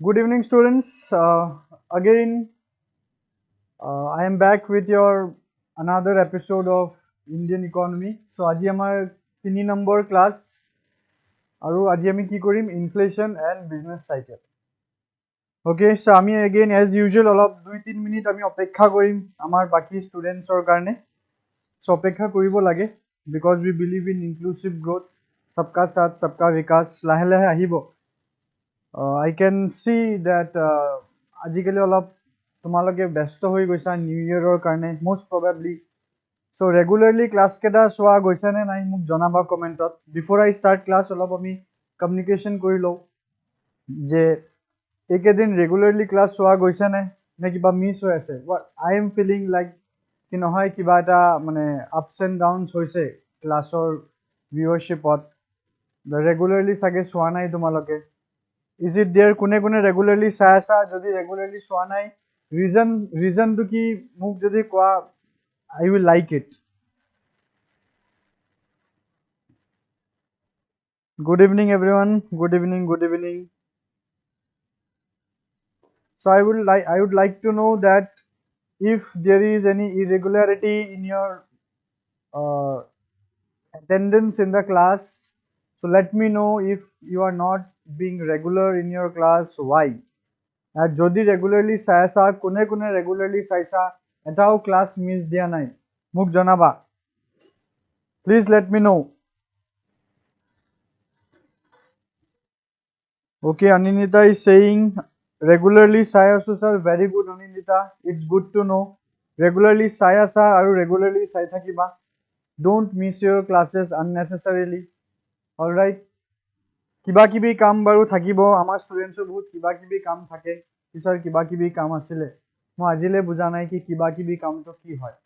Good evening, students. Again, I am back with your another episode of Indian economy. So, আজি আমাৰ 3 number class আৰু আজি আমি কি কৰিম inflation and business cycle. Okay, so আমি again as usual অলপ 2-3 মিনিট আমি অপেক্ষা কৰিম আমাৰ বাকি স্টুডেন্টছৰ কাৰণে. So, অপেক্ষা কৰিব লাগে because we believe in inclusive growth. सबका साथ सबका विकास লাহে লাহে আহিব. I can see that আজিকালি অলপ তোমালোকে ব্যস্ত হৈ গৈছা নিউ ইয়েৰৰ কাৰণে most probably. So regularly class কেটা চোৱা গৈছে নে নাই মোক জনাবা কমেন্টত. Before I start class অলপ আমি communication কৰি লওঁ যে একেদিন regularly class চোৱা গৈছে নে কিবা মিছ হৈ আছে. What I am feeling like কি নহয় কিবা এটা মানে ups and downs হৈছে ক্লাছৰ viewershipত. Regularly চাগে চোৱা নাই তোমালোকে. Is it there কোনে regularly চাই আছা যদি regularly চোৱা নাই reason to কি মোক যদি কোৱা I will like it. Good evening everyone. Good evening. So I would like to know that if there is any irregularity in your attendance in the class, so let me know if you are not being regular in your class, why. যদি regularly চাই আছা কোনে regularly চাইছা এটাও class miss দিয়া নাই মোক জনাবা please let me no okay Aninita is saying regularly চাই আছো sir very good Aninita it's good to know regularly চাই আছা আৰু regularly চাই থাকিবা don't miss your classes unnecessarily all right কিবা কিবি কাম বাৰু থাকিব আমাৰ ষ্টুডেন্টছৰ বহুত কিবা কিবি কাম থাকে টিচাৰ কিবা কিবি কাম আছিলে মই আজিলে বুজা নাই কি কিবা কিবি কামটো কি হয়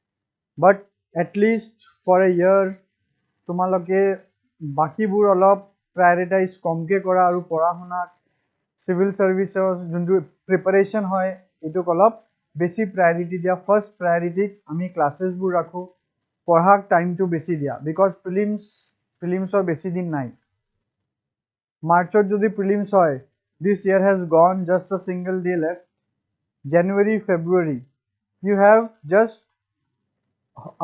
but at least for a year তোমালোকে বাকিবোৰ অলপ prioritize কমকে কৰা আৰু পঢ়া শুনা civil services যোনটো preparation হয় এটোক অলপ বেছি priority দিয়া first priority আমি ক্লাसेसবোৰ ৰাখো পঢ়াক টাইমটো বেছি দিয়া because prelimsৰ বেছি দিন নাই Marchot jodi prelims hoy this year has gone just a single day left January February you have just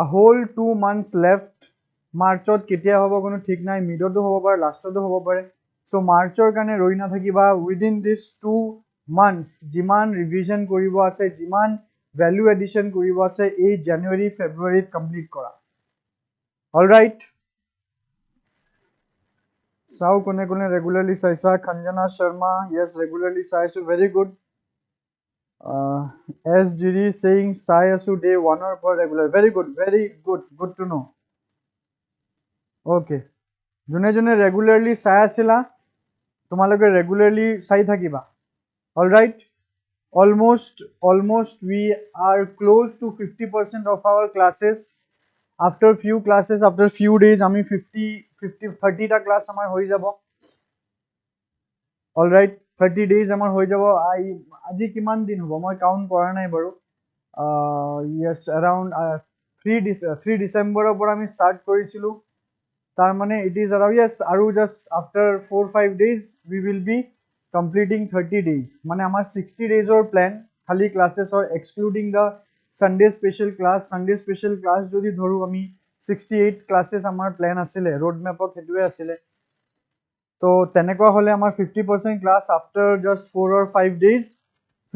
a whole 2 months left Marchot ketia hobo kono thik nai midoto hobo pare lastoto hobo pare so Marchor kane roi na thakiba within this 2 months jiman revision koribo ase jiman value addition koribo ase ei January February complete kora all right Sao kone regularly saisa Khanjana Sharma yes regularly saisu very good as Giri saying saisu day 1 or per regular very good to know okay june regularly sai asila tomaloke regularly sai thakiba all right almost we are close to 50% of our classes after few classes after few days ami 30 ta class amar hoi jabo all right 30 days amar hoi jabo aji kiman din hobo moi count kora nai baru yes around 3 December opor ami start korisilu tar mane it is around yes aru just after 4-5 days we will be completing 30 days mane amar 60 days or plan khali classes or excluding the Sunday special class jodi dhoru ami 68 classes amar plan asile road map ot hetue asile to tenekwa hole amar 50% class after just 4 or 5 days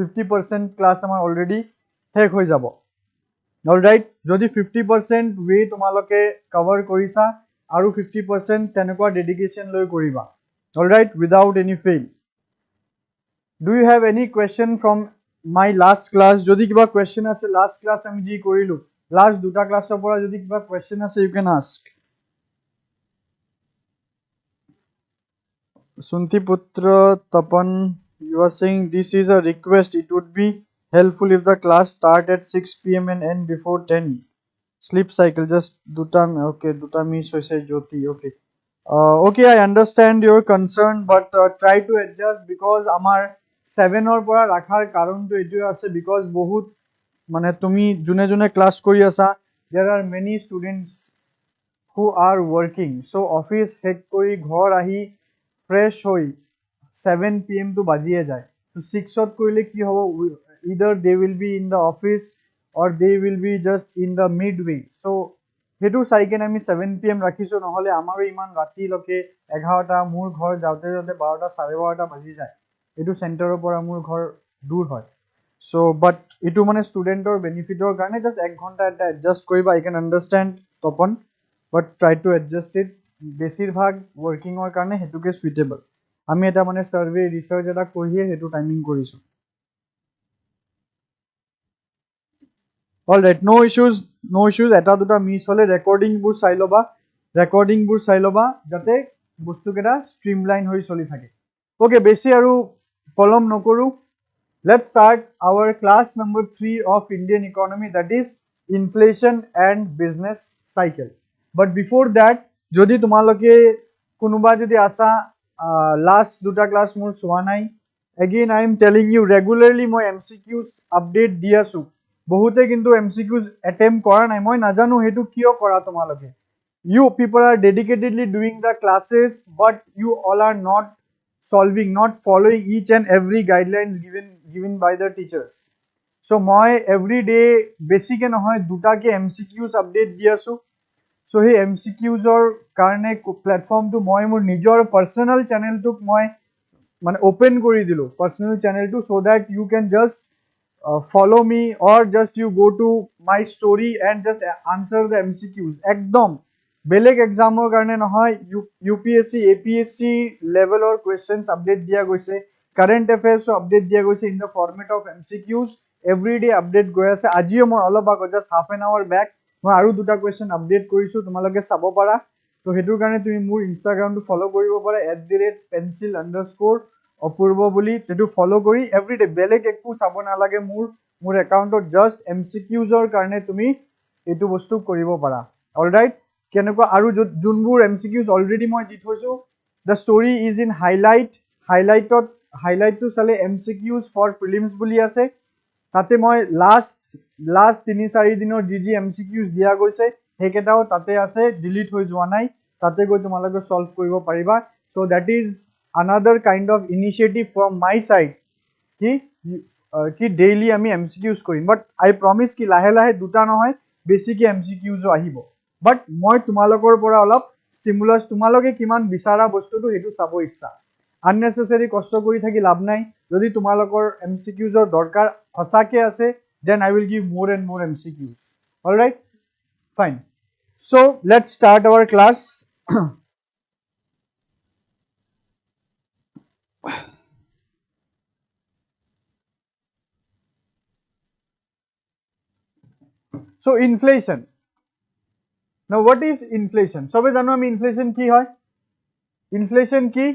50% class amar already hek hoi jabo all right jodi 50% way tomaloke cover korisa aru 50% tenekwa dedication loi koriba all right without any fail do you have any question from my last class jodi kiba question ase last class ami ji korilu last duta class opora jodi kiba question ase you can ask Sunti Putra Tapan you are saying this is a request it would be helpful if the class start at 6 p.m. and end before 10 sleep cycle just duta miss hoise Jyoti okay okay I understand your concern but try to adjust because amar 7 or pora rakhar karon to etu ase because bahut mane tumi june class kori asa there are many students who are working so office hek kori ghor ahi fresh হৈ 7 PM to বাজিয়ে যায় so 6ত কৰিলে কি হ'ব either they will be in the office or they will be just in the midway so হেতু চাই কেনে আমি 7 PM ৰাখিছো নহলে আমাৰো ইমান ৰাতিলৈকে 11টা মোৰ ঘৰ যাওঁতে যাওঁতে 12টা 12:30 বাজি যায় এটো চেণ্টাৰৰ পৰা মোৰ ঘৰ দূৰ হয় so but এটো মানে ষ্টুডেন্টৰ বেনিফিটৰ কাৰণে just 1 ঘণ্টা এটা এডজাস্ট কৰিবা I can understand Tapan but try to adjust it বেছিভাগ working-ৰ কাৰণে হেতুকে suitable আমি এটা মানে সাৰ্ভে ৰিসাৰ্চ এটা কৰিয়ে হেতু টাইমিং কৰিছো all right no issues এটা দুটা মিস হলে ৰেকৰ্ডিং বোৰ চাই লবা যাতে বস্তু কেটা স্ট্ৰিমলাইন হৈ চলি থাকে ওকে বেছি আৰু কলম নকৰো let's start our class number 3 of Indian economy that is inflation and business cycle but before that যদি তোমালোকে কোনোবা যদি আসা last দুটা class মোৰ সোৱা নাই again I am telling you regularly মই MCQs update দি আছো বহুতে কিন্তু MCQs attempt কৰা নাই মই নাজানো হেতু কিয় কৰা তোমালোকে you people are dedicatedly doing the classes but you all are not solving not following each and every guidelines given by the teachers so মই every day basic নহয় দুটা কে MCQs update দি আছো so he MCQs or karne platform to moi mur nijor personal channel to moi mane open kori dilu personal channel to so that you can just follow me or just you go to my story and just answer the MCQs ekdom beleg exam or karne nohoy UPSC APSC level or questions update dia goise current affairs update dia goise in the format of MCQs every day update goi ase ajio moi olof ago just half an hour back মই আৰু দুটা question update কৰিছো তোমালোকে চাব পাৰা তো হেতুৰ কাৰণে তুমি মোৰ ইনষ্টাগ্ৰামটো ফলো কৰিব পাৰা @pencil_apurva বুলি তেটো ফলো কৰি এভৰিডে বেলেগ একো চাব নালাগে মোৰ একাউণ্টত জাস্ট MCQsৰ কাৰণে তুমি এটো বস্তু কৰিব পাৰা অলৰাইট কেনেকুৱা আৰু যোনবোৰ MCQs অলৰেডি মই দি থৈছো the story is in highlightটো চালে MCQs for prelims বুলি আছে তাতে মই লাস্ট 3-4 দিনৰ জিজি MCQs দিয়া গৈছে হেকেটাও তাতে আছে ডিলিট হৈ যোৱা নাই তাতে গৈ তোমালোকে সলভ কৰিব পাৰিবা so that is another kind of initiative from my side কি ডেইলি আমি MCQs কৰিম but I promise কি লাহে লাহে দুটা নহয় বেছিক MCQs আহিব but মই তোমালোকৰ পৰা অলপ stimulus তোমালোকে কিমান বিচাৰা বস্তুটো হেতু চাব ইচ্ছা unnecessary কষ্ট কৰি থাকি লাভ নাই যদি তোমালোকৰ MCQsৰ দৰকাৰ হসাকে আছে then I will give more and more MCQs all right fine so let's start our class so inflation now what is inflation সবে জানো আমি inflation কি হয় inflation কি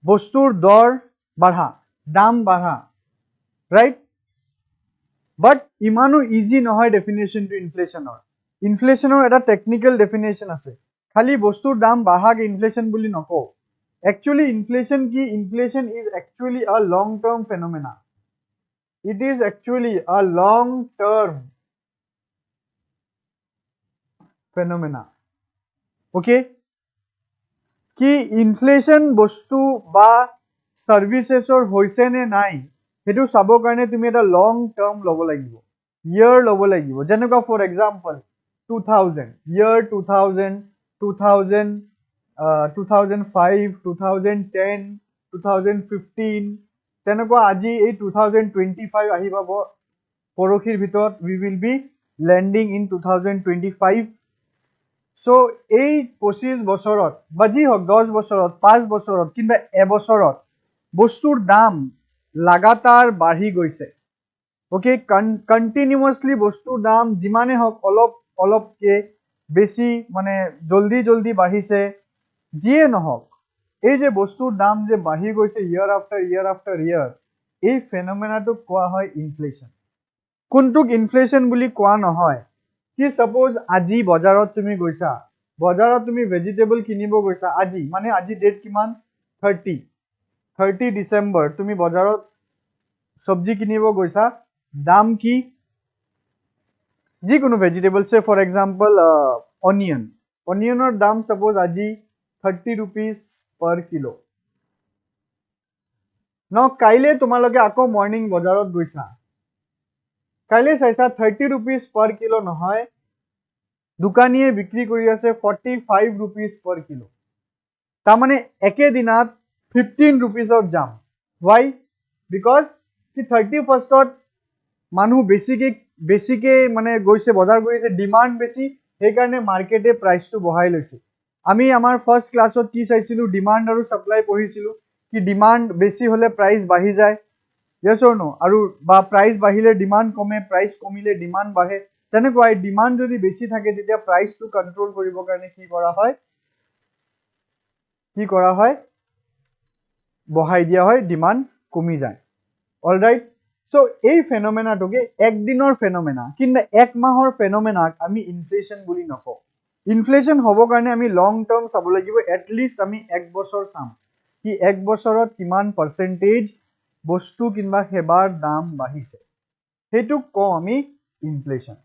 বস্তুৰ দৰ বাঢ়া দাম বাঢ়া right but imanu easy নহয় definition to inflation or eta technical definition ase khali bostur dam bahag inflation boli nako actually inflation is actually a long term phenomena it is actually a long term phenomena okay ki inflation bostu ba services or hoise ne nai hetu sabo karone tumi eta long term lobo lagibo year lobo lagibo jenuka for example 2000 year 2000 2000 2005 2010 2015 teneko aji ei 2025 ahi pabo porokhir bhitor we will be landing in 2025 so ei 25 bosorot baji hok 10 bosorot 5 bosorot kinba ebosorot bostur dam লাগাতার বাঢ়ি গৈছে okay continuously বস্তুৰ দাম যিমানে হক অলপকে বেছি মানে জলদি বাঢ়িছে যিয়ে নহক এই যে বস্তুৰ দাম যে বাঢ়ি গৈছে ইয়াৰ আফটাৰ ইয়াৰ এই ফেনোমেনাটো কোৱা হয় ইনফ্লেশন কোনটোক ইনফ্লেশন বুলি কোৱা নহয় কি সাপোজ আজি বজাৰত তুমি গৈছা বজাৰত তুমি ভেজিটেবল কিনিব গৈছা আজি মানে আজি ডেট কিমান 30 ডিসেম্বৰ তুমি বজাৰত সবজি কিনিব গৈছা দাম কি যি কোনো ভেজিটেবল সে ফৰ এক্সাম্পল অনিয়নৰ দাম সাপোজ আজি 30 rupees per kilo. Now kaile tumaloke ako morning bajarot goisa, kaile saisa 30 rupees per kilo nohoy, dukaniye bikri kori ase 45 rupees per kilo. Ta mane eke dinat 15 rupees of jam. Why? Because ki 31st ot manu besike mane goise bajar goise demand besi, he karone market e price to bohai loise. Ami amar first class ot ki saisilu demand aru supply pohisilu ki demand besi hole price bahi jay. Yes or no? Aru ba price bahile demand kome, price komile demand bahe. Tenekoi demand jodi besi thake tetia price to control koribo karone ki kora hoy? কি কৰা হয় বহাই দিয়া হয় demand কমি যায় all right so এই ফেনোমেনাটোকে একদিনৰ phenomena কিন্তু এক মাহৰ ফেনোমেনাক আমি ইনফ্লেশন বুলি নকওঁ ইনফ্লেশন হ'ব কাৰণে আমি লং টাৰ্ম চাব লাগিব এট লিষ্ট আমি এক বছৰ চাম কি এক বছৰত কিমান পাৰ্সেন্টেজ বস্তু কিংবা সেৱাৰ দাম বাঢ়িছে হেতু কওঁ আমি inflation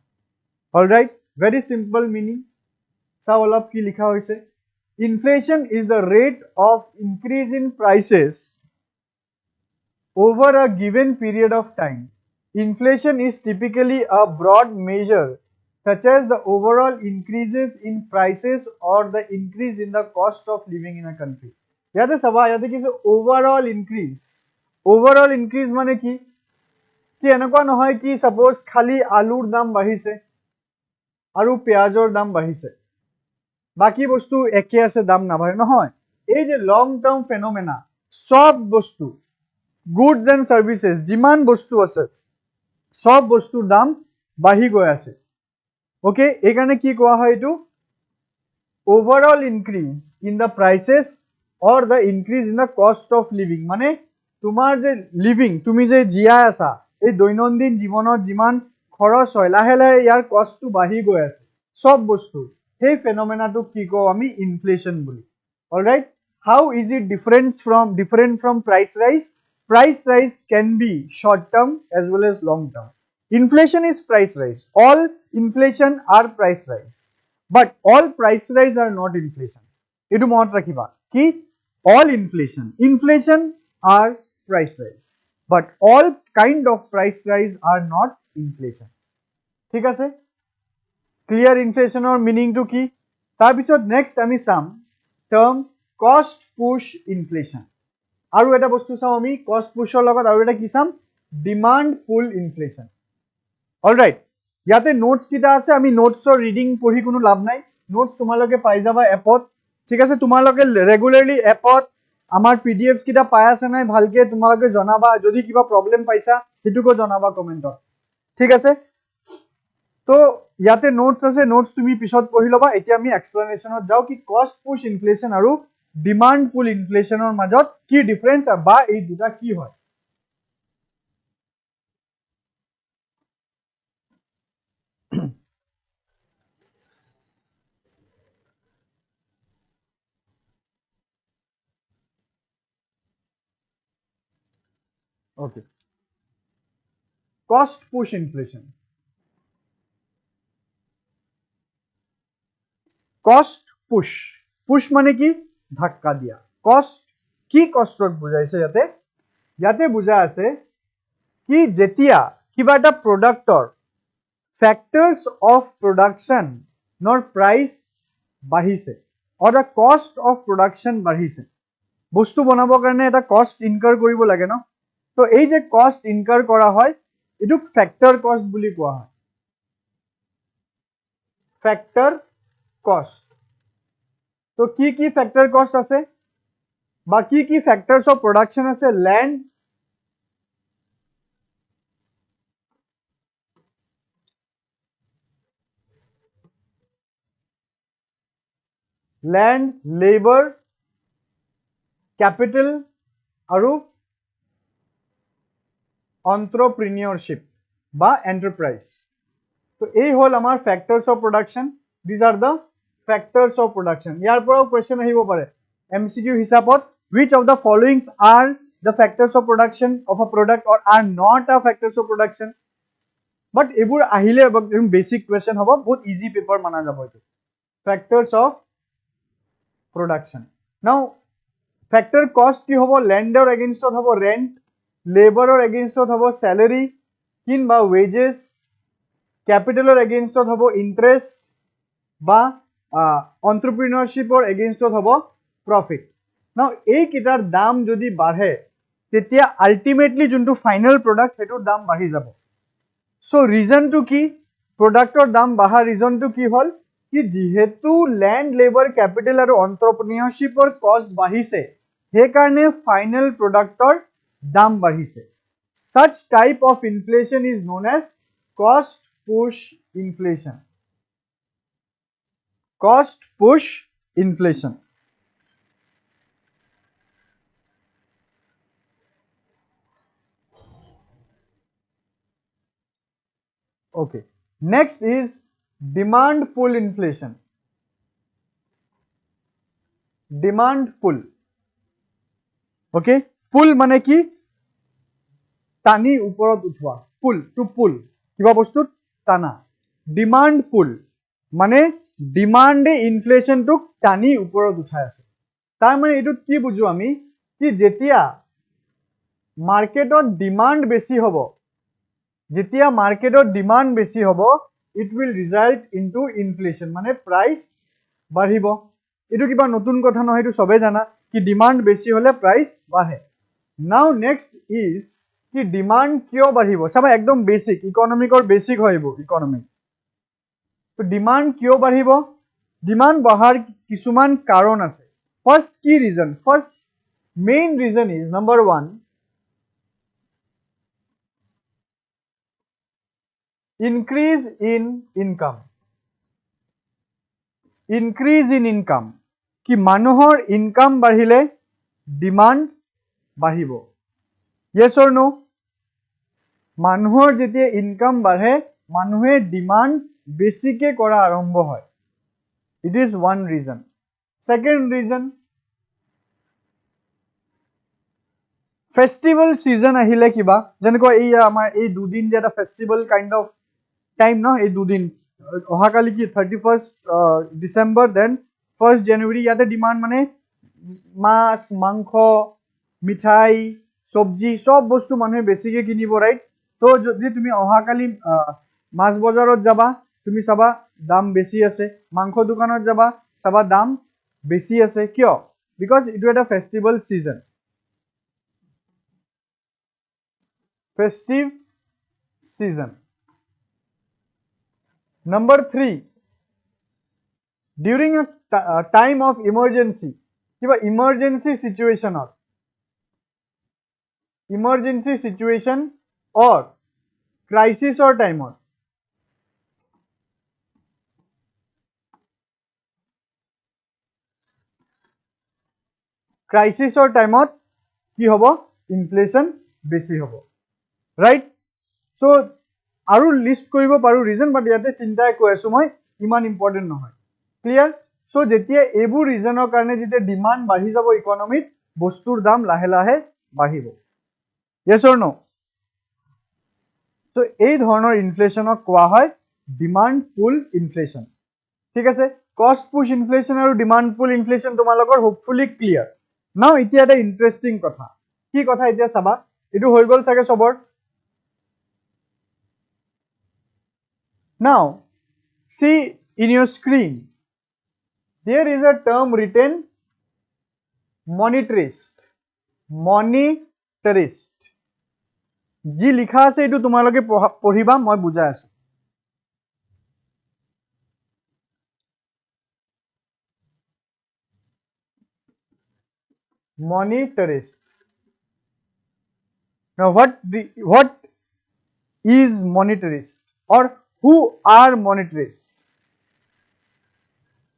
all right very simple meaning চাও অলপ কি লিখা হৈছে Inflation is the rate of increase in prices over a given period of time. Inflation is typically a broad measure such as the overall increases in prices or the increase in the cost of living in a country. Yate sabha yate kise overall increase. Overall increase mane ki enakwa nohoy ki suppose khali alur dam bahise aru pyajor dam bahise. বাকি বস্তু একে আছে দাম না বাঢ়ে নহয় এই যে লং টার্ম ফেনোমেনা সব বস্তু গুডস এন্ড সার্ভিসেস জিমান বস্তু আছে সব বস্তুৰ দাম বাঢ়ি গৈ আছে ওকে এই কাৰণে কি কোৱা হয় এটো overall increase in the prices or the increase in the cost of living মানে তোমাৰ যে লিভিং তুমি যে জিয়া আছা এই দৈনন্দিন জীৱনত যিমান খৰচ হয় লাহে লাহে ইয়াৰ কষ্টটো বাঢ়ি গৈ আছে সব বস্তু Hey phenomena to kiko ami inflation boli. Alright. How is it different from price rise? Price rise can be short term as well as long term. Inflation is price rise. All inflation are price rise. But all price rise are not inflation. Etu mon rakhiba. Ki all inflation are price rise. But all kind of price rise are not inflation. Thik ase? Clear inflation or meaning to ki tar pisot next ami sam term cost push inflation aru eta bostu sam ami cost push or logot aru eta ki sam demand pull inflation all right yate notes kita ase ami notes or reading pori kono lab nai notes tumaloke pai jaba app ot thik ase tumaloke regularly app ot amar pdfs kita pai ase nai bhalke tumaloke janaba jodi kiba problem paisa hetu ko janaba comment ot thik ase तो याते notes আছে notes তুমি পিছত পঢ়ি লবা এতিয়া আমি এক্সপ্লেনেশনত যাও কি কষ্ট পুশ ইনফ্লেশন আৰু ডিমান্ড পুল ইনফ্লেশনৰ মাজত কি ডিফারেন্স বা এই দুটা কি হয় okay cost push inflation cost push push माने की धक्का दिया कॉस्ट की कॉस्टक बुझाइছে याते बुझा আছে कि जेतिया किबा এটা প্ৰডাক্টৰ ফ্যাক্টৰস অফ প্ৰডাকশন নৰ প্ৰাইস বাঢ়িছে অৰ দা কষ্ট অফ প্ৰডাকশন বাঢ়িছে বস্তু বনাবৰ কাৰণে এটা কষ্ট ইনকাৰ কৰিব লাগে ন তো এই যে কষ্ট ইনকাৰ কৰা হয় এটুক ফ্যাক্টৰ কষ্ট বুলি কোৱা হয় ফ্যাক্টর cost तो की factor cost আছে बाकी की factors of production আছে land labor capital আৰু entrepreneurship বা enterprise तो এই হল আমাৰ factors of production these are the factors of production ইয়াৰ পৰাও question আহিব পাৰে MCQ হিচাপত which of the followings are the factors of production of a product or are not a factors of production but এবোৰ আহিলে একদম basic question হ'ব বহুত easy paper মানা যাব এটো factors of production Now factor cost কি হব ল্যান্ডৰ এগেইনষ্টত হব ৰেন্ট লেবাৰৰ এগেইনষ্টত হব স্যালাৰি কিংবা ওয়েজেস ক্যাপিটালৰ এগেইনষ্টত হব ইন্টাৰেস্ট বা এন্টাৰপ্ৰেনিয়ৰশিপৰ এগেইনষ্টত হব প্ৰফিট নাও এই কিটাৰ দাম যদি বাঢ়ে তেতিয়া আলটিমেটলি যোনটো ফাইনাল প্ৰডাক্ট হেটোৰ দাম বাঢ়ি যাব সো ৰিজনটো কি প্ৰডাক্টৰ দাম বাঢ়া ৰিজনটো কি হল কি যেহেতু ল্যান্ড লেবাৰ ক্যাপিটাল আৰু এন্টাৰপ্ৰেনিয়ৰশিপৰ কষ্ট বাঢ়িছে হে কাৰণে ফাইনাল প্ৰডাক্টৰ দাম বাঢ়িছে such type of inflation is known as cost push inflation cost push inflation okay next is demand pull inflation demand pull okay pull মানে কি টানি ওপৰত উঠোৱা পুল টু পুল কিবা বস্তুত টানা ডিমান্ড পুল মানে ডিমান্ডে ইনফ্লেশনটো টানি ওপৰত উঠাই আছে তাৰ মানে এটো কি বুজো আমি কি যেতিয়া মার্কেটত ডিমান্ড বেছি হ'ব যেতিয়া মার্কেটত ডিমান্ড বেছি হ'ব it will result into inflation মানে প্রাইস বাঢ়িব এটো কিবা নতুন কথা নহয় এটো সবে জানা কি ডিমান্ড বেছি হলে প্রাইস বাঢ়ে নাও নেক্সট ইজ কি ডিমান্ড কিয় বাঢ়িব সব একদম বেসিক ইকোনমিকৰ বেসিক হইব ইকোনমিক তো ডিমান্ড কিয় বাঢ়িব ডিমান্ড বঢ়াৰ কিছুমান কাৰণ আছে ফাৰ্স্ট কি reason first main reason is number 1 increase in income কি মানুহৰ ইনকাম বাঢ়িলে ডিমান্ড বাঢ়িব yes or no মানুহৰ যেতিয়া ইনকাম বাঢ়ে মানুহে ডিমান্ড বেছিকে কৰা আৰম্ভ হয় it is one reason second reason festival season আহিলে কিবা যেনেকৈ এই আমাৰ এই দুদিন যে এটা ফেষ্টিভেল কাইন্ড অফ টাইম ন এই দুদিন অহাকালি কি 31st ডিসেম্বৰ দেন 1st জানুৱাৰী ইয়াতে ডিমান্ড মানে মাছ মাংস মিঠাই সবজি সব বস্তু মানুহে বেছিকে কিনিব ৰাইট তো যদি তুমি অহাকালি মাছ বজাৰত যাবা তুমি চাবা দাম বেছি আছে মাংস দোকানত যাবা চাবা দাম বেছি আছে কিয় বিকজ ইটো এটা ফেষ্টিভেল সিজন festive season number 3 during a time of emergency kiba emergency situation or crisis or time or crisis or time out ki hobo inflation বেছি hobo right so aru list koribo paru reason but yate tinta koi asu moi iman important nohoy clear so jetia ebu reasonor karone jete demand bahi jabo economy bostur dam lahe lahe bahibo yes or no so ei dhoroner inflation ok koa hoy demand pull inflation thik ase cost push inflation aru demand pull inflation tomalogor hopefully clear now itia eta interesting kotha ki kotha itia saba etu hoi gol sage sobor now see in your screen there is a term written monetarist ji likha ase etu tumaloke poriba moi bujai asu monetarists now what is monetarist or who are monetarists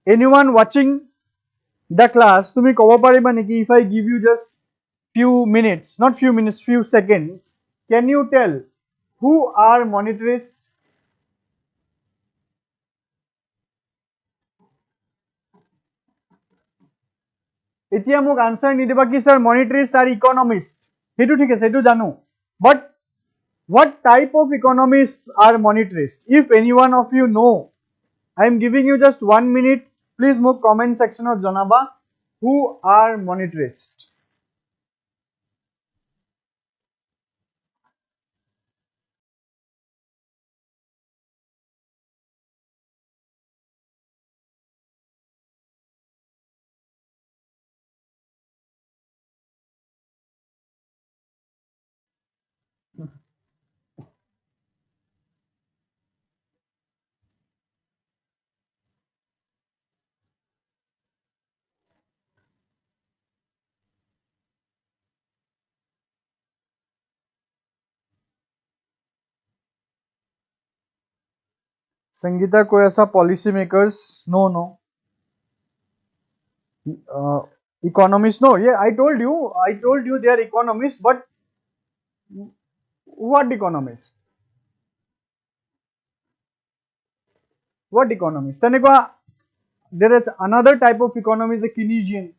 anyone watching the class tumi kobo pariba neki if I give you just few minutes not few minutes few seconds can you tell who are monetarists etia mok answer ni diba ki sir monetarists are economists hetu thik ase hetu janu but what type of economists are monetarists if any one of you know I am giving you just 1 minute please mok comment section ot janaba who are monetarists? Sangeeta कोई ऐसा policy makers? No, no. Economists? No. Yeah, I told you they are economists, but what economists? What economists? Tanekwa, there is another type of economy, the Keynesian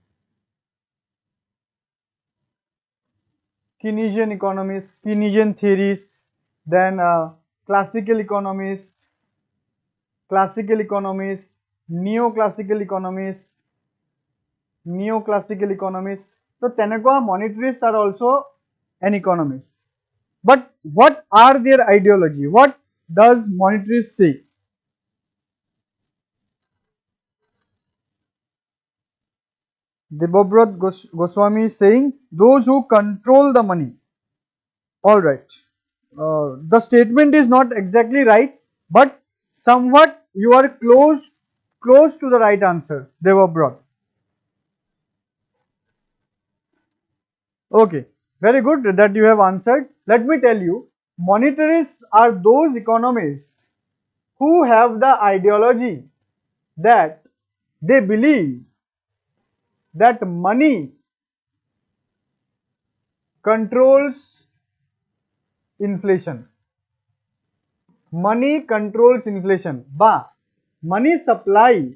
economists, Keynesian theorists, then classical economists, neoclassical economists. So Tenekwa monetarists are also an economist. But what are their ideology? What does monetarists say? Debobrat Goswami is saying those who control the money. All right. The statement is not exactly right, but somewhat you are close to the right answer, Devabrat. Okay, very good that you have answered. Let me tell you, monetarists are those economists who have the ideology that they believe that money controls inflation. Money controls inflation. Money supply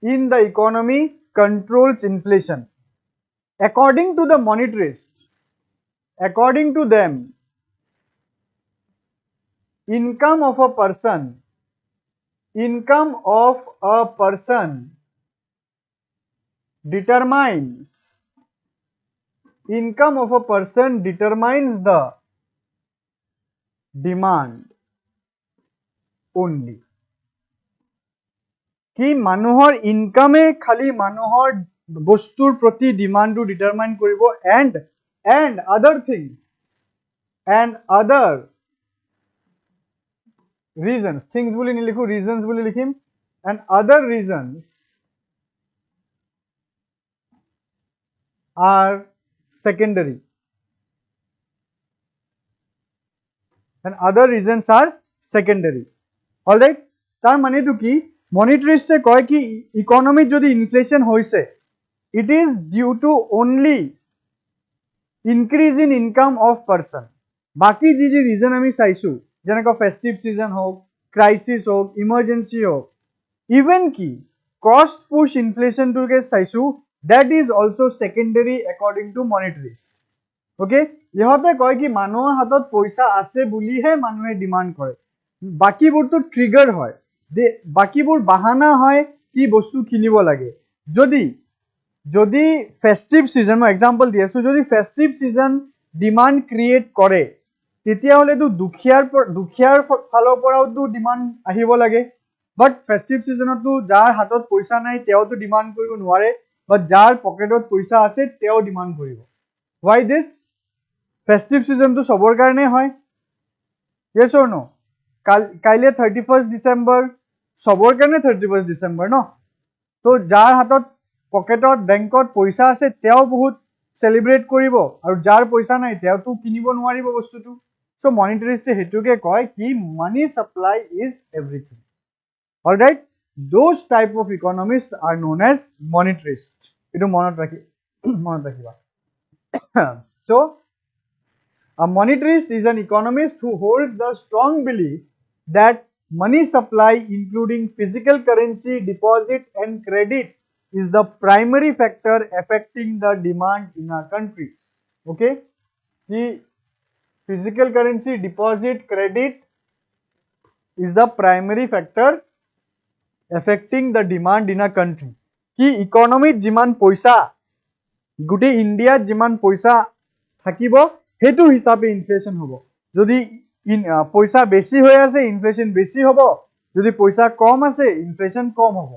in the economy controls inflation. According to the monetarists, according to them, income of a person determines the demand only. कि মানুহৰ ইনকামে খালি মানুহৰ বস্তুৰ প্ৰতি ডিমান্ডটো determine কৰিব and other things and other reasons, things বুলি নিলিখো, reasons বুলি লিখিম, and other reasons are secondary. And other reasons are secondary. Alright, তার মানেটো কি মনিটারিস্টে কয় কি ইকোনমিক যদি ইনফ্লেশন হইছে it is due to only increase in income of person. বাকি যি রিজন আমি চাইছো যেনেকৈ ফেস্টিভ সিজন হোক, ক্রাইসিস হোক, ইমার্জেন্সি হোক, ইভেন কি কস্ট পুশ ইনফ্লেশনটোকে চাইছো, that is also secondary according to monetarist. Okay, ইহঁতে কয় কি মানুহৰ হাতত পইচা আছে বুলিহে মানুহে ডিমান্ড কৰে, বাকিবোৰটো ট্ৰিগাৰ হয়, বাকিবোৰ বাহানা হয় কি বস্তু কিনিব লাগে। যদি ফেস্টিভ সিজন, মই এক্সাম্পল দি আছো, যদি ফেস্টিভ সিজন ডিমান্ড ক্ৰিয়েট কৰে তেতিয়াহ'লেতো দুখীয়াৰ ফালৰ পৰাওতো ডিমান্ড আহিব লাগে, বাট ফেস্টিভ সিজনতো যাৰ হাতত পইচা নাই তেওঁতো ডিমান্ড কৰিব নোৱাৰে, বাট যাৰ পকেটত পইচা আছে তেওঁ ডিমান্ড কৰিব। Why this? ফেস্টিভ সিজনটো সবৰ কাৰণে হয়, yes or no? কাইলে 31st ডিসেম্বৰ সবৰ কাৰণে 31st ডিসেম্বৰ ন, তো যাৰ হাতত পকেটত বেংকত পইচা আছে তেওঁ বহুত সেলিব্ৰেট কৰিব, আৰু যাৰ পইচা নাই তেওঁতো কিনিব নোৱাৰিব বস্তুটো। সো মনিটাৰিস্টে হেতুকে কয় কি মানি supply is everything. Alright, those type of economists are known as monetarists. এটো মনত ৰাখিবা। So a monetarist is an economist who holds the strong belief that money supply, including physical currency, deposit and credit, is the primary factor affecting the demand in a country. Okay, the physical currency, deposit, credit is the primary factor affecting the demand in a country. কি ইকনমিত যিমান পইচা গোটে ইন্ডিয়াত যিমান পইচা থাকিব হেতু হিসাবে inflation হ'ব যদি পইচা বেশি হৈ আছে ইনফ্লেশন বেশি হ'ব যদি পইচা কম আছে ইনফ্লেশন কম হ'ব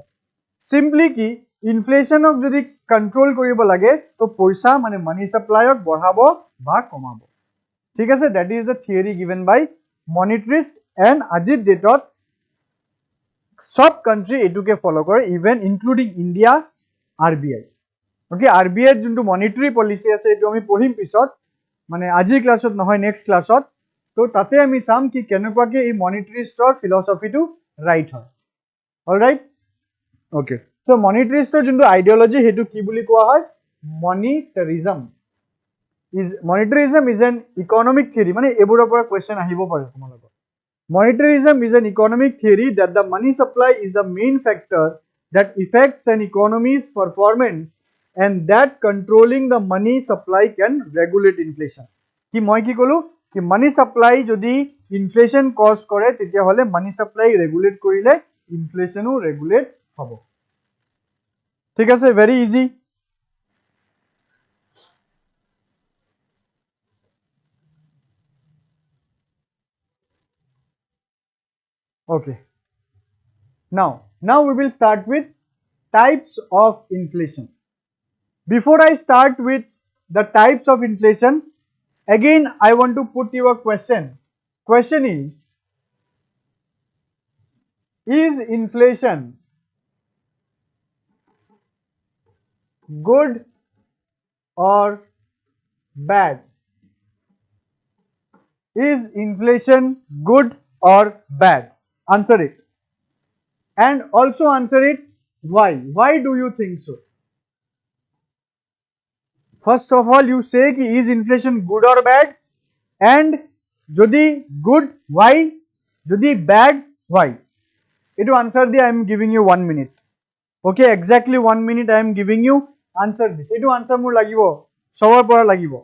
সিম্পলি কি ইনফ্লেশনক যদি কন্ট্রোল কৰিব লাগে তো পইচা মানে মানি সাপ্লাইক বঢ়াব বা কমাব ঠিক আছে that is the theory given by monetarist and আজিৰ ডেটত সব কান্ট্ৰি এটুকে ফলো কৰে even including India RBI okay RBI যোনটো মনিটাৰি পলিসি আছে এটো আমি পঢ়িম পিছত মানে আজিৰ ক্লাছত নহয় নেক্সট ক্লাছত তো তাতে আমি চাম কি কেনেকুৱাকে এই মনিটাৰিস্টৰ ফিলসফিটো ৰাইট হয় অলৰাইট ওকে সো মনিটাৰিস্টৰ যোনটো আইডিয়োলজি হেতু কি বুলি কোৱা হয় মনিটাৰিজম ইজ এন ইকনমিক থিওৰি মানে এবোৰৰ পৰা কোৱেশ্চন আহিব পাৰে তোমালোকৰ Monetarism is an economic theory that the money supply is the main factor that affects an economy's performance and that controlling the money supply can regulate inflation. কি মই কি কলো কি money supply যদি inflation cause কৰে তেতিয়া হলে money supply regulate কৰিলে inflationও regulate হ'ব ঠিক আছে very easy okay now we will start with types of inflation before I start with the types of inflation again I want to put you a question is inflation good or bad is inflation good or bad answer it and also answer it why do you think so first of all you say ki is inflation good or bad and jodi good why jodi bad why etu answer di I am giving you 1 minute okay exactly 1 minute I am giving you answer this etu answer mur lagibo sobar pora lagibo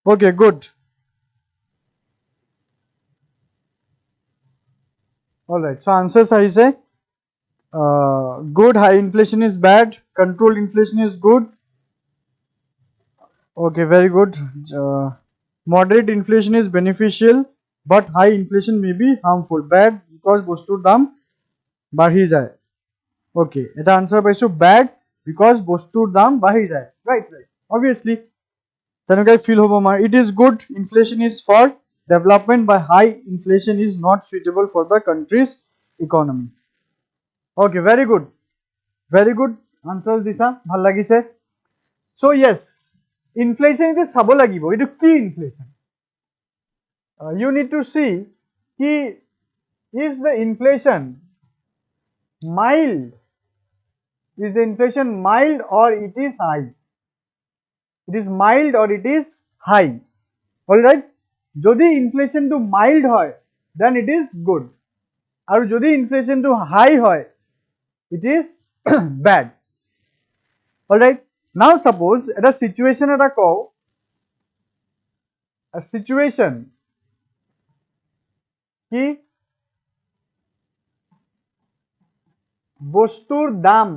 okay good all right so answers I say good high inflation is bad controlled inflation is good okay very good moderate inflation is beneficial but high inflation may be harmful bad because bostur dam বাঢ়ি যায় okay এটা answer পাইছো bad because বস্তুৰ দাম বাঢ়ি যায় right obviously তেনেকৈ feel হ'ব মাৰ it is good inflation is for development by high inflation is not suitable for the country's economy okay very good answers দিছা ভাল লাগিছে so yes inflation is চাব লাগিব এটো কি inflation you need to see কি is the inflation mild is the inflation mild or it is high it is mild or it is high all right jodi inflation to mild hoy then it is good aru jodi inflation to high hoy it is bad all right now suppose eta situation eta ko a situation ki বস্তুৰ দাম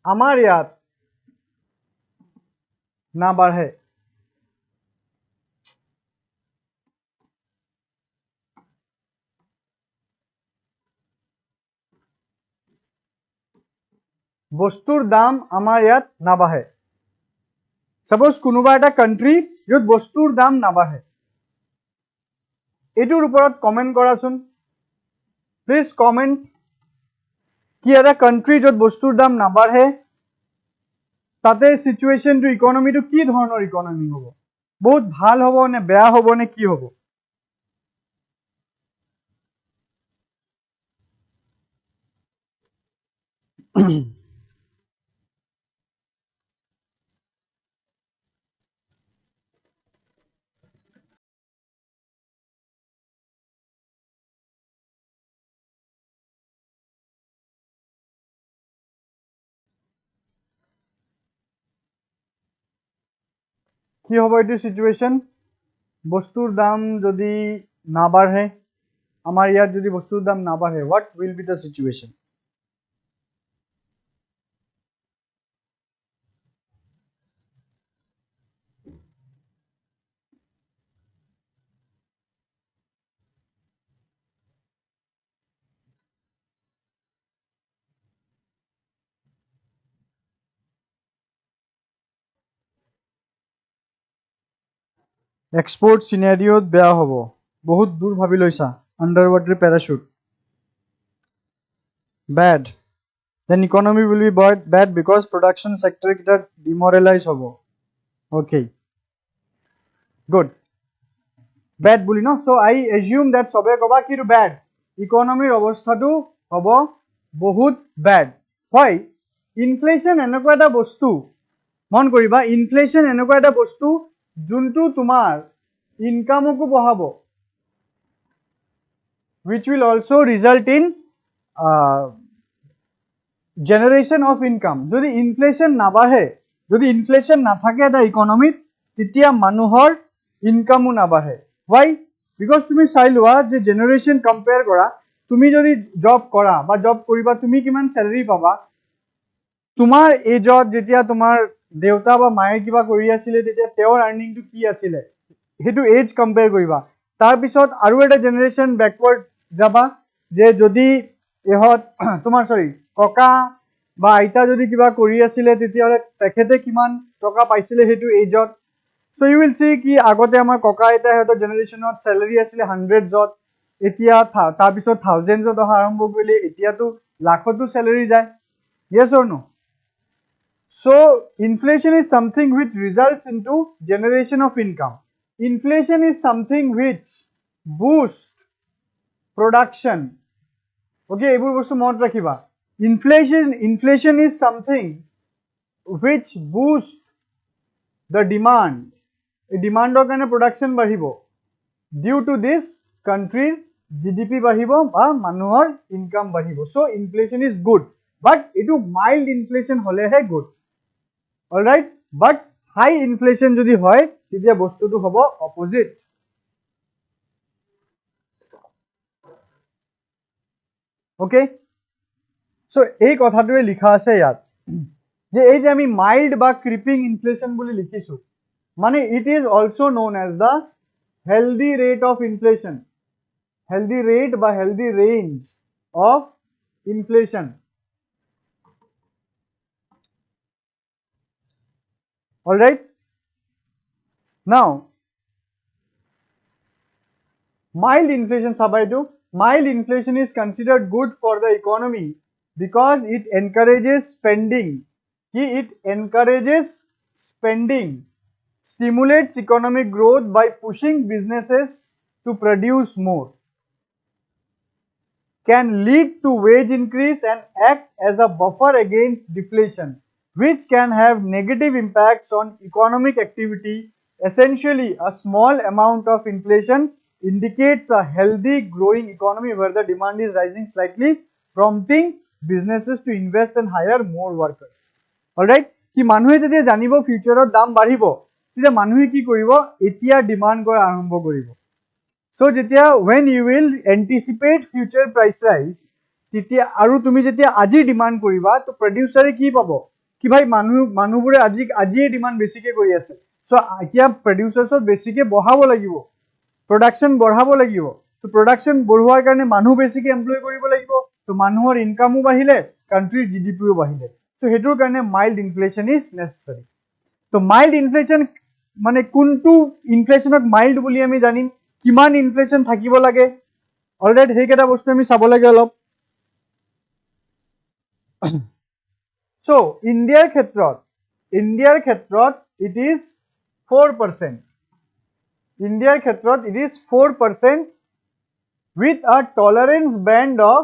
আমাৰ ইয়াত নাবাঢ়ে বস্তুৰ দাম আমাৰ ইয়াত নাবাঢ়ে সাপোজ কোনোবা এটা কান্ট্ৰি য'ত বস্তুৰ দাম নাবাঢ়ে এটোৰ ওপৰত কমেন্ট কৰাচোন প্লিজ কমেন্ট কি এটা কান্ট্ৰি য'ত বস্তুৰ দাম নাবাঢ়ে তাতে সিচুৱেশনটো ইকোনমিটো কি ধৰণৰ ইকোনমি হ'ব বহুত ভাল হ'ব নে বেয়া হ'ব নে কি হ'ব কি হ'ব এইটো সিচুৱেশন বস্তুৰ দাম যদি নাবাঢ়ে আমাৰ ইয়াত যদি বস্তুৰ দাম নাবাঢ়ে what will be the situation export সিনারিওত বেয়া হ'ব বহুত দূর ভাবি লৈছা under water parachute bad then economy will be bad because production sector kita demoralize hobo okay good bad buli no so I assume that sobe koba ki bad economy obostha tu hobo bahut bad why inflation enoko eta bostu mon koriba inflation enoko eta bostu juntu tumar income ko bahabo which will also result in generation of income যদি inflation নাবাঢ়ে যদি inflation নাথাকে এটা ইকোনমিত তেতিয়া মানুহৰ ইনকামও নাবাঢ়ে why because তুমি চাই লোৱা যে জেনাৰেশন কম্পেয়াৰ কৰা তুমি যদি জব কৰা বা জব কৰিবা তুমি কিমান স্যালাৰি পাবা তোমাৰ এজত যেতিয়া তোমাৰ দেউতা বা মায়ে কিবা কৰি আছিল তেতিয়া তেওঁৰ আৰ্নিংটো কি আছিল হেতু এজ কম্পেয়াৰ কৰিবা তাৰ পিছত আৰু এটা জেনাৰেশন ব্যাকওয়াৰ্ড যাবা যে যদি এহত তোমাৰ সৰি ককা বা আইতা যদি কিবা কৰি আছিল তেতিয়া হলে তেখেতে কিমান টকা পাইছিল হেতু এজত সো ইউ উইল সি কি আগতে আমাৰ ককা আইতা হেতৰ জেনাৰেশনত স্যালাৰি আছিল 100 জত এতিয়া তাৰ পিছত 1000 জত আৰম্ভ কৰিলে এতিয়াতো লাখতো স্যালাৰি যায় yes or no so inflation is something which results into generation of income inflation is something which boost production okay এইবোৰ বস্তু মনত ৰাখিবা inflation is something which boost the demand a demand or কাৰণে production বাঢ়িব due to this country gdp বাঢ়িব বা মানুহৰ income বাঢ়িব so inflation is good but এটো mild inflation হলেহে good all right but high inflation যদি হয় তেতিয়া বস্তুটো হ'ব opposite okay so এই কথাটোৱে লিখা আছে ইয়াত যে এই যে আমি মাইল্ড বা ক্রিপিং ইনফ্লেশন বুলি লিখিছো মানে it is also known as the healthy rate of inflation healthy rate বা healthy range of inflation all right now mild inflation sabaitu mild inflation is considered good for the economy because it encourages spending it encourages spending stimulates economic growth by pushing businesses to produce more can lead to wage increase and act as a buffer against deflation which can have negative impacts on economic activity essentially a small amount of inflation indicates a healthy growing economy where the demand is rising slightly prompting businesses to invest and hire more workers all right কি মানুহে যদি জানিব ফিউচাৰত দাম বাঢ়িব তেতিয়া মানুহে কি কৰিব এতিয়া ডিমান্ড কৰা আৰম্ভ কৰিব So যেতিয়া when you will anticipate future price rise, তেতিয়া আৰু তুমি যেতিয়া আজি ডিমান্ড কৰিবা তো প্ৰডিউচাৰে কি পাব কি ভাই মানুহবোৰে আজিয়ে ডিমান্ড বেছিকে কৰি আছে সো এতিয়া প্ৰডিউচাৰ্ছত বেছিকে বঢ়াব লাগিব প্ৰডাকশন বঢ়াব লাগিব তো প্ৰডাকশন বঢ়োৱাৰ কাৰণে মানুহ বেছিকে এমপ্লয় কৰিব লাগিব তো মানুহৰ ইনকামো বাঢ়িলে কান্ট্ৰিৰ জিডিপিও বাঢ়িলে সো হেতুৰ কাৰণে মাইল্ড ইনফ্লেশন ইজ নেসেসারি তো মাইল্ড ইনফ্লেশন মানে কোনটো ইনফ্লেশনক মাইল্ড বুলি আমি জানিম কিমান ইনফ্লেশন থাকিব লাগে অলৰাইট হেকেটা বস্তু আমি চাব লাগে অলপ সো ইন্ডিয়াৰ ক্ষেত্ৰত it is 4% ইন্ডিয়াৰ ক্ষেত্ৰত it is 4% with a tolerance band of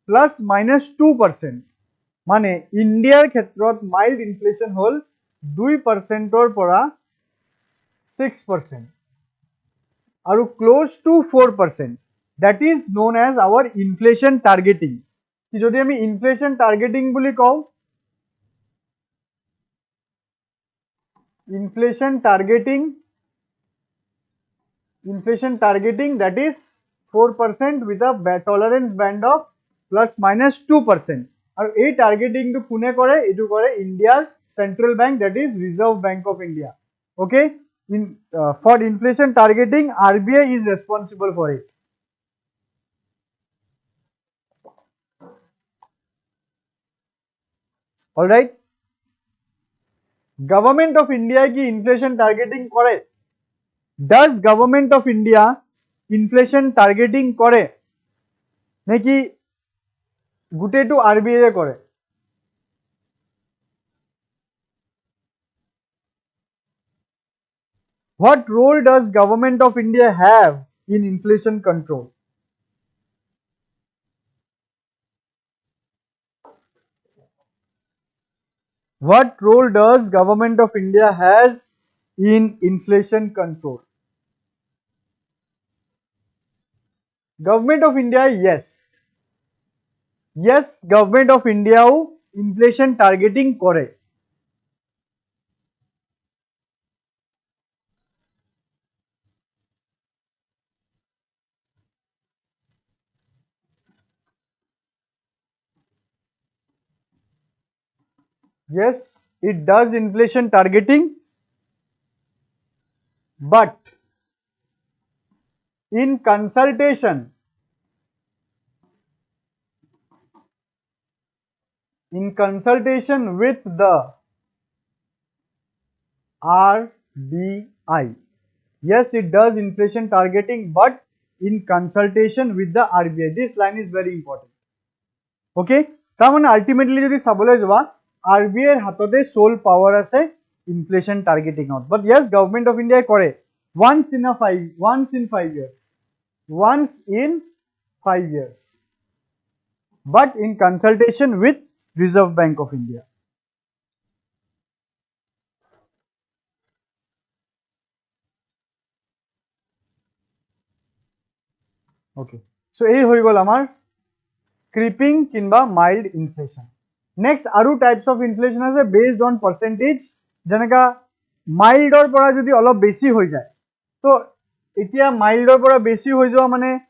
plus minus 2% মানে ইন্ডিয়াৰ ক্ষেত্ৰত মাইল্ড ইনফ্লেশন হল 2% ৰ পৰা 6% আৰু close to 4% that is known as our inflation targeting কি যদি আমি inflation targeting বুলি কও inflation targeting that is 4% with a tolerance band of plus minus 2% আৰু এই targeting to কোনে কৰে এটো কৰে ইন্ডিয়াৰ central bank that is Reserve Bank of India okay for inflation targeting RBI is responsible for it all right government of India ki inflation targeting kore does government of India inflation targeting kore neki gute to RBI e kore what role does government of India have in inflation control what role does government of India has in inflation control government of India yes government of India inflation targeting kore yes it does inflation targeting but in consultation with the RBI yes it does inflation targeting but in consultation with the RBI this line is very important okay ta mane ultimately jodi sabole jowa RBI er hatote sole power ase inflation targeting out but yes government of India kore once in 5 years but in consultation with Reserve Bank of India okay so ei hoi gol amar creeping kinba mild inflation next aru types of inflation ase based on percentage janaka mild or pora jodi olop beshi hoi jay to etia mild or pora beshi hoi joa mane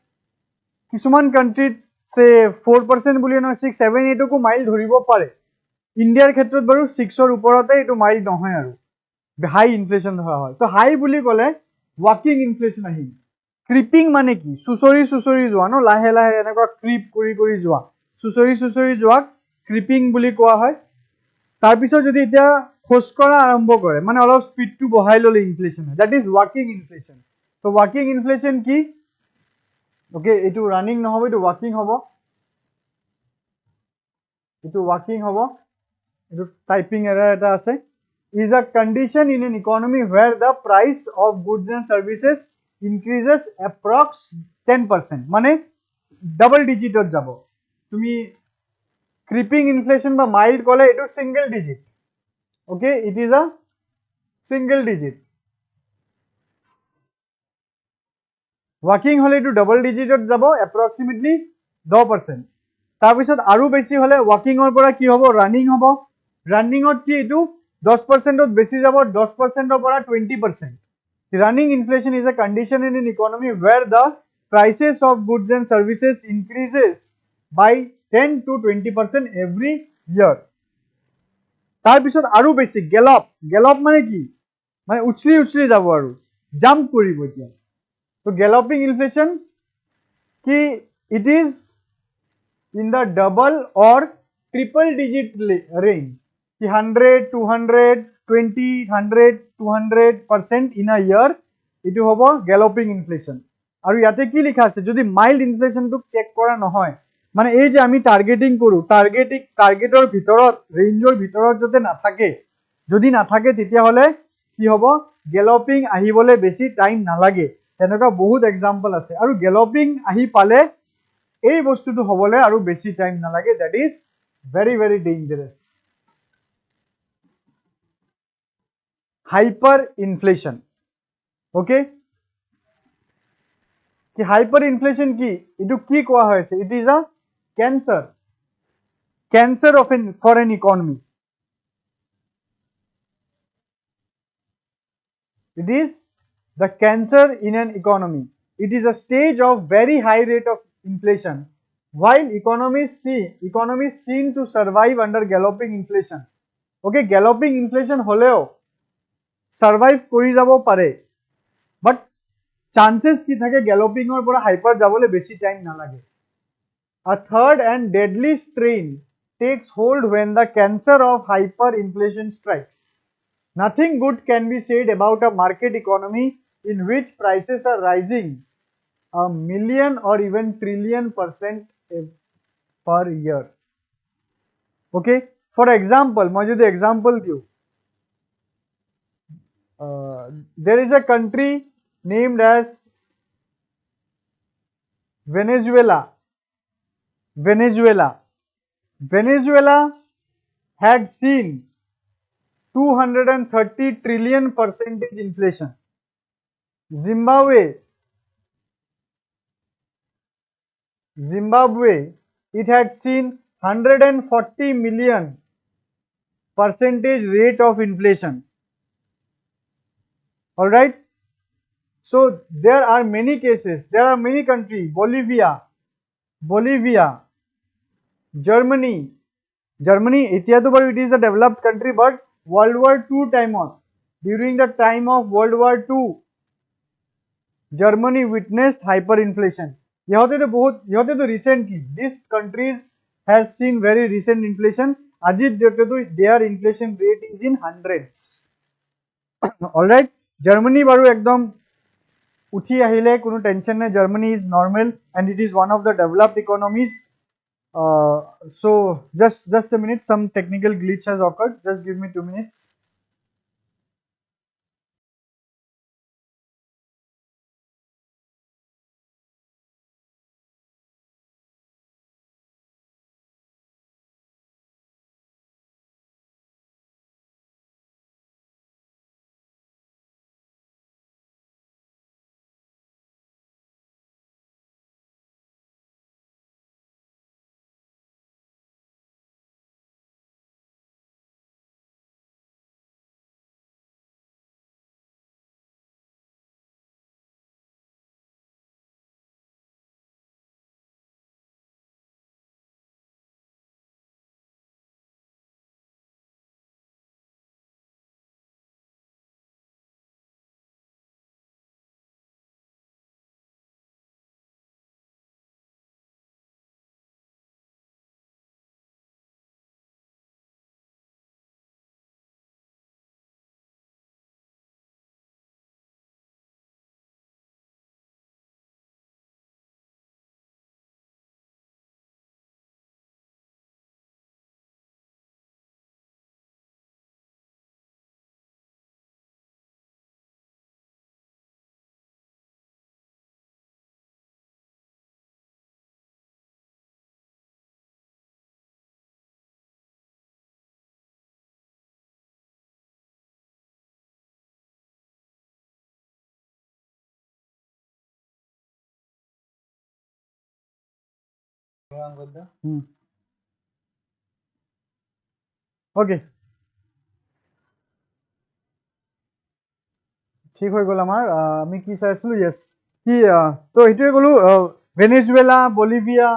kisuman country se 4% buli no 6 7 8 ko mild dhoribo pare Indiar khetrot baru 6 or uporote etu mild nohoy aru high inflation dhora hoy to high buli kole walking inflation ahi creeping mane ki susori joa no lahe eneka creep kori joa susori joa creeping buli koa hoy tar pisor jodi etia khoskora arambho kore mane olop speed to bahai lole inflation that is walking inflation to walking inflation ki okay etu running no hobo etu walking hobo etu typing error eta ase is a condition in an economy where the price of goods and services increases approx 10% mane double digit ot jabo tumi creeping inflation ba mild kole etu single digit okay it is a single digit working hole etu double digit ot jabo approximately 10% tar pisot aru beshi hole working or pora ki hobo running ot ki etu 10% ot beshi jabo 10% or pora 20% Running inflation is a condition in an economy where the prices of goods and services increases by 10 to 20% every year. तार पिছত आरु बेसी Gallup माने की माने उछली जाबो आरु jump करिबो এতিয়া तो गैलपिंग इन्फ्लेशन की it is in the double or triple digit range की 100 200 20 100 200% in a year इटु होबो गैलपिंग इन्फ्लेशन आरु याते की लिखा আছে যদি মাইল্ড ইনফ্লেশন টু চেক কৰা নহয় মানে এই যে আমি টাৰ্গেটিং কৰো টাৰ্গেটৰ ভিতৰত ৰেঞ্জৰ ভিতৰত যদি নাথাকে তেতিয়া হলে কি হ'ব গেলপিং আহিবলে বেছি টাইম নালাগে তেনেকা বহুত एग्जांपल আছে আৰু গেলপিং আহি পালে এই বস্তুটো হবলে আৰু বেছি টাইম নালাগে that is very very dangerous hyperinflation okay कि hyperinflation की इटु की कोआ होइसे it is a cancer of for an economy it is the cancer in an economy it is a stage of very high rate of inflation while economies seem to survive under galloping inflation okay galloping inflation holeo survive kori jabo pare but chances ki thake galloping or pora hyper jabole beshi time na lage a third and deadly strain takes hold when the cancer of hyperinflation strikes. Nothing good can be said about a market economy in which prices are rising a million or even trillion% per year. Okay, for example, मैं जो example दूँ, there is a country named as Venezuela had seen 230 trillion percentage inflation. Zimbabwe, it had seen 140 million percentage rate of inflation. All right. So there are many cases. There are many countries. Bolivia, Germany. It is a developed country, but World War II time on. During the time of World War II, Germany witnessed hyperinflation. Recently, these countries has seen very recent inflation. Their inflation rate is in hundreds. All right, Germany baru ekdom uthi ahile kono tension nahi. Germany is normal and it is one of the developed economies. So just a minute, some technical glitch has occurred. Just give me 2 minutes. Okay. ঠিক হৈ গ'ল আমাৰ আমি কি চাই আছিলো yes কি তো এইটোৱে ক'লো Venezuela Bolivia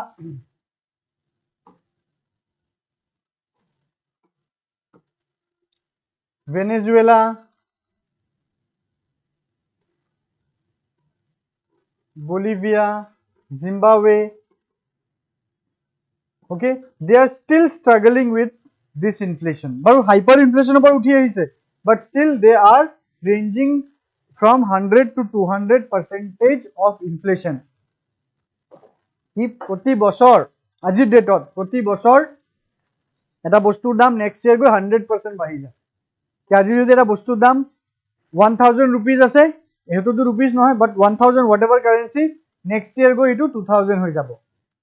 Venezuela, Bolivia, Zimbabwe, okay, they are still struggling with this inflation. But hyperinflation upor uthi ahise, but still they are ranging from 100 to 200% of inflation. Ki proti bochor ajir date proti bochor eta bostur dam next year go 100% bahi jay. Ki ajir jodi eta bostur dam 1000 rupees ase eto to rupees nohoy but 1000 whatever currency next year go itu 2000 hoy jabo.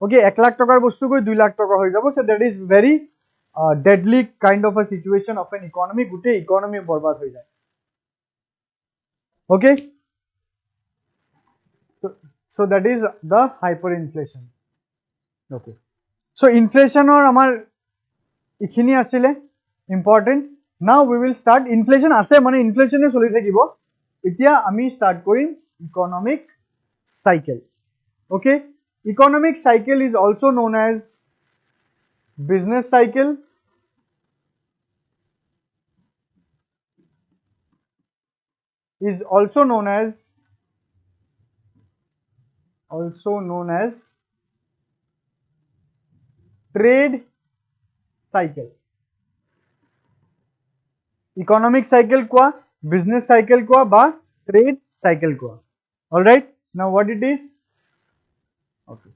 Okay, 1 lakh tokar bostu goi 2 lakh toka hoy jabo. So that is very deadly kind of a situation of an economy. Gute economy borbad hoy jay. Okay, so that is the hyperinflation. Okay, so inflation or amar ikhini asile important. Now we will start inflation ase mane inflation e choli thakibo. Etia ami start korim economic cycle. Okay, economic cycle is also known as business cycle, is also known as trade cycle. Economic cycle kwa business cycle kwa ba trade cycle kwa. All right, now what it is? Okay,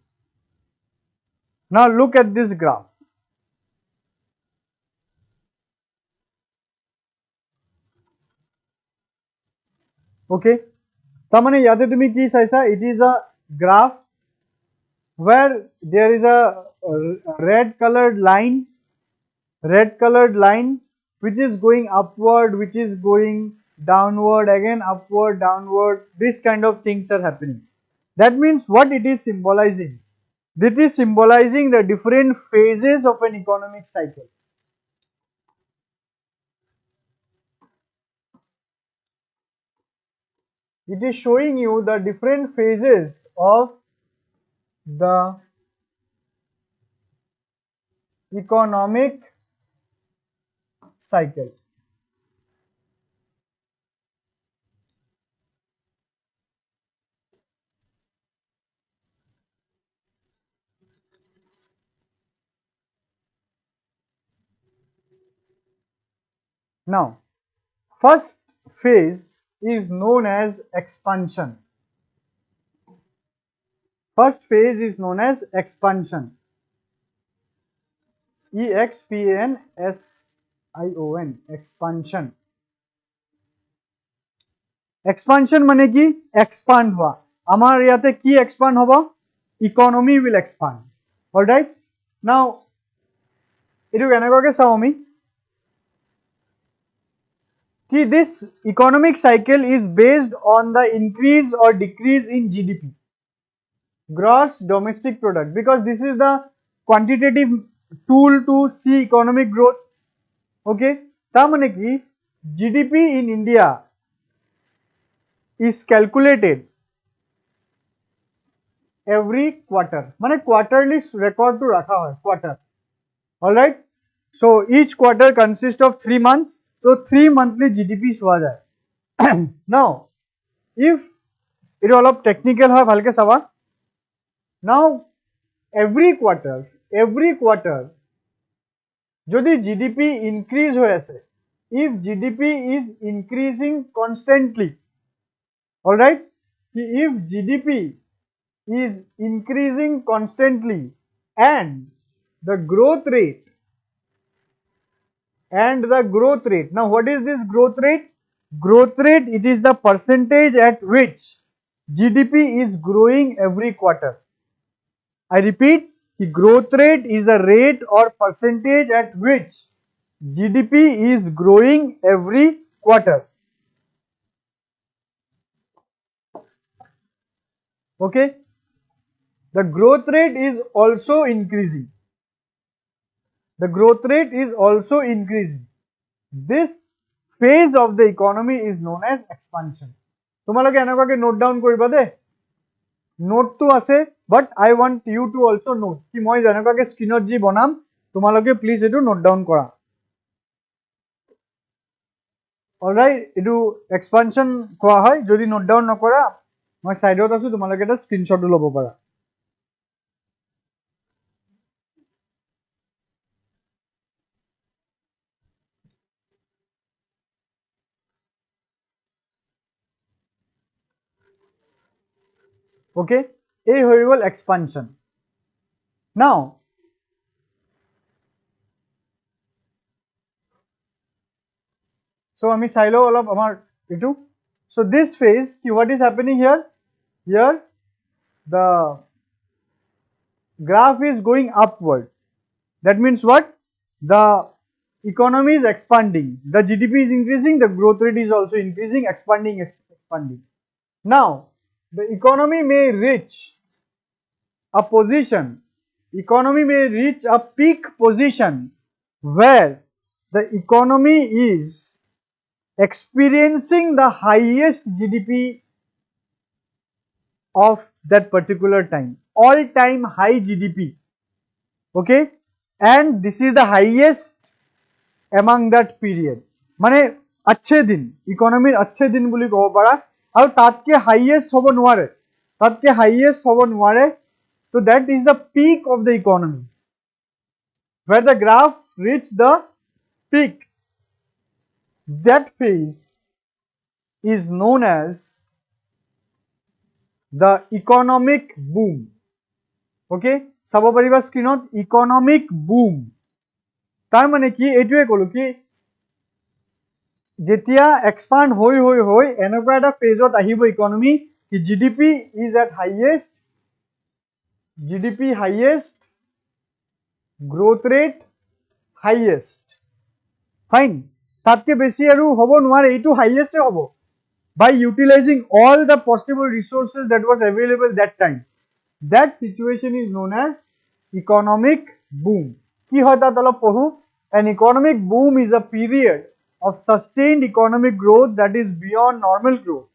now look at this graph. Okay, tamane yate tumi ki saisa, it is a graph where there is a red colored line which is going upward, which is going downward, again upward, downward. This kind of things are happening. That means what it is symbolizing? It is symbolizing the different phases of an economic cycle. It is showing you the different phases of the economic cycle. Now, first phase is known as expansion. First phase is known as expansion. EXPANSION, expansion. Expansion mane ki expand hua. Amar yate ki expand hoba? Economy will expand. All right. Now, idu kenekoke sao ami ki this economic cycle is based on the increase or decrease in GDP, gross domestic product, because this is the quantitative tool to see economic growth. Okay, ta mane ki GDP in India is calculated every quarter, mane quarterly record to rakha hoy quarter. All right, so each quarter consists of 3 months, so 3 monthly GDP howa jay. Now if it all up technical hoy bhalke sawa, now every quarter jodi GDP increase hoy ase, if GDP is increasing constantly, all right, if GDP is increasing constantly and the growth rate, now what is this growth rate? Growth rate, it is the percentage at which GDP is growing every quarter. I repeat, the growth rate is the rate or percentage at which GDP is growing every quarter. Okay, the growth rate is also increasing. This phase of the economy is known as expansion. তোমালোকে এনেকুৱাকে note down কৰিবা দে নোটটো আছে but I want you to also note কি মই যেনেকুৱাকে স্ক্ৰীনত যি বনাম তোমালোকে প্লিজ এটো নোট ডাউন কৰা অলৰাইট এটো এক্সপানশন কোৱা হয় যদি নোট ডাউন নকৰা মই সাইডত আছো তোমালোকে এটা স্ক্ৰীনশ্বটও ল'ব পাৰা okay এই হৈ গল এক্সপানশন now so আমি চাই লও অলপ আমাৰ এটো so this phase what is happening here the graph is going upward that means what the economy is expanding the GDP is increasing the growth rate is also increasing expanding now the economy may reach a position economy may reach a peak position where the economy is experiencing the highest GDP of that particular time all time high GDP okay and this is the highest among that period মানে अच्छे दिन economy अच्छे दिन বুলি কব পাৰা আৰু তাতকে highest হ'ব নোৱাৰে তাতকে highest হ'ব নোৱাৰে so that is the peak of the economy where the graph reached the peak that phase is known as the economic boom okay চাব পাৰিবা স্ক্ৰীনত economic boom তাৰ মানে কি এইটোৱে কলো কি যেতিয়া এক্সপান্ড হৈ এনেকুৱা এটা ফেজত আহিব ইকোনমি কি GDP is at highest growth rate highest fine তাতকে বেছি আৰু হ'ব নোৱাৰে এইটো হাইয়েষ্টে হ'ব by utilizing all the possible resources that was available that time that situation is known as economic boom ki hoy ta tolop pohu an economic boom is a period of sustained economic growth that is beyond normal growth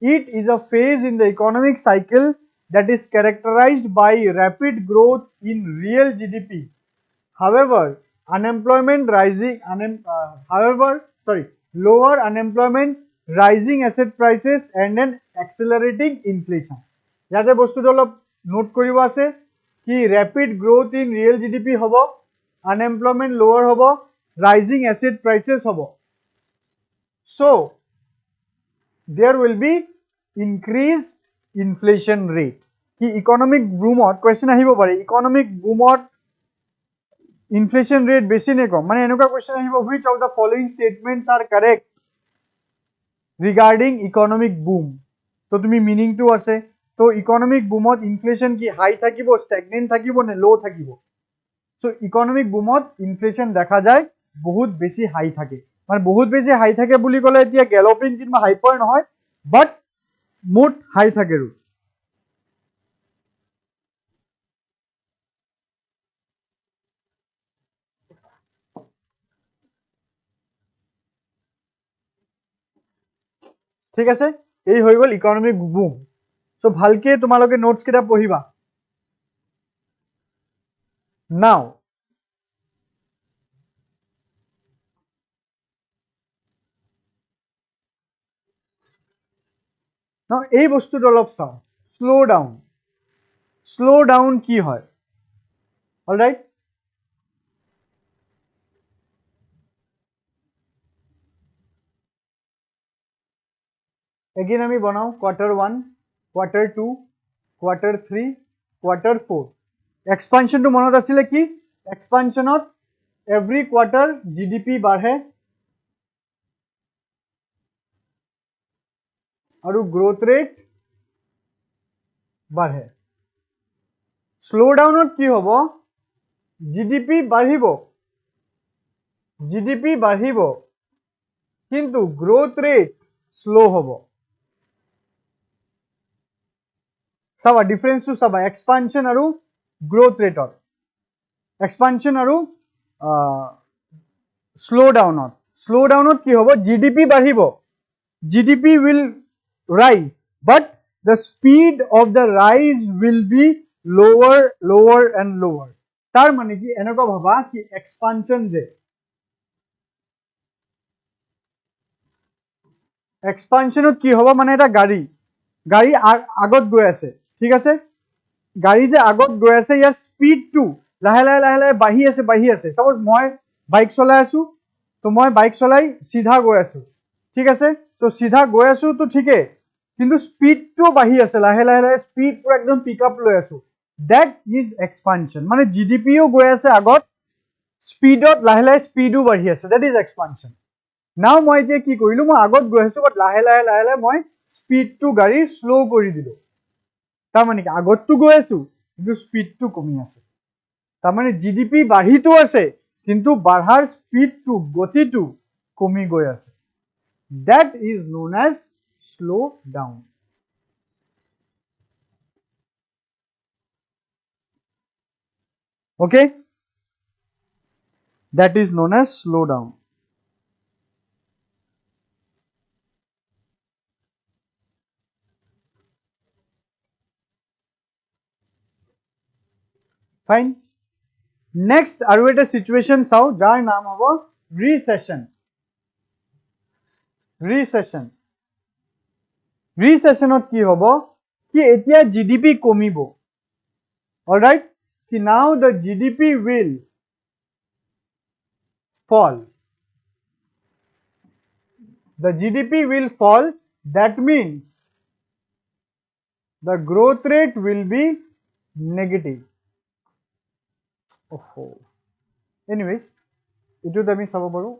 it is a phase in the economic cycle that is characterized by rapid growth in real GDP however lower unemployment rising asset prices and an accelerating inflation ইয়াতে বস্তুটো অলপ note কৰিব আছে কি rapid growth in real GDP হ'ব unemployment lower হ'ব rising asset prices হ'ব so there will be increased inflation rate কি economic boomত question আহিব পাৰে economic boomত inflation rate বেছি নে কম মানে এনেকুৱা question আহিব which of the following statements are correct regarding economic boom তো তুমি meaning to আছে তো economic boomত inflation কি high থাকিব stagnant থাকিব নে low থাকিব so economic boomত inflation দেখা যায় বহুত বেছি high থাকে মানে বহুত বেছি high থাকে বুলি কলে এতিয়া galloping কিবা hyper নহয় but মোট high থাকে ৰু ঠিক আছে এই হৈ গল ইকোনমিক বুম সো ভালকে তোমালোকে নোটস কেটা পঢ়িবা নাও এই বস্তুটো অলপ চাও স্লো ডাউন কি হয় অলৰাইট again আমি বনাও quarter 1 quarter 2 quarter 3 quarter 4 expansion to মনত আছিল কি expansionত every quarter GDP বাঢ়ে আৰু growth rate বাঢ়ে slow downত কি হ'ব GDP বাঢ়িব কিন্তু growth rate slow হ'ব চাবা ডিফারেন্স টু চাবা এক্সপানশন আৰু গ্ৰোথ ৰেটৰ এক্সপানশন আৰু স্লো ডাউনত কি হ'ব জিডিপি বাঢ়িব GDP will rise, but the speed of the rise will be lower and lower. tar mane ki enoko bhaba ki expansion je expansionot ki hobo mane eta gari agot goi ase, thik ase, gari je agot goi ase, year speed to lahe lahe bahi ase. Suppose moi bike cholai asu, to moi bike cholai sidha goi asu, thik ase. So sidha goi asu to thike, কিন্তু speed to bahi ase, lahe lahe speed pura ekdom pick up loi asu. That is expansion. মানে GDP ও গৈ আছে আগত, speedত লাহে speed ও বাঢ়ি আছে. That is expansion. Now মই এতিয়া কি কৰিলো, মই আগত গৈ আছো, but লাহে লাহে মই speed to গাড়ী slow কৰি দিলো. তাৰ মানে কি আগতটো গৈ আছো কিন্তু speed to কমি আছে. তাৰ মানে GDP বাঢ়িটো আছে কিন্তু বাঢ়াৰ speed to গতিটো কমি গৈ আছে. That is known as slow down. Okay, that is known as slow down. Fine. Next aru eta situation sao jar naam hobo recession. Recessionot ki hobo ki etia GDP komibo. All right, ki now the GDP will fall. The GDP will fall. That means the growth rate will be negative. Oh. Anyways, itu আমি চাব পাৰো.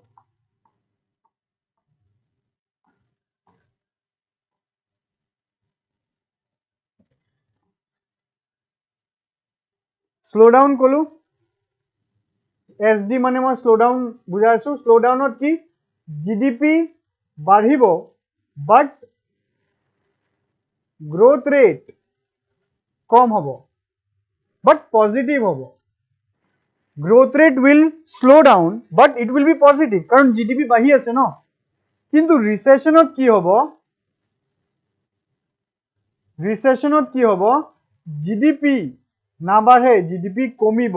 Slow down কলো, SD মানে মই slow down বুজাই আছো. Slow downত কি GDP বাঢ়িব but growth rate কম হব but positive হব. Growth rate will slow down but it will be positive কারণ GDP বাঢ়ি আছে ন. কিন্তু recessionত কি হব, GDP না বাঢ়ে, GDP কমিব.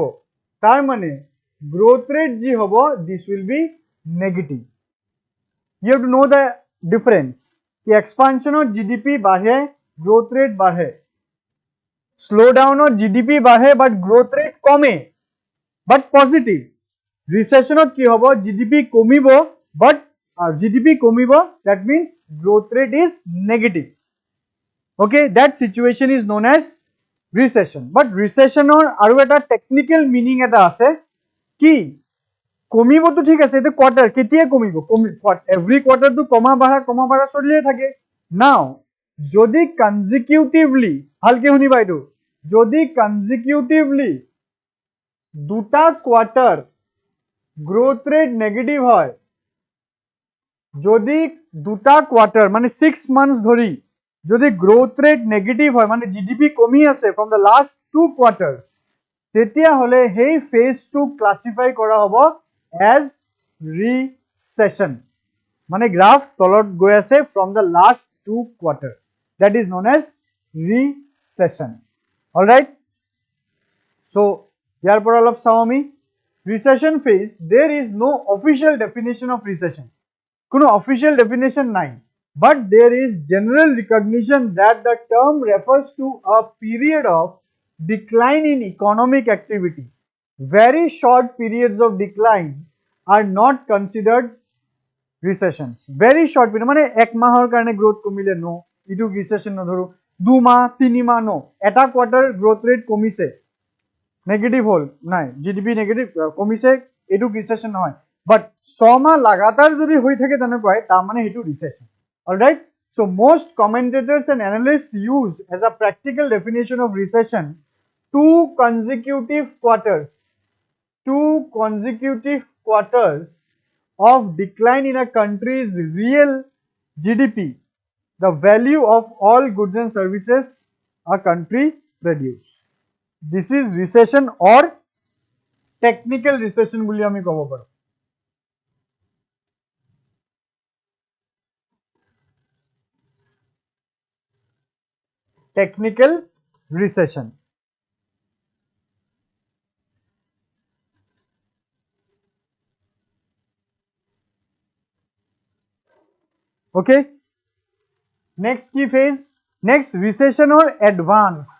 তার মানে growth rate ji hobo, this will be negative. You have to know the difference. The expansion of GDP বাঢ়ে, growth rate বাঢ়ে. Slow down of GDP বাঢ়ে but growth rate কমে but positive. Recession of ki hobo, GDP komibo but GDP komibo, that means growth rate is negative. Okay, that situation is known as recession. But recession or aru eta technical meaning eta ase কি কমিব তো ঠিক আছে, এটা quarter কেতিয়া কমিব, every quarter তো কমা বাড়া চলিয়ে থাকে. নাও যদি কনজিকিউটিভলি, ভালকে শুনিবা এইটো, যদি কনজিকিউটিভলি দুটা কোয়ার্টার গ্রোথ রেট নেগেটিভ হয়, যদি দুটা কোয়ার্টার মানে 6 মান্থস ধরি যদি গ্রোথ রেট নেগেটিভ হয়, মানে জিডিপি কমি আছে ফ্রম দ্য লাস্ট 2 কোয়ার্টার্স, তেতিয়া হলে হেই ফেজ টু ক্লাসিফাই করা হব as recession. মানে গ্রাফ তলত গৈ আছে from the last 2 quarter. That is known as recession. All right, so ইয়াৰ পৰা অলপ চাও আমি. Recession phase, there is no official definition of recession. কোনো official definition নাই, but there is general recognition that the term refers to a period of decline in economic activity. Very short periods of decline are not considered recessions. Very short period, মানে এক মাহৰ কাৰণে growth কমিলে নো, ইটো ৰিসেশন নধৰো. 2 মাহ 3 মাহ নো, এটা কোয়ার্টার গ্রোথ রেট কমিছে, নেগেটিভ হল নাই, জিডিপি নেগেটিভ কমিছে, এটো রিসেশন নহয়. বাট 6 মাহ লাগাতার যদি হৈ থাকে তেনেকুৱাই, তাৰ মানে হেতু recession. Alright, so most commentators and analysts use as a practical definition of recession two consecutive quarters of decline in a country's real GDP, the value of all goods and services a country produce. This is recession or technical recession বুলি আমি কব পাৰো. technical recession. Okay, next key phase, next recession or advance.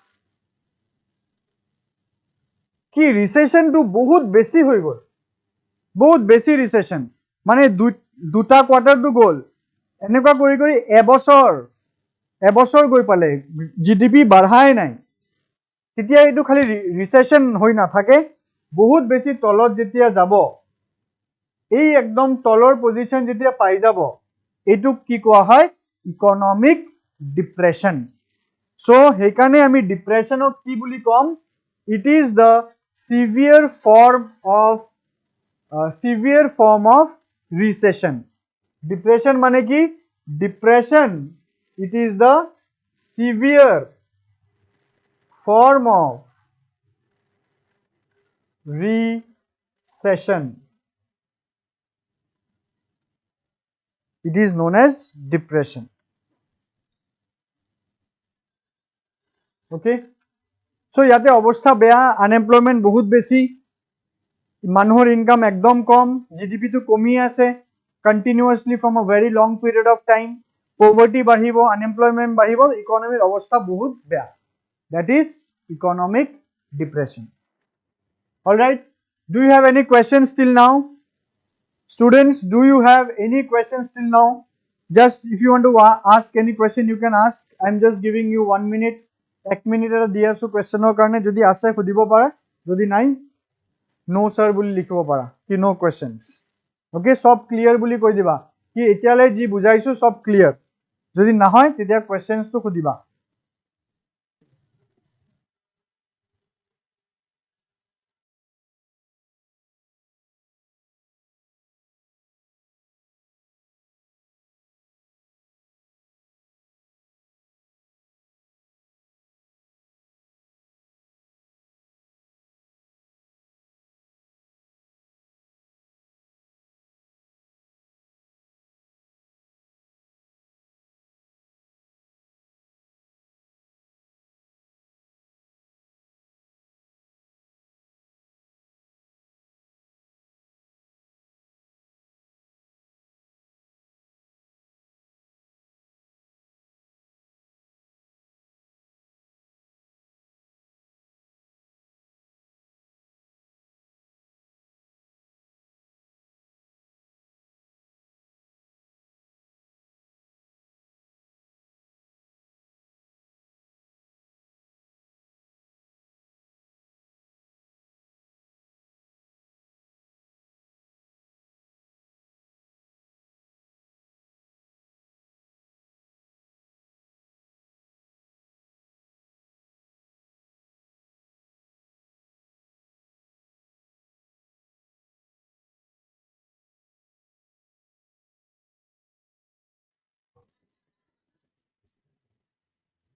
কি recession two বহুত বেশি হৈ গল, বহুত বেশি রিসেশন, মানে দুটা কোয়ার্টার টু গল, এনেকুৱা কৰি কৰি এবছৰ গৈ পালে জিডিপি বাঢ়াই নাই, তেতিয়া এইটো খালি ৰিসেশন হৈ নাথাকে, বহুত বেশি তলত যেতিয়া যাব, এই একদম তলৰ পজিশন যেতিয়া পাই যাব, এইটোক কি কোৱা হয়, ইকনমিক ডিপ্ৰেশন. সো সেইকাৰণে আমি ডিপ্রেশনক কি বুলি কম, it is the severe form of recession. Depression মানে কি, depression, it is the severe form of recession. It is known as depression. Okay, so ইয়াতে অৱস্থা বেয়া, আনএমপ্লয়মেন্ট বহুত বেছি, মানুহৰ ইনকাম একদম কম, জিডিপি টো কমি আছে continuously from a very long period of time, poverty বাঢ়িব, আনএমপ্লয়মেন্ট বাঢ়িব, ইকনমিৰ অৱস্থা বহুত বেয়া, that is economic depression. All right, do you have any questions till now? Students, do you have any questions till now? Just if you want to ask any question, you can ask. I'm just giving you 1 minute. 1 minute এটা দি আছো কোৱেশ্চনৰ কাৰণে, যদি আছে খুদিব পাৰা, যদি নাই নো sir বুলি লিখিব পাৰা, কি নো কোৱেশ্চনস. ওকে, সব ক্লিয়াৰ বুলি কৈ দিবা, কি এতিয়ালৈ যি বুজাইছো সব ক্লিয়াৰ, যদি নহয় তেতিয়া কোৱেশ্চনসটো খুদিবা.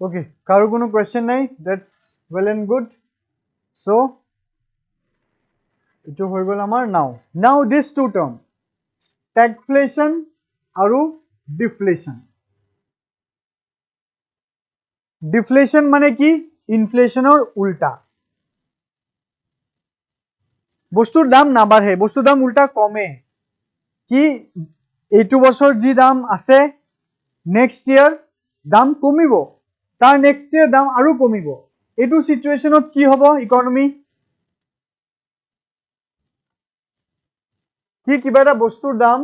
Okay, কাৰো কোনো কোৱেশ্চন নাই, that's well and good. So এটো হৈ গল আমাৰ now this two term, stagflation আৰু deflation. Deflation মানে কি, ইনফ্লেশনৰ উল্টা, বস্তুৰ দাম নাবাঢ়ে, বস্তুৰ দাম উল্টা কমে, কি এইটো বছৰ যি দাম আছে নেক্সট ইয়াৰ দাম কমিব, তাৰ নেক্সট ইয়াৰ দাম আৰো কমিব, এইটো সিচুয়েশনত কি হব ইকোনমি, কি কিবা এটা বস্তুৰ দাম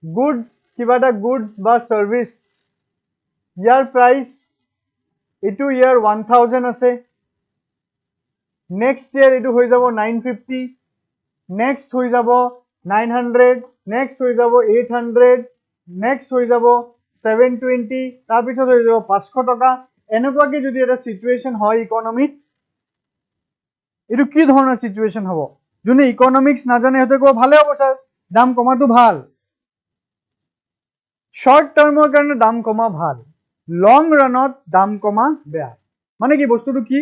গুডস, কিবা এটা গুডস বা সাৰ্ভিস, ইয়াৰ প্ৰাইস এইটো ইয়াৰ 1000 আছে, নেক্সট ইয়ার এইটো হৈ যাব 950, নেক্সট হৈ যাব 900, নেক্সট হৈ যাব 800, নেক্সট হৈ যাব 720, তাৰপিছত হৈ যাব 500 টকা, এনেকুৱাকে যদি এটা সিচুয়েশন হয় ইকোনমিত, এইটো কি ধৰণৰ সিচুয়েশন হ'ব, যোনে ইকোনমিক্স নাজানে হেতে কো ভালে হ'ব স্যার, দাম কমাটো ভাল, শর্ট টাৰ্মৰ কাৰণে দাম কমা ভাল, লং রানত দাম কমা বেয়া, মানে কি বস্তুটো কি,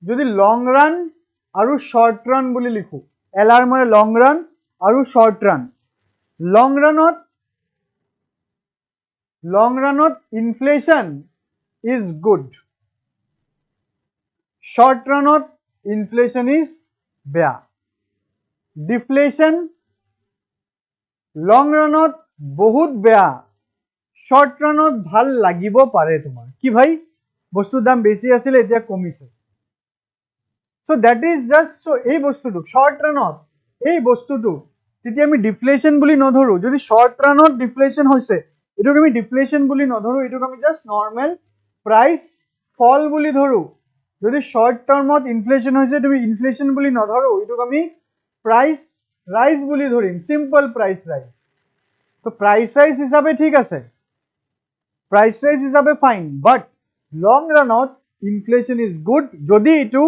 যদি লং রান আৰু শৰ্ট ৰান বুলি লিখো, এল আৰ মানে লং ৰান, আৰু short run. Long runot inflation is good. Short runot inflation is বেয়া. Deflation long runot বহুত বেয়া. Short runot ভাল লাগিব পাৰে তোমাৰ. কি ভাই বস্তুৰ দাম বেছি আছিল এতিয়া কমিছে. So that is just so এই বস্তুটো short runot এই বস্তুটো তেতিয়া আমি ডিফ্লেশন বুলি নধৰো. যদি short runot ডিফ্লেশন হৈছে এটোক আমি ডিফ্লেশন বুলি নধৰো, এটোক আমি জাস্ট নৰমাল প্ৰাইস ফল বুলি ধৰো. যদি শৰ্ট টাৰ্মত ইনফ্লেশন হৈছে তুমি ইনফ্লেশন বুলি নধৰো, এটোক আমি প্ৰাইস ৰাইজ বুলি ধৰিম, সিম্পল প্রাইস রাইজ. তো প্রাইস রাইজ হিসাবে ঠিক আছে, প্রাইস রাইজ হিসাবে ফাইন, বাট লং রানত ইনফ্লেশন ইজ গুড যদি এটো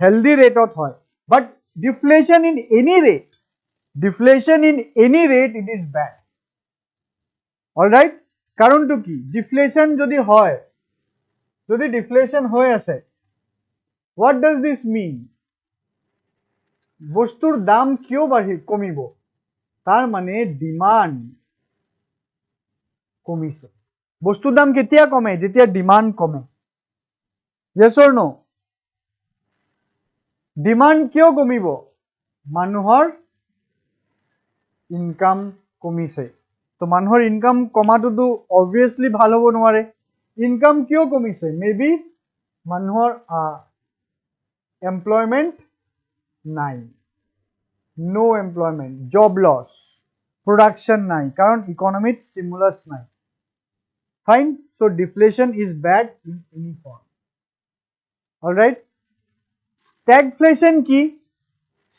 হেলদি রেটত হয়. But deflation in any rate, deflation in any rate it is bad. Alright, কারণটো কি? ডিফ্লেশন যদি হয়, যদি ডিফ্লেশন হৈ আছে, what does this mean? বস্তুৰ দাম কিয় কমিব? তাৰ মানে ডিমান্ড কমিছে. বস্তুৰ দাম কেতিয়া কমে? যেতিয়া ডিমান্ড কমে. yes or no? ডিমান্ড কিয় কমিব? মানুহৰ ইনকাম কমিছে. তো মানুহৰ ইনকাম কমাটোতো অবভিয়াসলি ভাল হ'ব নোৱাৰে. ইনকাম কিয় কমিছে? মেবি মানুহৰ employment নাই, no employment, job loss, production নাই, কারণ economic stimulus নাই. Fine, so deflation is bad in any form. All right, stagflation কি?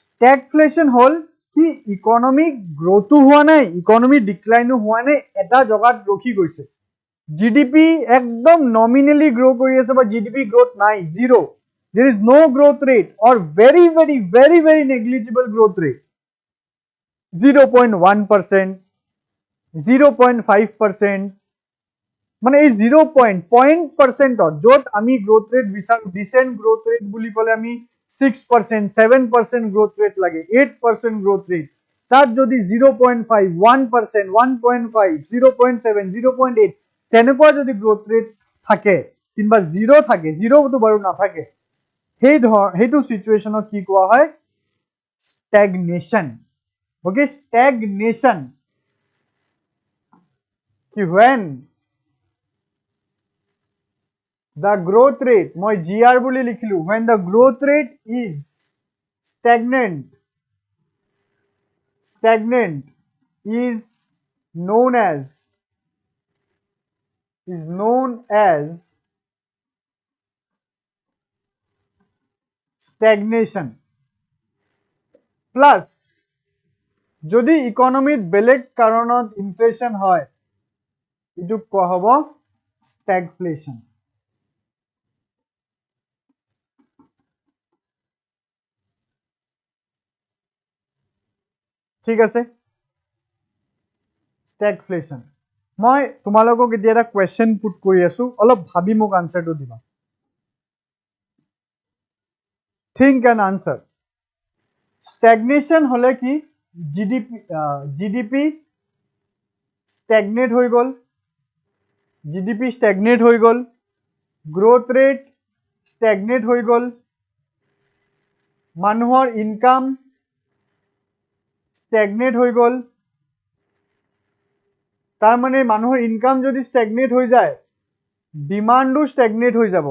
stagflation হল কি economic growth হোৱা নাই, economic decline হোৱা নাই, এটা জগাত ৰখি গৈছে. GDP একদম nominally grow কৰি আছে বা GDP growth নাই, zero. There is no growth rate or very negligible growth rate. 0.1%, 0.5%. মানে এই 0.0% যত আমি growth rate বিচাৰো, decent growth rate বুলি কলে আমি 6%, 7% growth rate লাগে, 8% growth rate. তাত যদি 0.5, 1%, 1.5, 0.7, 0.8 তেনেকুৱা যদি growth rate থাকে, কিংবা 0 থাকে, 0 তো বাৰু নাথাকে, সেইটো সিচুয়েশনত কি কোৱা হয়? stagnation. okay, stagnation কি when the growth rate, মই gr বুলি লিখিলো, when the growth rate is stagnant is known as stagnation. Plus যদি ইকোনমিত বেলেগ কাৰণত ইনফ্লেশন হয় এটো কোৱা হ'ব stagflation. ঠিক আছে, stagflation. মই তোমালোকক এতিয়া এটা কোৱেশ্চন পুট কৰি আছো, অলপ ভাবি মোক আনসাৰটো দিবা. think and answer. stagnation হলে কি? GDP stagnate হৈ গল, GDP stagnate হৈ গল, growth rate stagnate হৈ গল, মানুহৰ ইনকাম stagnate হৈ গল. তাৰ মানে মানুহৰ ইনকাম যদি stagnate হৈ যায়, ডিমান্ডও stagnate হৈ যাব,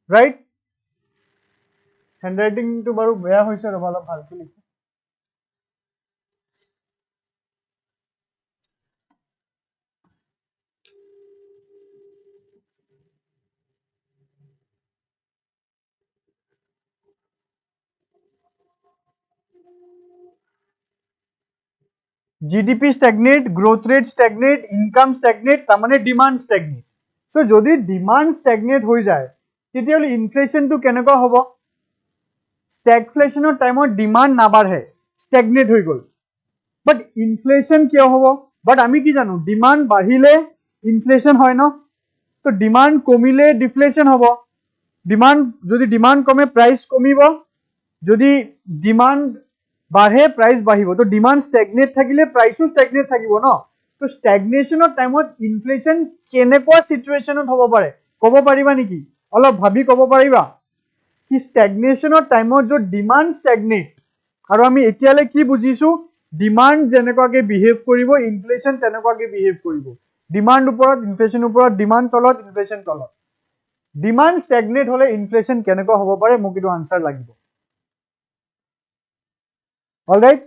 ৰাইট? হ্যান্ডৰাইটিংটো বাৰু বেয়া হৈছে, ৰবা অলপ ভালকৈ লিখো. GDP stagnate, growth rate stagnate, income stagnate, তাৰ মানে demand stagnate. So যদি demand stagnate হৈ যায় তেতিয়াহলে ইনফ্লেশন তো কেনেকুৱা হ'ব? stagflationৰ টাইমত ডিমান্ড নাবাঢ়ে, stagnate হৈ গল, বাট ইনফ্লেশন কিয় হ'ব? বাট আমি কি জানো ডিমান্ড বাঢ়িলে ইনফ্লেশন হয় ন, তো ডিমান্ড কমিলে ডিফ্লেশন হ'ব. ডিমান্ড যদি ডিমান্ড কমে প্রাইস কমিব, যদি ডিমান্ড বাঢ়ে প্ৰাইচ বাঢ়িব তো ডিমান্ড ষ্টেগনেট থাকিলে প্ৰাইচো ষ্টেগনেট থাকিব ন তো ষ্টেগনেশ্যনৰ টাইমত ইনফ্লেশ্যন কেনেকুৱা চিটুৱেশ্যনত হ'ব পাৰে ক'ব পাৰিবা নেকি অলপ ভাবি ক'ব পাৰিবা কি ষ্টেগনেশ্যনৰ টাইমত য'ত ডিমান্ড ষ্টেগনেট আৰু আমি এতিয়ালৈ কি বুজিছো ডিমান্ড যেনেকুৱাকৈ বিহেভ কৰিব ইনফ্লেশ্যন তেনেকুৱাকৈ বিহেভ কৰিব ডিমান্ড ওপৰত ইনফ্লেশ্যন ওপৰত ডিমান্ড তলত ইনফ্লেশ্যন তলত ডিমান্ড ষ্টেগনেট হ'লে ইনফ্লেশ্যন কেনেকুৱা হ'ব পাৰে মোক এইটো আনচাৰ লাগিব অলৰাইট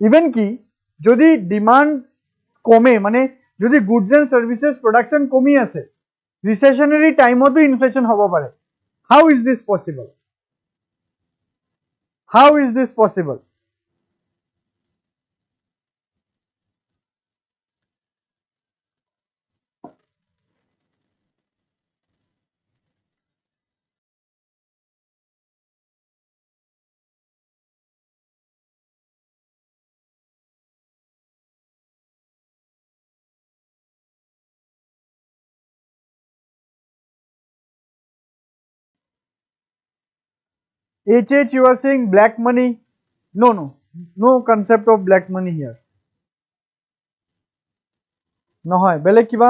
ইভেন কি যদি ডিমান্ড কমে মানে যদি গুডছ এণ্ড ছাৰ্ভিচেছ প্ৰডাকশ্যন কমি আছে ৰিচেশ্যনেৰী টাইমতো ইনফ্লেশ্যন হ'ব পাৰে how is this possible how is this possible HH, you are saying black money. No, no. No concept of black money here. নহয় বেলেগ কিবা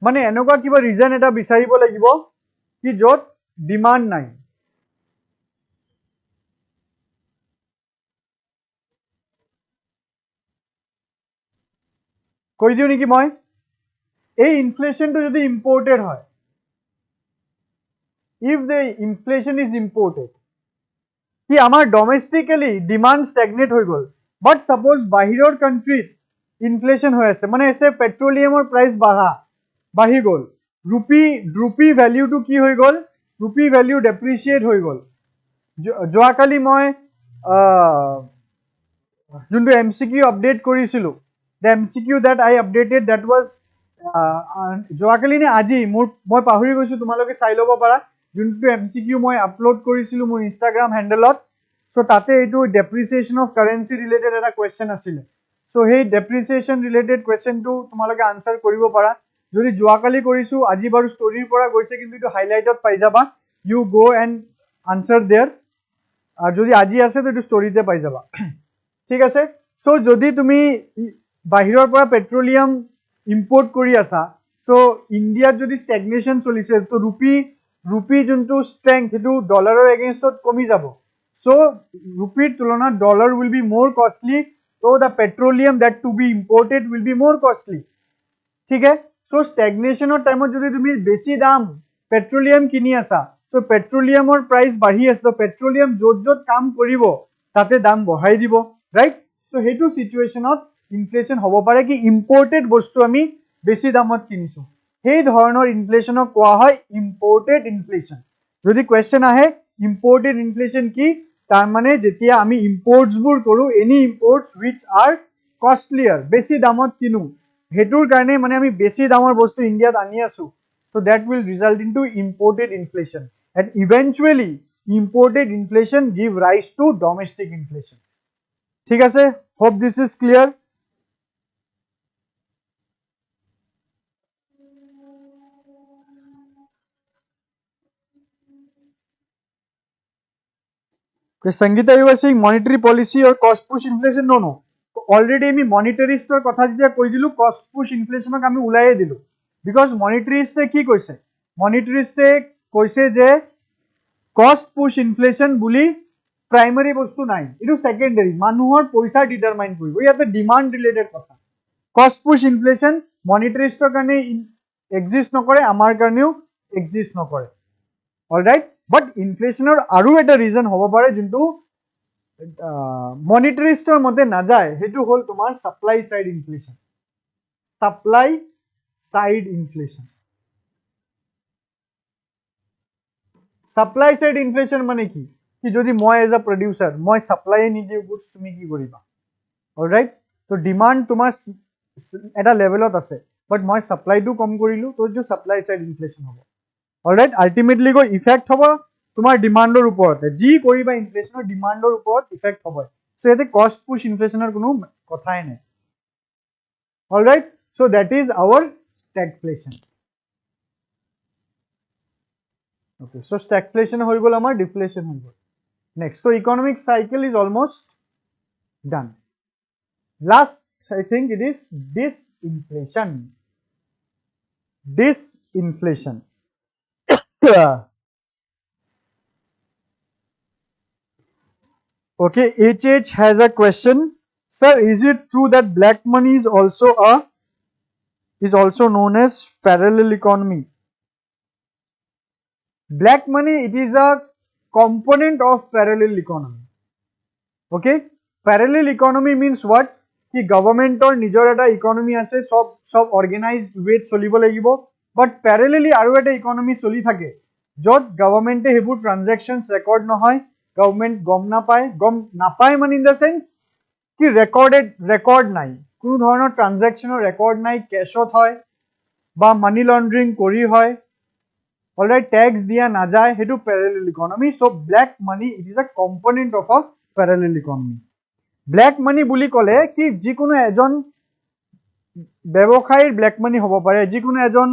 মানে এনেকুৱা কিবা ৰিজন এটা বিচাৰিব লাগিব কি য'ত ডিমান্ড নাই কৈ দিওঁ নেকি মই এই ইনফ্লেশ্যনটো যদি ইম্পৰ্টেড হয় if the inflation is imported কি আমাৰ ডমেষ্টিকেলি ডিমান্ড ষ্টেগনেট হৈ গ'ল বাট সাপোজ বাহিৰৰ কাণ্ট্ৰিত ইনফ্লেশ্যন হৈ আছে মানে এছে পেট্ৰলিয়ামৰ প্ৰাইচ বাঢ়ি গ'ল ৰুপি ভ্যালুটো কি হৈ গ'ল ৰুপি ভ্যালু ডেপ্ৰিচিয়েট হৈ গ'ল যোৱাকালি মই যোনটো MCQ আপডেট কৰিছিলোঁ the MCQ that I updated that was যোৱাকালি নে আজি মই পাহৰি গৈছোঁ তোমালোকে চাই ল'ব পাৰা যোনটো MCQ মই আপলোড কৰিছিলোঁ মোৰ ইনষ্টাগ্ৰাম হেণ্ডেলত সো তাতে এইটো ডেপ্ৰিচিয়েশ্যন অফ কাৰেন্সি ৰিলেটেড এটা কুৱেশ্যন আছিলে সো সেই ডেপ্ৰিচিয়েশ্যন ৰিলেটেড কুৱেশ্যনটো তোমালোকে আনসাৰ কৰিব পাৰা যদি যোৱাকালি কৰিছোঁ আজি বাৰু ষ্টৰীৰ পৰা গৈছে কিন্তু এইটো হাইলাইটত পাই যাবা you go and answer there আৰু যদি আজি আছে তো এইটো ষ্টৰীতে পাই যাবা ঠিক আছে সো যদি তুমি বাহিৰৰ পৰা পেট্ৰলিয়াম ইম্পৰ্ট কৰি আছা সো ইণ্ডিয়াত যদি ষ্টেগনেশ্যন চলিছে তো ৰুপি যোনটো ষ্ট্ৰেংথ সেইটো ডলাৰৰ এগেইনষ্টত কমি যাব সো ৰুপিৰ তুলনাত ডলাৰ উইল বি মোৰ costly so the petroleum that to be imported will be more costly ঠিক আছে সো ষ্টেগনেশ্যনৰ টাইমত যদি তুমি বেছি দাম পেট্ৰলিয়াম কিনি আছা সো পেট্ৰলিয়ামৰ প্ৰাইচ বাঢ়ি আছে তো পেট্ৰলিয়াম য'ত কাম কৰিব তাতে দাম বঢ়াই দিব ৰাইট সো সেইটো সিচুৱেশ্যনত ইনফ্লেশ্যন হ'ব পাৰে কি ইম্পৰ্টেড বস্তু আমি বেছি দামত কিনিছো সেই ধৰণৰ ইনফ্লেশ্যনক কোৱা হয় ইম্পৰ্টেড ইনফ্লেশ্যন যদি কোৱেশ্চন আহে ইম্পৰ্টেড ইনফ্লেশ্যন কি তাৰ মানে যেতিয়া আমি ইম্পৰ্টছবোৰ কৰো এনি ইম্পৰ্টছ which are costlier বেছি দামত কিনো হেতুৰ কাৰণে মানে আমি বেছি দামৰ বস্তু ইণ্ডিয়াত আনি আছো so that will result into imported inflation and eventually imported inflation give rise to domestic inflation ঠিক আছে hope this is clear Sangeeta, you were saying monetary policy or cost push inflation? No. Already আমি মনিটাৰিষ্টৰ কথা যেতিয়া কৈ দিলো কষ্ট push ইনফ্লেশ্যনক আমি উলাইয়ে দিলো বিকজ মনিটাৰিষ্টে কি কৈছে মনিটাৰিষ্টে কৈছে যে কষ্ট পুশ ইনফ্লেশ্যন বুলি প্ৰাইমাৰী বস্তু নাই এটো সেকেন্ডাৰী মানুহৰ পইচা ডিটাৰমাইন কৰিব ইয়াতে ডিমান্ড ৰিলেটেড কথা কষ্ট পুশ ইনফ্লেশ্যন মনিটাৰিষ্টৰ কাৰণে এক্সিষ্ট নকৰে আমাৰ কাৰণেও এক্সিষ্ট নকৰে অলৰাইট বাট ইনফ্লেশ্যনৰ আৰু এটা ৰিজন হ'ব পাৰে যোনটো মনিটাৰিষ্টৰ মতে নাযায় হেতু হল তোমাৰ supply side inflation supply side inflation মানে কি কি যদি মই এজ আ প্ৰডিউসাৰ মই সাপ্লাই নিদিও গুডছ তুমি কি কৰিবা অলৰাইট তো ডিমান্ড তোমাৰ এটা লেভেলত আছে বাট মই সাপ্লাইটো কম কৰিলো তো যে সাপ্লাই সাইড ইনফ্লেশ্যন হ'ব অলৰাইট আলটিমেটলি গো ইফেক্ট হ'ব তোমাৰ ডিমান্ডৰ ওপৰত জি কৰিবা ইনফ্লেশ্যনৰ ডিমান্ডৰ ওপৰত ইফেক্ট হ'ব সো এতে কষ্ট পুশ ইনফ্লেশ্যনৰ কোনো কথাই নাই alright so that is আওয়াৰ stagflation Okay, so stagflation হৈ গ'ল আমাৰ, deflation হৈ গ'ল. Next, so economic cycle is almost done. Last, I think it is disinflation. Disinflation. Okay, HH has a question. Sir, is it true that black money is also known as parallel economy? Black money, it is a component of parallel economy. Okay, parallel economy means what? Ki government or nijor eta economy ase, sob organized way cholibo lagibo, but parallelly aru eta economy choli thake jot government e hebu transactions record nohoy, government gom napai man in the sense ki record nai, কোনো ধৰণৰ ট্ৰানজেকশনৰ record নাই, কেশত হয় বা মানি লন্ডাৰিং কৰি হয়, alright tax দিয়া না যায়, হেতু parallel economy. So black money it is a component of a parallel economy. Black money বুলি ক'লে কি যিকোনো এজন ব্যৱসায়ীৰ ব্ল্যাক মানি হ'ব পাৰে, যিকোনো এজন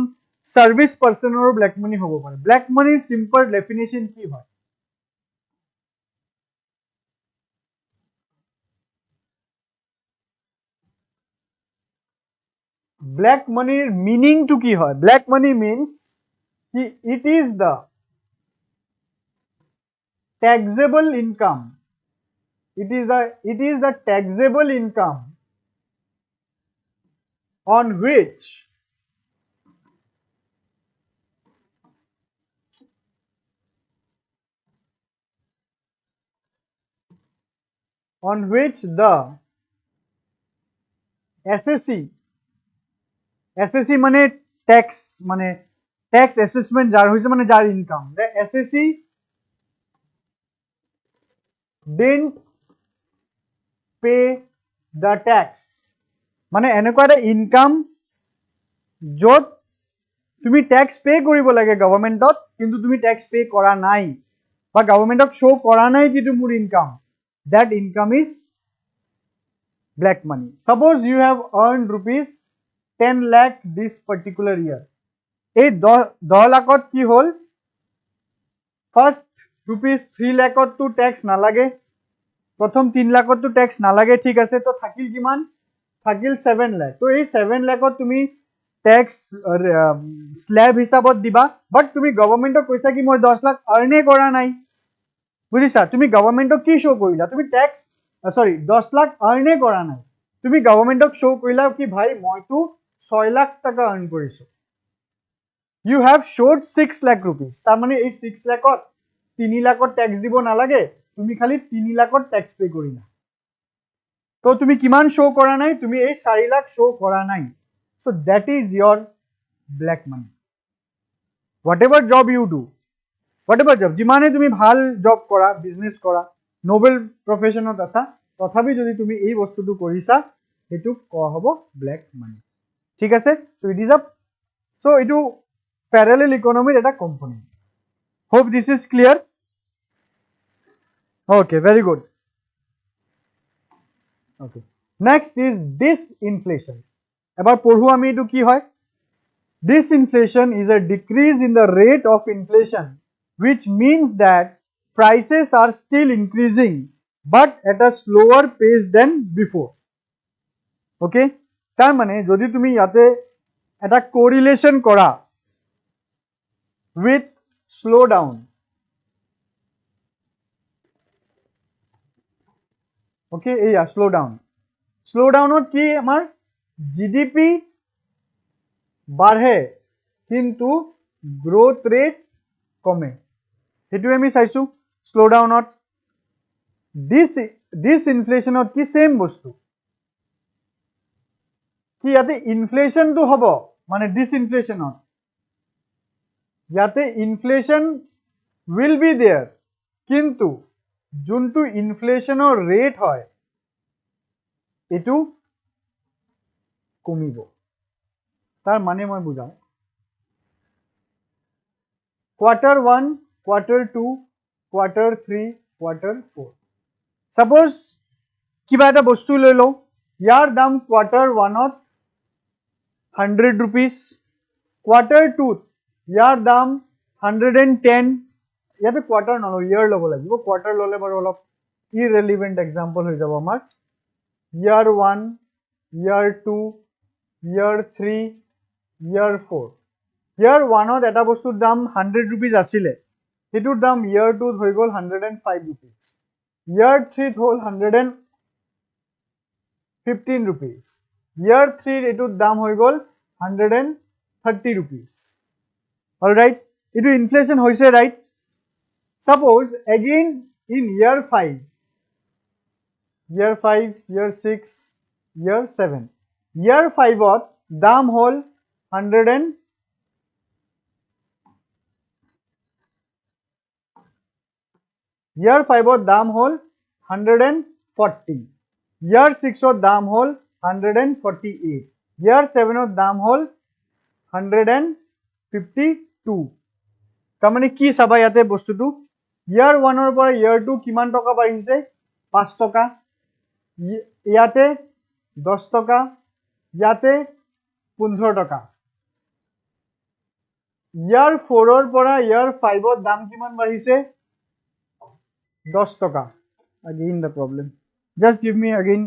সাৰ্ভিস পাৰ্সনৰ ব্ল্যাক মানি হ'ব পাৰে. ব্ল্যাক মানিৰ সিম্পল ডেফিনেশন কি হয়? Black money meaning to ki hoy? Black money means ki it is the taxable income. It is the taxable income on which the SSC মানে tax assessment jar hoise মানে jar income, the SSC didn't pay the tax মানে এনেকুৱা এটা income যত তুমি tax pay কৰিব লাগে গভৰ্ণমেণ্টত, কিন্তু তুমি ট্যাক্স পে কৰা নাই বা গভৰ্ণমেণ্টক শো কৰা নাই কিন্তু মোৰ income, that income is black money. Suppose you have earned rupees 10 lakh this particular year. এই 10 লাখত কি হল? ফার্স্ট rupees 3 লাখত তো ট্যাক্স না লাগে, প্রথম 3 লাখত তো ট্যাক্স না লাগে, ঠিক আছে, তো থাকিল কিমান? থাকিল 7 লাখ. তো এই 7 লাখত তুমি ট্যাক্স স্ল্যাব হিসাবত দিবা, বাট তুমি গভর্নমেন্টক কইছা কি মই 10 লাখ আর্নে করা নাই, বুঝিছা? তুমি গভর্নমেন্টক কি শো কইলা? তুমি ট্যাক্স 10 লাখ আর্নে করা নাই, তুমি গভর্নমেন্টক শো কইলা কি ভাই মই তো 6 লাখ টাকা earn করিছো. You have showed 6 lakh rupees. তার মানে এই 6 লাখত 3 লাখত ট্যাক্স দিব না লাগে, তুমি খালি 3 লাখত ট্যাক্স পে করি না. তো তুমি কিমান শো করা নাই? তুমি এই 4 লাখ শো করা নাই. So that is your black money. Whatever job you do, whatever job, যিমানে তুমি ভাল জব কৰা, বিজনেস কৰা, নোবেল প্ৰফেশনত আছা, তথাপি যদি তুমি এই বস্তুটো কৰিছা, হেতু কোৱা হ'ব ব্ল্যাক মানি. ঠিক আছে? So it is a parallel economy at a component. Hope this is clear. Okay, very good. Okay, next is disinflation. Ebar porhu ami etu ki hoy? Disinflation is a decrease in the rate of inflation, which means that prices are still increasing but at a slower pace than before. Okay, tar mane jodi tumi yate eta correlation kora with slowdown. Okay, yeah, slowdown. Slowdown কি আমার GDP বাড়ে কিন্তু growth rate কমে, হেতু আমি চাইছো স্লোডাউনত. ডিসইনফ্লেশনত কি same বস্তু, কি ইয়াতে ইনফ্লেশন তো হব, মানে ডিসইনফ্লেশনত ইয়াতে ইনফ্লেশন উইল বি দেয়ার, কিন্তু যোনটো ইনফ্লেশনৰ রেট হয় এটু কমিব. তার মানে মই বুঝাও, Q1, Q2, Q3, Q4. Suppose কিবা এটা বস্তু লৈ লও, ইয়াৰ দাম Q1ত 100 rupees, Q2 ইয়াৰ দাম 110 ইয়াতে কোয়াৰ্টাৰ নলো ইয়াৰ লব লাগিব কোয়াৰ্টাৰ ললে বাৰ অলপ irrelevant example হৈ যাব আমাৰ year 1 year 2 year 3 year 4 year 1 ত এটা বস্তুৰ দাম 100 rupees আছিলে হেতুৰ দাম year 2 ত হৈ গল 105 rupees year 3 ত হল 115 rupees year 3 এটুৰ দাম হৈ গল 130 rupees all right it is inflation hoise right suppose again in year 5 year 5 year 6 year 7 year 5 ot dam hol 100 and year 5 ot dam hol 140 year 6 ot dam hol 148 year 7 ot dam hol 152 tamane ki saba yate bostu tu year 1 or pora year 2 kiman toka bahise 5 toka ইয়াতে 10 টকা ইয়াতে 15 টকা ইয়াৰ 4 ৰ পৰা ইয়াৰ 5 ৰ দাম কিমান বাঢ়িছে 10 টকা again the problem just give me again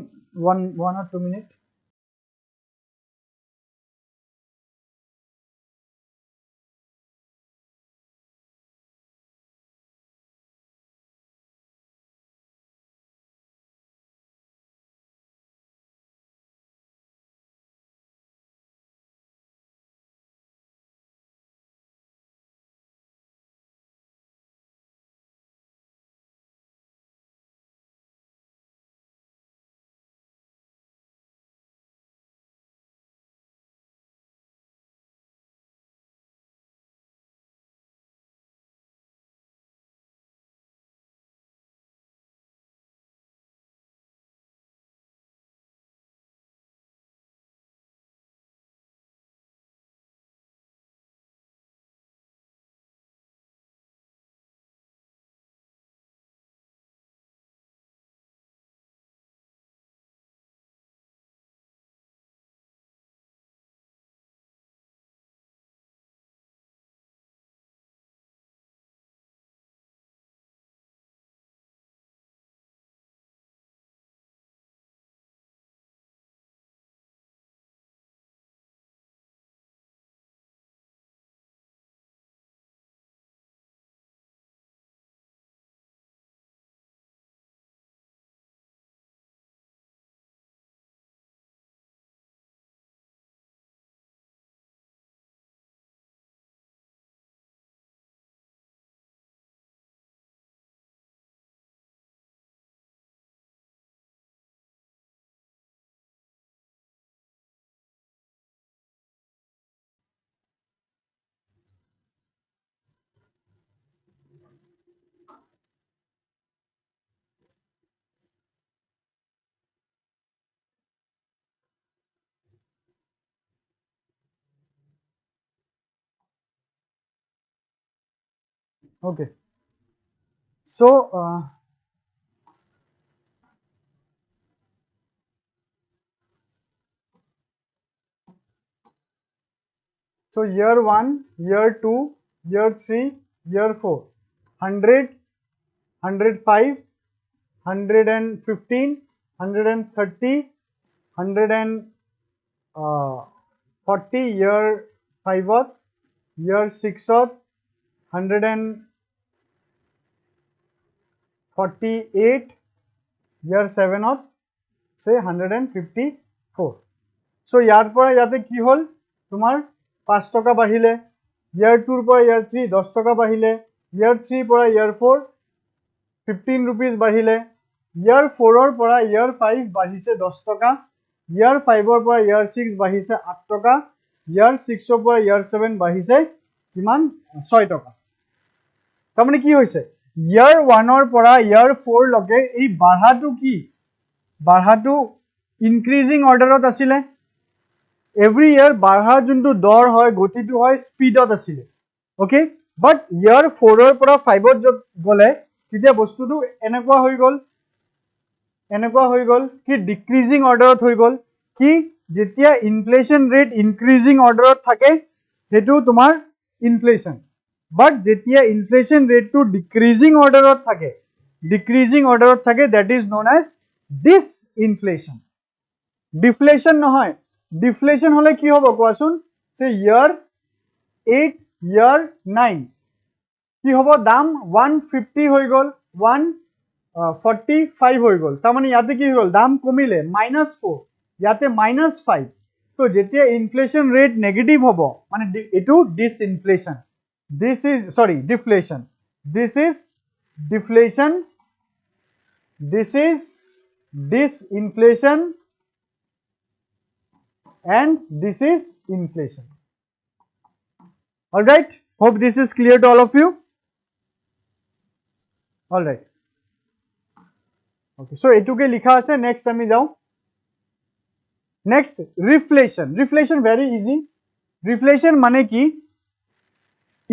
one or 2 minutes okay so so year 1 year 2 year 3 year 4 100 105 115 130 140 year 5 ot year 6 ot 148 year 7 ot say 154 so ইয়াৰ পৰা ইয়াতে কি হল তোমাৰ 5 টকা বাহিলে year 2 ৰ পৰা year 3 10 টকা বাহিলে year 3 পৰা year 4 15 rupees বাহিলে year 4 ৰ পৰা year 5 বাঢ়িছে 10 টকা year 5 ৰ পৰা year 6 বাঢ়িছে 8 টকা year 6 ৰ পৰা year 7 বাঢ়িছে কিমান 6 টকা তাৰমানে কি হৈছে year 1 ৰ পৰা year 4 লকে এই বাঢ়াটো কি বাঢ়াটো ইনক্ৰিজিং অৰ্ডাৰত আছিলে every year বাঢ়া যোনটো দৰ হয় গতিটো হয় স্পিডত আছিলে ওকে বাট year 4 ৰ পৰা 5 ত গলে তেতিয়া বস্তুটো এনেকুৱা হৈ গল কি ডিক্ৰিজিং অৰ্ডাৰত হৈ গল কি যেতিয়া ইনফ্লেশন ৰেট ইনক্ৰিজিং অৰ্ডাৰত থাকে হেতু তোমাৰ inflation but jetia inflation rate to decreasing order thake that is known as disinflation. Deflation nohoy, deflation hole ki hobo koasun, say year 8 year 9 ki hobo dam 150 hoy gol 145 hoy gol tar mane yate ki hol dam komile -4 yate -5 so jetia inflation rate negative hobo mane etu disinflation. This is sorry deflation. This is deflation. This is disinflation and this is inflation. All right, hope this is clear to all of you. All right, okay, so etuke likha ase. Next ami jao. Next reflation. Reflation very easy. Reflation mane ki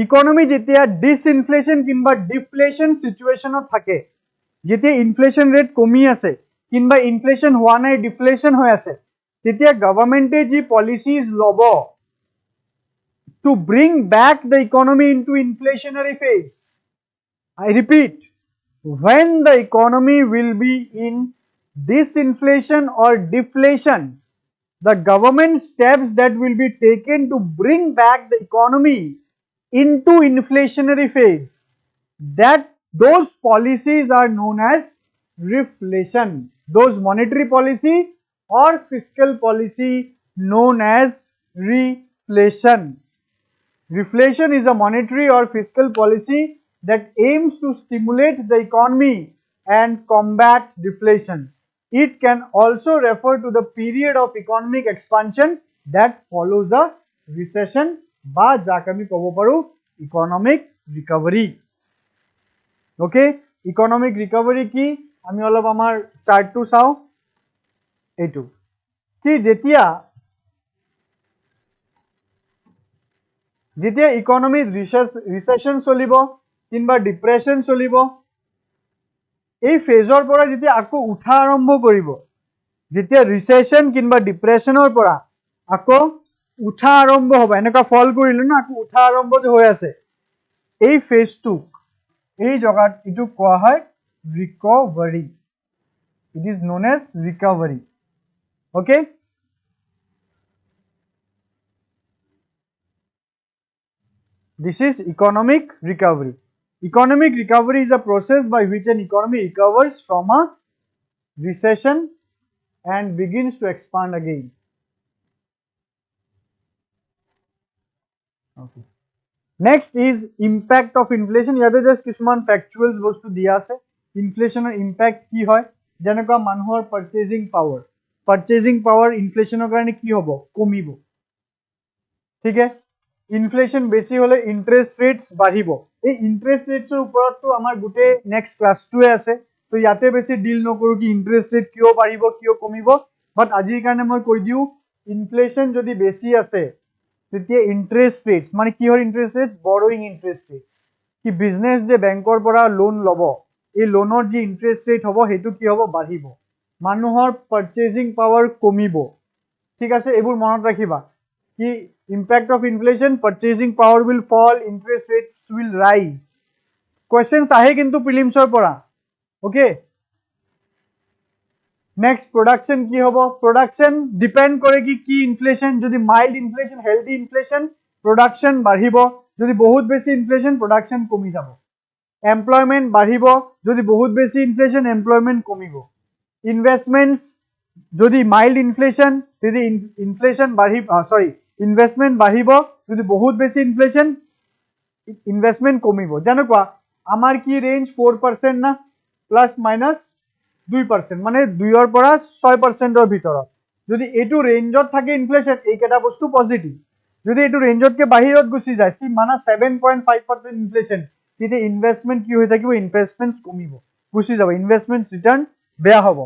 economy যেতিয়া ডিসইনফ্লেশন কিংবা deflation সিচুয়েশনত থাকে, যেতিয়া inflation rate কমি আছে কিংবা inflation হওয়া নাই deflation হয়ে আছে, তেতিয়া গভর্নমেন্টে যি পলিসিজ লব to bring back the economy into inflationary phase. I repeat, when the economy will be in disinflation or deflation, the government steps that will be taken to bring back the economy into inflationary phase, that those policies are known as reflation. Those monetary policy or fiscal policy known as reflation. Reflation is a monetary or fiscal policy that aims to stimulate the economy and combat deflation. It can also refer to the period of economic expansion that follows a recession বা যাক আমি কব পাৰো economic recovery. Okay, economic recovery কি আমি অলপ আমার চার্টটো চাও. এইটো কি যেতিয়া যেতিয়া ইকোনমিক রিসেশন চলিব কিংবা ডিপ্রেশন চলিব, এই ফেজৰ পৰা যেতিয়া আকৌ উঠা আৰম্ভ কৰিব, যেতিয়া ৰিসেশন কিংবা ডিপ্ৰেশনৰ পৰা আকৌ উঠা আৰম্ভ হ'ব, এনেকা ফল কৰিলে না আকৌ উঠা আৰম্ভ যে হৈ আছে, এই ফেজটোক এই জগাত ইটো কোৱা হয় recovery. It is known as recovery. Okay, this is economic recovery. Economic recovery is a process by which an economy recovers from a recession and begins to expand again. Okay. Next is impact of inflation. ইয়াতে just কিছুমান factuals বস্তু দিয়া আছে. ইনফ্লেশনৰ impact কি হয়, যেনেকুৱা মানুহৰ পাৰচেজিং power ইনফ্লেশনৰ কাৰণে কি হ'ব, কমিব. ঠিক আছে, ইনফ্লেশন বেশি হলে ইন্টাৰেস্ট ৰেটস বাড়িব. এই ইন্টাৰেস্ট ৰেটসৰ ওপৰতটো আমাৰ গোটে নেক্সট ক্লাছটোৱে আছে, তো ইয়াতে বেছি ডিল নকৰো কি ইন্টাৰেস্ট ৰেট কিয় বাড়িব কিয় কমিব. বাট আজিৰ কাৰণে মই কৈ দিও, ইনফ্লেশন যদি বেছি আছে তেতিয়া ইন্টাৰেস্ট ৰেটস মানে কি হয়, ইন্টাৰেস্ট ৰেটস বৰোইং ইন্টাৰেস্ট ৰেটস কি বিজনেস যে বেংকৰ পৰা লোন লব, এই লোনৰ যি ইন্টাৰেস্ট ৰেট হ'ব সেইটো কি হ'ব, বাঢ়িব. মানুহৰ পাৰচেজিং পাওয়াৰ কমিব. ঠিক আছে, এইবোৰ মনত ৰাখিবা কি impact of inflation, purchasing power will fall, interest rates will rise. Questions ahe kintu prelims or pora. Okay, next production ki hobo, production depend kore ki inflation, jodi mild inflation healthy inflation production badhibo, jodi bahut beshi inflation production komi jabo. Employment badhibo, jodi bahut beshi inflation employment komibo. Investments jodi mild inflation jodi inflation badhi investment বাঢ়িব, যদি বহুত বেছি inflation investment কমিব. যেনেকুৱা আমাৰ কি range 4% না plus minus 2%, মানে 2ৰ পৰা 6%ৰ ভিতৰত. যদি এইটো ৰেঞ্জত থাকে ইনফ্লেশন, এইকেইটা বস্তু পজিটিভ. যদি এইটো ৰেঞ্জতকে বাহিৰত গুচি যায় কি মানে 7.5% ইনফ্লেশন, তেতিয়া ইনভেস্টমেন্ট কি হৈ থাকিব, ইনভেস্টমেন্টস কমিব, গুচি যাব, ইনভেস্টমেন্টস ৰিটাৰ্ণ বেয়া হ'ব,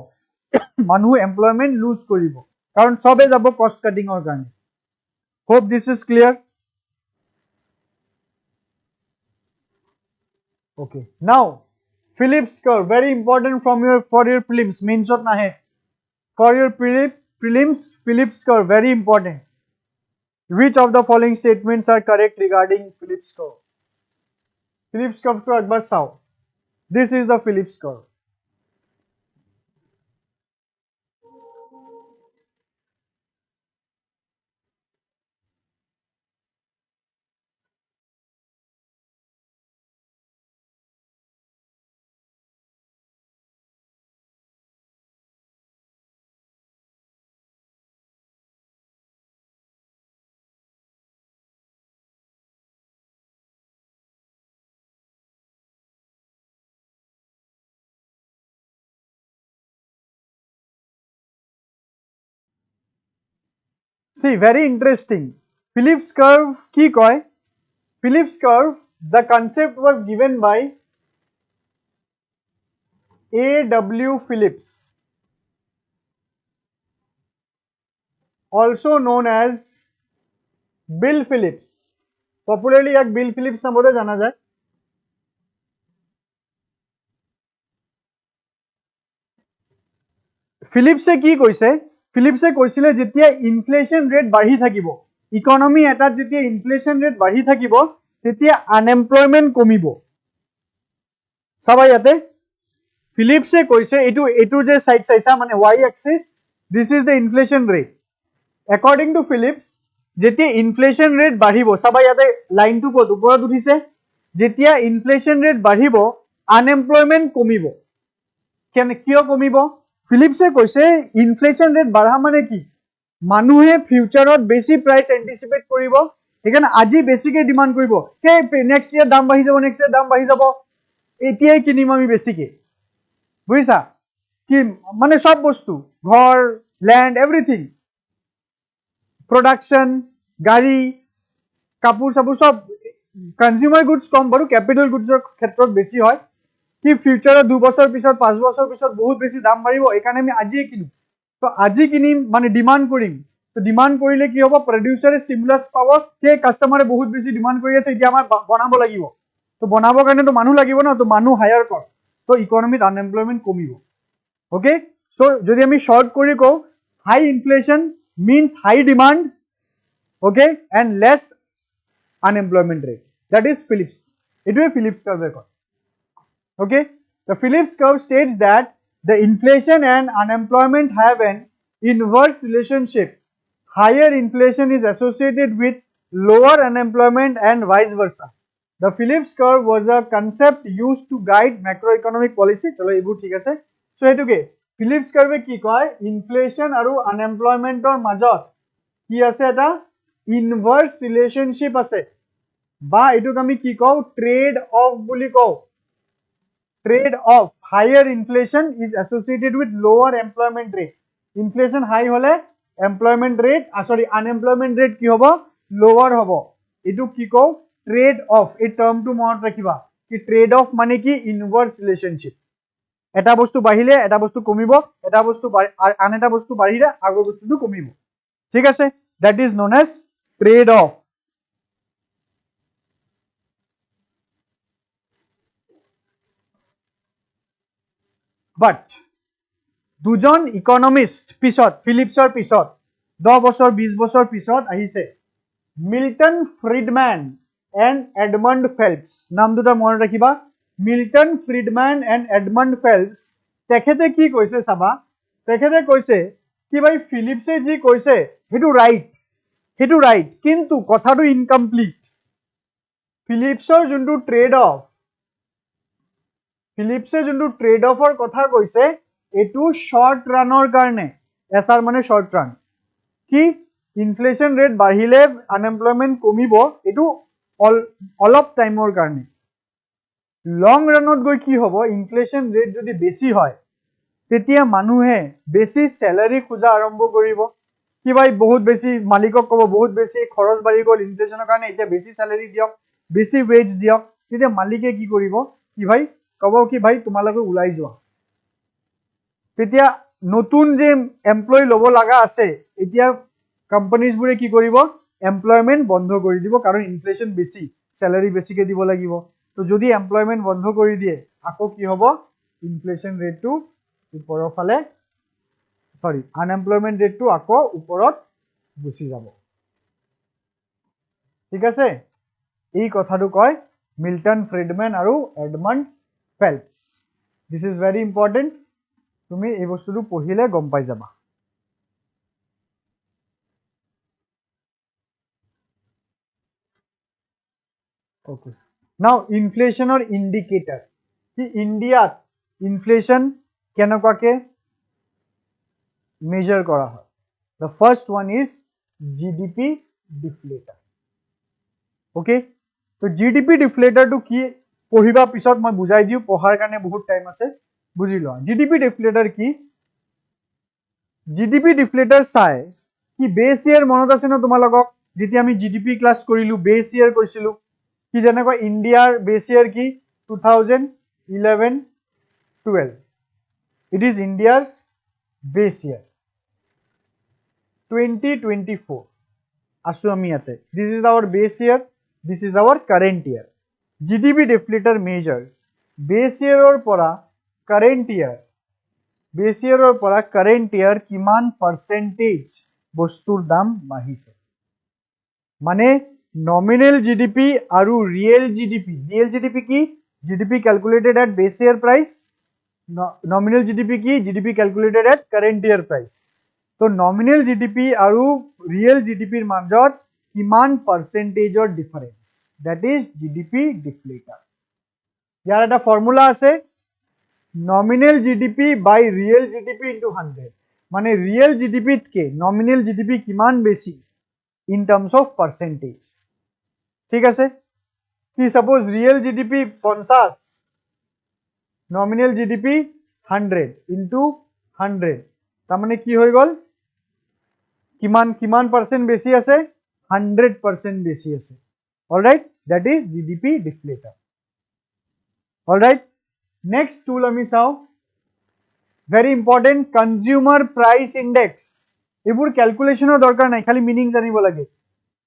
মানুহ এমপ্লয়মেন্ট লুজ কৰিব, কাৰণ সবে যাব কষ্ট কাটিংৰ কাৰণে. Hope this is clear. Okay, now Phillips curve very important for your prelims, means what nahe for your prelims. Phillips curve very important. Which of the following statements are correct regarding Phillips curve? Phillips curve to একবার চাও. This is the Phillips curve. See, very interesting. Phillips curve কি কয়? Phillips curve, the concept was given by A.W. Phillips, also known as Bill Phillips. Popularly এক Bill Phillips নামতে জানা যায়. Phillipse কি কৈছে? Phillipse কৈছিলে যেতিয়া ইনফ্লেশন রেট বাঢ়ি থাকিব, ইকোনমি এটাত যেতিয়া ইনফ্লেশন রেট বাঢ়ি থাকিব, তেতিয়া আনএমপ্লয়মেন্ট কমিব. চাবা ইয়াতে Phillipse কৈছে এটো যে সাইড চাইছা মানে y axis, this is the inflation rate. According to Phillips, যেতিয়া ইনফ্লেশন রেট বাঢ়িব, চাবা ইয়াতে লাইনটো কত ওপৰত উঠিছে, যেতিয়া ইনফ্লেশন রেট বাঢ়িব আনএমপ্লয়মেন্ট কমিব. কেন কিয় কমিব? Phillipse কৈছে ইনফ্লেশন রেট বাঢ়া মানে কি, মানুহে ফিউচাৰত বেছি প্ৰাইস এন্টিসিপেট কৰিব, এখানে আজি বেছিকে ডিমান্ড কৰিব, হে নেক্সট ইয়ার দাম বাঢ়ি যাব, নেক্সট ইয়ার দাম বাঢ়ি যাব, এতিয়াই কিনিম আমি বেছিকে. বুঝিছা কি মানে সব বস্তু, ঘর, ল্যান্ড, এভরিথিং, প্রোডাকশন, গাড়ি, কাপোৰ সাপোৰ সব কনজিউমাৰ গুডস কম বাৰু, ক্যাপিটাল গুডসৰ ক্ষেত্ৰত বেছি হয়. কি ফিউচাৰত 2 বছৰ পিছত 5 বছৰ পিছত বহুত বেছি দাম বাঢ়িব, এইকাৰণে আমি আজিয়ে কিনিম. তো আজি কিনিম মানে ডিমান্ড কৰিম, তো ডিমান্ড কৰিলে কি হ'ব, প্ৰডিউচাৰে ষ্টিমুলাস পাব, সেই কাস্টমাৰে বহুত বেছি ডিমান্ড কৰি আছে, এতিয়া আমাৰ বনাব লাগিব, তো বনাবৰ কাৰণে তো মানুহ লাগিব ন, তো মানুহ হায়াৰ কৰ, তো ইকোনমিত আনএমপ্লয়মেন্ট কমিব. ওকে, সো যদি আমি শৰ্ট কৰি কওঁ, হাই inflation means high demand, okay, and less unemployment rate. That is Phillips. It is Phillips curve. Okay, the Phillips curve states that the inflation and unemployment have an inverse relationship. Higher inflation is associated with lower unemployment and vice versa. The Phillips curve was a concept used to guide macroeconomic policy. Chalo ebu thik ase. So etuke Phillips curve ki koy, inflation aru unemployment or major কি আছে, এটা inverse relationship আছে, বা এটুক আমি কি কও, trade off বুলি কও. Trade off, higher inflation is associated with lower employment rate. Inflation high হলে employment rate sorry unemployment rate কি হব, লোয়ার হব. এটু কি কও, ট্রেড অফ. এই টার্মটো মনত রাখিবা কি ট্রেড অফ মানে কি, ইনভার্স রিলেশনশিপ. এটা বস্তু বাঢ়িলে এটা বস্তু কমিব, এটা বস্তু আন এটা বস্তু বাঢ়িলে আগৰ বস্তুটো কমিব. ঠিক আছে, that is known as trade off. But দুজন ইকোনমিস্ট পিছত, ফিলিপছৰ পিছত 10 বছৰ 20 বছৰ পিছত আহিছে, Milton Friedman and Edmund Phelps. নাম দুটা মনত ৰাখিবা, Milton Friedman and Edmund Phelps. তেখেতে কি কৈছে চাবা, তেখেতে কৈছে কি ভাই ফিলিপছে যি কৈছে হেতু রাইট, কিন্তু কথাটো ইনকমপ্লিট. ফিলিপছৰ যোনটো ট্ৰেড অফ, ফিলিপছে যোনটো ট্ৰেড অফৰ কথা কৈছে, এটু শৰ্ট ৰানৰ কাৰণে, এসআৰ মানে শৰ্ট ৰান, কি ইনফ্লেশন ৰেট বাঢ়িলে আনএমপ্লয়মেন্ট কমিব, এটু অলপ টাইমৰ কাৰণে. লং ৰানত গৈ কি হ'ব, ইনফ্লেশন ৰেট যদি বেছি হয়, তেতিয়া মানুহে বেছি স্যালাৰি খোজা আৰম্ভ কৰিব. কি ভাই বহুত বেছি, মালিকক ক'ব বহুত বেছি খৰচ বাঢ়ি গ'ল ইনফ্লেশনৰ কাৰণে, এতিয়া বেছি স্যালাৰি দিয়ক, বেছি ওয়েজ দিয়ক. তেতিয়া মালিকে কি কৰিব, কি ভাই ক'ব কি ভাই তোমালোকে ওলাই যোৱা. তেতিয়া নতুন যে এমপ্লয়ি ল'ব লগা আছে, এতিয়া কোম্পানিজবোৰে কি কৰিব, এমপ্লয়মেন্ট বন্ধ কৰি দিব, কাৰণ ইনফ্লেশন বেছি, স্যালাৰি বেছিকে দিব লাগিব. তো যদি এমপ্লয়মেন্ট বন্ধ কৰি দিয়ে, আকৌ কি হ'ব, ইনফ্লেশন ৰেটটো ওপৰৰ ফালে, সৰি আনএমপ্লয়মেন্ট ৰেটটো আকৌ ওপৰত গুচি যাব. ঠিক আছে, এই কথাটো কয় মিল্টন ফ্ৰিডমেন আৰু Edmund Phelps this is very important তুমি এই বস্তুটো পঢ়িলে গম পাই যাবা okay now inflation or indicator ki india inflation kenokake measure kora hoy the first one is gdp deflator okay to gdp deflator to ki পঢ়িবা পিছত মই বুজাই দিও পঢ়াৰ কাৰণে বহুত টাইম আছে বুজি ল gdp deflator কি gdp deflator চাই কি বেস ইয়াৰ মনত আছে ন তোমালোকক যেতিয়া আমি gdp ক্লাস কৰিলো বেস ইয়াৰ কৈছিলো কি যেনেকৈ ইন্ডিয়াৰ বেস ইয়াৰ কি 2011-12 it is india's base year 2024 asu ami ate this is our base year this is our current year gdp deflator measures base year or pora current year base year or pora current year kiman percentage bostur dam bahise mane nominal gdp aru real gdp ki gdp calculated at base year price nominal gdp ki gdp calculated at current year price to nominal gdp aru real gdp er majot kiman percentage or difference that is gdp deflator yar eta formula ase nominal gdp by real gdp into 100 mane real gdp ke nominal gdp kiman beshi in terms of percentage ঠিক আছে কি suppose real gdp 50 nominal gdp 100 into 100 তার মানে কি হই গল কিমান percent বেশি আছে 100% বেশি আছে alright that is gdp deflator alright next tool আমি চাও very important consumer price index এবোৰ ক্যালকুলেশনৰ দৰকাৰ নাই খালি মিনিং জানিব লাগে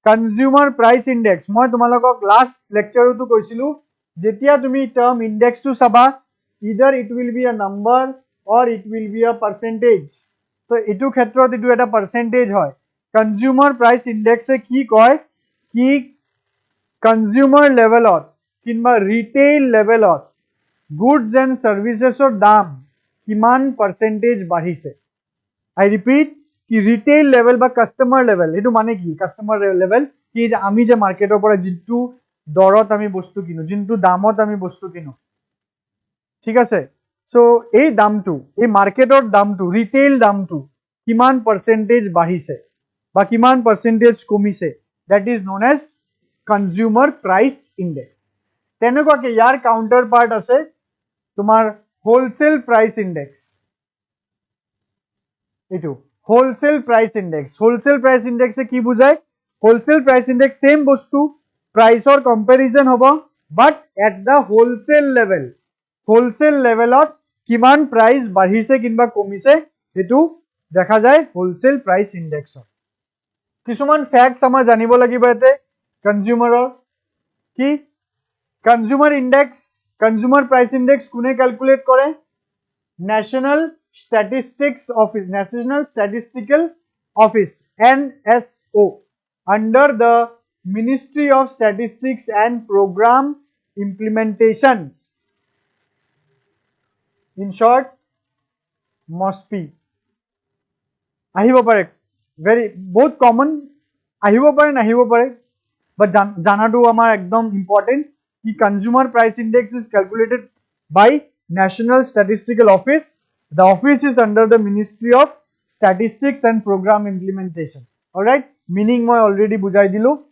consumer price index মই তোমালোকক লাস্ট লেকচাৰটো কৈছিলো যেতিয়া তুমি টার্ম ইনডেক্স টু চাবা either it will be a number or it will be a percentage তো এটু ক্ষেত্ৰত এটু এটা percentage হয় consumer price index এ কি কয় কি consumer levelত কিংবা retail levelত goods and services or দাম কিমান percentage বাঢ়িছে I repeat কি retail level বা customer level এটু মানে কি customer level কি যে আমি যে মাৰ্কেটৰ পৰা জিতু দৰত আমি বস্তু কিনো জিন্তু দামত আমি বস্তু কিনো ঠিক আছে সো এই দামটো এই মাৰ্কেটৰ দামটো রিটেল দামটো কিমান percentage বাঢ়িছে বা কিমান percentage কমিছে that is known as consumer price index তেনেকুৱাকে ইয়াৰ কাউন্টাৰ পাৰ্ট আছে তোমাৰ হোলসেল প্ৰাইস ইনডেক্স এটু হোলসেল প্ৰাইস ইনডেক্স এ কি বুঝায় হোলসেল প্ৰাইস ইনডেক্স সেম বস্তু প্ৰাইসৰ কম্পাৰিজন হ'ব বাট এট দা হোলসেল লেভেলত কিমান প্রাইস বাঢ়িছে কিংবা কমিছে এটু দেখা যায় হোলসেল প্রাইস ইনডেক্সত কিছুমান ফ্যাক্টস আমাৰ জানিব লাগিব এতে কনজিউমাৰৰ কি কনজিউমাৰ প্ৰাইস ইনডেক্স কোনে ক্যালকুলেট কৰে National Statistical Office NSO under the Ministry of Statistics and Program Implementation in short MOSPI আহিব পাৰে very বহুত common আহিব পাৰে নাহিব পাৰে but জানাটো আমাৰ একদম important কি consumer price index is calculated by National Statistical Office. The office is under the Ministry of Statistics and Program Implementation. Alright, meaning moi already bujai dilu.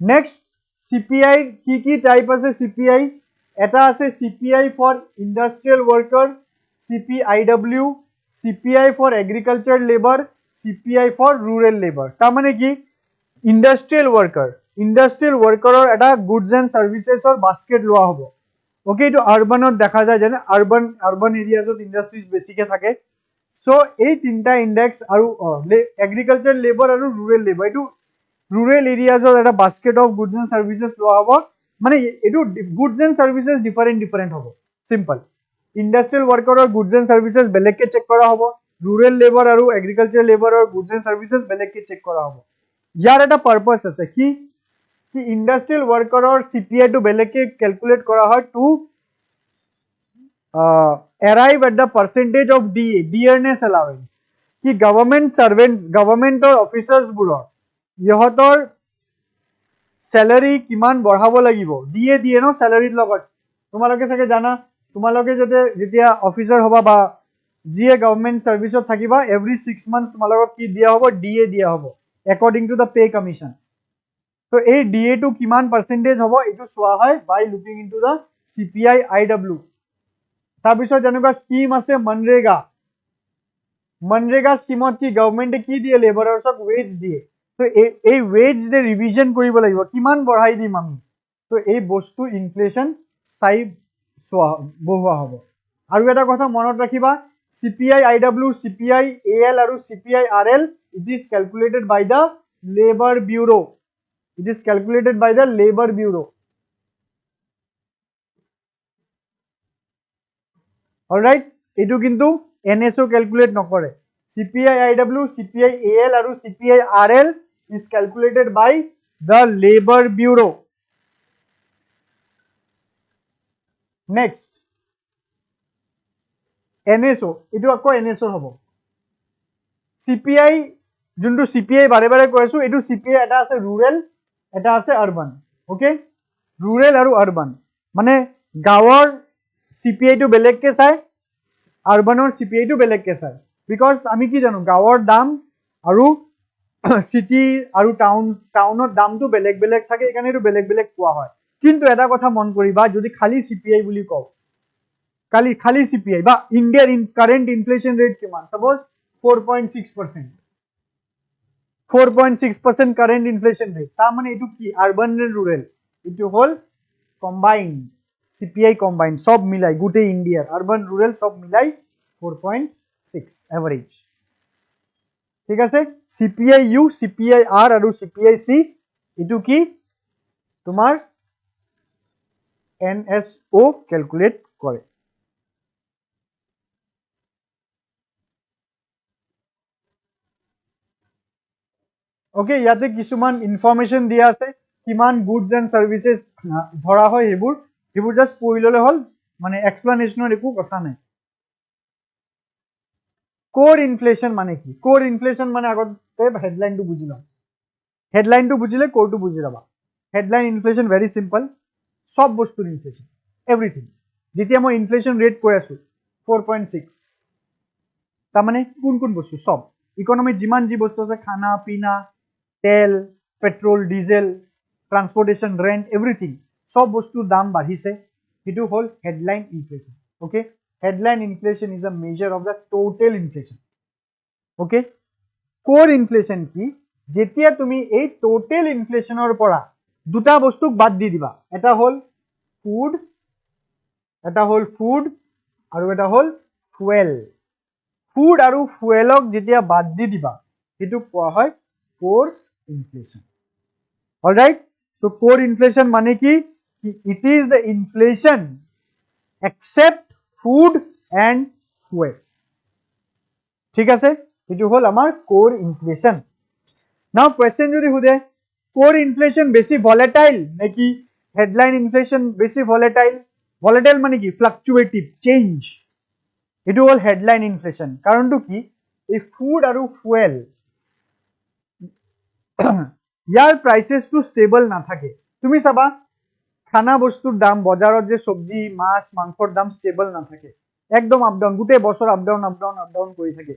Next, CPI ki type ase CPI. Eta ase CPI for industrial worker, CPIW, CPI for agriculture labor, CPI for rural labor. Ta mane ki industrial worker or eta goods and services or basket loa hobo. Okay, to urban দেখা যায় যেন urban areas of industries বেছিকে থাকে so এই তিনটা index আৰু agriculture labour আৰু rural labour এটু ৰুৰাল এৰিয়াস অফ এটা basket of goods and services লোৱা হ'ব মানে এটু গুডস এন্ড সার্ভিসেস ডিফারেন্ট হ'ব সিম্পল ইন্ডাস্ট্রিয়াল ওয়ার্কার আর গুডস এন্ড সার্ভিসেস বেলেগকে চেক কৰা হ'ব ৰুৰাল লেবাৰ আৰু এগ্ৰিকালচাৰ লেবাৰ আৰ গুডস এন্ড সাৰ্ভিসেস বেলেগকে চেক কৰা হ'ব ইয়াৰ এটা পারপাস আছে কি कि इंडस्ट्रियल वर्कर CPI टू बेलेग के कैलकुलेट करा है to arrive at the percentage of DA dearness allowance कि गवर्नमेंट सर्वेंट्स गवर्नमेंटर ऑफिसार्स बुৰৰ ইহঁতৰ স্যালাৰি কিমান বঢ়াব লাগিব ডিএ দিয়ে ন স্যালাৰিৰ লগত তোমালোকে চাগে জানা তোমালোকে যেতিয়া অফিচাৰ হবা বা যিয়ে গভৰ্নমেন্ট সাৰ্ভিসত থাকিবা এভৰি 6 মান্থস তোমালোকক কি দিয়া হ'ব ডিএ দিয়া হ'ব according to the pay commission so এই ডিএ টু কিমান পার্সেন্টেজ হ'ব এটো সোৱা হয় by looking into the CPI IW তাৰপিছত যেনেকুৱা স্কিম আছে মনৰেগা স্কিমত কি গভৰ্নমেন্টে কি দিয়ে লেবাৰছক ওয়েজ দিয়ে তো এই ওয়েজ দে ৰিভিজন কৰিব লাগিব কিমান বঢ়াই দিম আমি তো এই বস্তু ইনফ্লেশন চাই বহোৱা হ'ব আৰু এটা কথা মনত ৰাখিবা CPI IW CPI AL আৰু CPI RL it is calculated by the labor bureau alright etu kintu NSO calculate nokore CPI IW CPI AL aru CPI RL is calculated by the labor bureau next NSO etu akko NSO hobo CPI juntu CPI bare bare koisu etu CPI eta ase rural eta ase urban okay rural aru urban mane gaor CPI to बेलेग के चाই अर्बानर CPI to बेलेग के चाই because আমি কি জানো গাঁৱৰ দাম আৰু সিটি আৰু টাউনৰ দামটো বেলেগ বেলেগ থাকে এখানে এটো বেলেগ বেলেগ কোৱা হয় কিন্তু এটা কথা মন কৰিবা যদি খালি CPI বুলি কও খালি CPI বা ইন্ডিয়াৰ কারেন্ট ইনফ্লেশন রেট কিমান suppose 4.6% কারেন্ট ইনফ্লেশন রেট তা মানে এটো কি আরবান এন্ড রুরাল এটো হল কম্বাইন্ড CPI combined सब मिलाई गुटे इंडिया अर्बन रूरल सब मिलाई 4.6 एवरेज ठीक है CPI U CPI R और CPI C इटू की तुम्हार NSO कैलकुलेट करे ओके याते किसुमान इनफरमेशन दिया আছে কিমান গুডস এন্ড সার্ভিসেস ধরা হয় হেবুর হেবুর জাস্ট পঢ়ি ললে হল মানে এক্সপ্লেনেশনৰ একো কথা নাই কোর ইনফ্লেশন মানে কি কোর ইনফ্লেশন মানে আগতে হেডলাইনটো বুজিলা হেডলাইনটো বুজিলে কোরটো বুজি যাবা হেডলাইন ইনফ্লেশন ভেরি সিম্পল সব বস্তুৰ ইনফ্লেশন এভরিথিং যেতিয়া মই ইনফ্লেশন রেট কৈ আছো 4.6 তা মানে কোন বস্তু সব ইকোনমি যিমান যি বস্তু আছে খানা পিনা তেল petrol diesel transportation rent everything सब बस्तुर दाम बाढ़िसे इटू whole headline inflation okay headline inflation is a major of the total inflation okay core inflation की जेतिया तुमी ए टोटल इनफ्लेशनर परा दुटा बस्तुक बाद दि दिबा एटा होल फूड আৰু এটা होल ফুয়েল फूड আৰু ফুয়েলক जेतिया बाद दि दिबा इटू कोৱা হয় core inflation alright So core inflation माने की it is the inflation except food and fuel ठीक আছে এটো হল আমার core inflation now question যদি হুদে core inflation বেশি volatile নাকি headline inflation বেশি volatile মানে কি fluctuative change এটো হল headline inflation কারণটো কি এই food আৰু fuel यार प्राइसेस टू स्टेबल ना থাকে তুমি চাবা খানা বস্তুৰ দাম বজাৰত যে সবজি মাছ মাংসৰ দাম স্টেবল না থাকে একদম আপ ডাউন গুটে বছৰ আপ ডাউন কৰি থাকে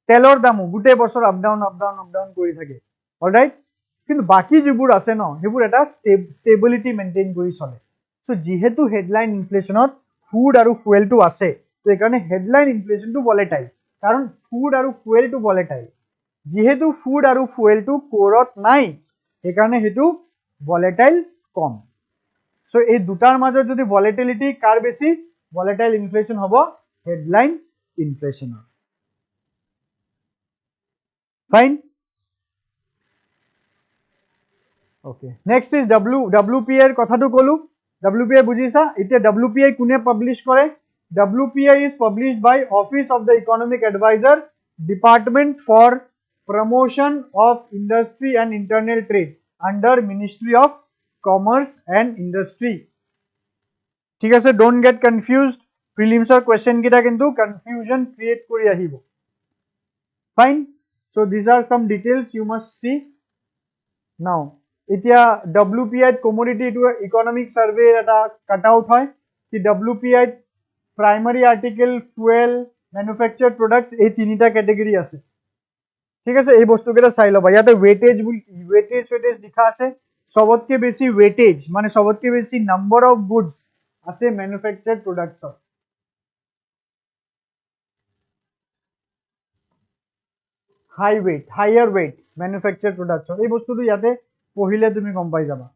তেলৰ দামও গুটে বছৰ আপ ডাউন কৰি থাকে অলৰাইট কিন্তু বাকি যিবোৰ আছে ন হেবোৰ এটা স্টেবিলিটি মেইনটেইন কৰি চলে সো যেহেতু হেডলাইন ইনফ্লেশনত ফুড আৰু ফুয়েলটো আছে তো একাৰণে হেডলাইন ইনফ্লেশনটো ভলেটাইল কাৰণ ফুড আৰু ফুয়েলটো ভলেটাইল যেহেতু ফুড আৰু ফুয়েলটো কোৰত নাই একাৰণে হেতু ভলেটাইল কম সো এই দুটাৰ মাজত যদি ভলেটিলিটি কাৰ বেছি ভলেটাইল ইনফ্লেশন হ'ব headline inflation fine okay next is WPI এর কথাটো কলু WPI বুজিছা এতিয়া WPI কোনে পাবলিশ কৰে WPI is published by Office of the Economic Advisor Department for Promotion of Industry and Internal Trade under Ministry of commerce and industry. ঠিক আছে, don't get confused. Prelims or question kita kintu confusion create kori ahibo. Fine. So these are some details you must see. Now এতিয়া WPI commodity to economic survey eta cut out hoy ki WPI primary article, fuel, manufactured products ei tinita category ase. ঠিক আছে, এই বস্তু কেইটা চাই লবা। ইয়াতে weightage লিখা আছে, সবতকে বেশি ওয়েটেজ মানে সবতকে বেশি নাম্বার অফ গুডস আছে manufactured products. Higher weights manufactured products এই বস্তুটো ইয়াতে পঢ়িলে তুমি গম পাই যাবা।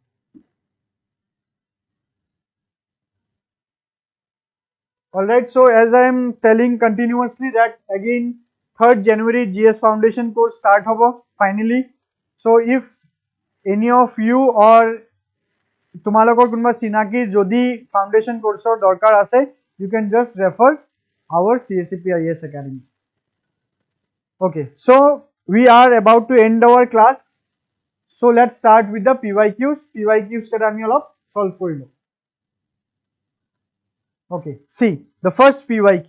Alright, so as I am telling continuously that again 3rd January GS Foundation course start hobo finally. So if any of you or তোমালোকৰ কোনবা চিনাকি যদি ফাউন্ডেশন কোৰ্সৰ দৰকাৰ আছে, you can just refer our CSCP IAS Academy. Okay, so we are about to end our class. So let's start with the PYQs. PYQs কেটা আমি অলপ solve কৰিলো। Okay, see the first PYQ.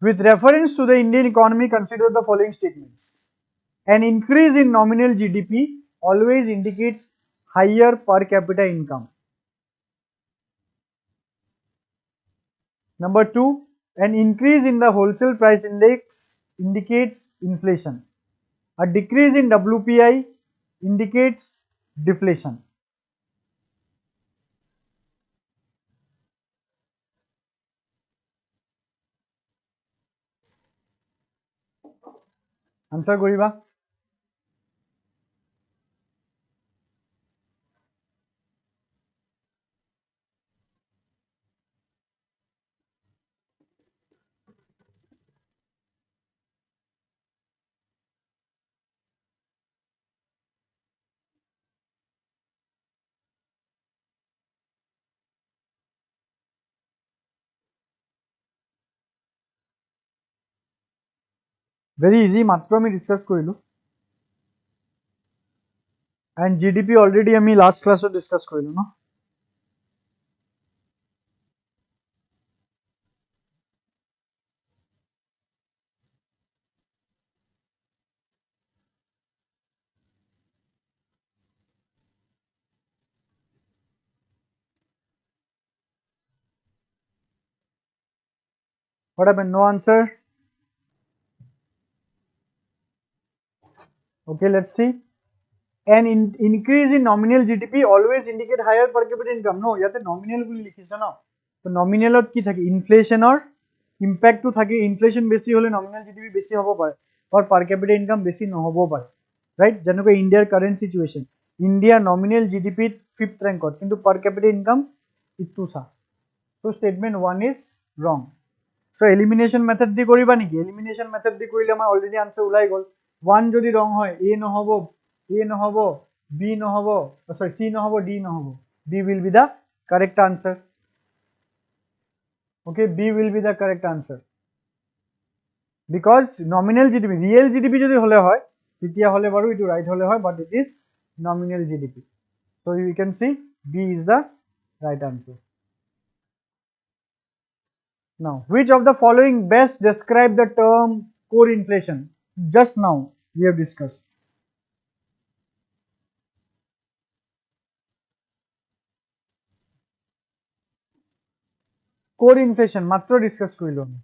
With reference to the Indian economy, consider the following statements. An increase in nominal GDP always indicates higher per capita income. Number 2, an increase in the wholesale price index indicates inflation. A decrease in WPI indicates deflation. Answer koriba. Very easy, মাত্ৰ আমি discuss কৰিলো। And GDP already আমি last class discuss কৰিলো ন। What happened? No answer. Okay, let's see. An increase in nominal GDP always indicate higher per capita income. No, ইয়াতে nominal বুলি লিখিছে ন। তো nominalত কি থাকে? ইনফ্লেশনৰ ইম্প্যাক্টটো থাকে। ইনফ্লেশন বেছি হলে nominal GDP বেছি হ'ব পাৰে আৰু per capita income বেছি নহ'ব পাৰে। ৰাইট, যেনেকৈ ইণ্ডিয়াৰ current situation, India nominal GDP 5th ৰেংকত, কিন্তু per capita income ইটো চা। So statement 1 is wrong. So elimination method দি কৰিবা নেকি? Elimination method দি কৰিলে আমাৰ already answer ওলাই গ'ল। 1 যদি wrong হয়, A নহ'ব, A নহ'ব, B নহ'ব, sorry C নহ'ব, D নহ'ব, B will be the correct answer. Okay, B will be the correct answer. Because nominal GDP, real GDP যদি হলে হয় তেতিয়া হলে বাৰু ইটো right হলে হয়, but it is nominal GDP. So you can see B is the right answer. Now, which of the following best describe the term core inflation? Just now we have discussed. Core inflation মাত্র discuss করিল আমি।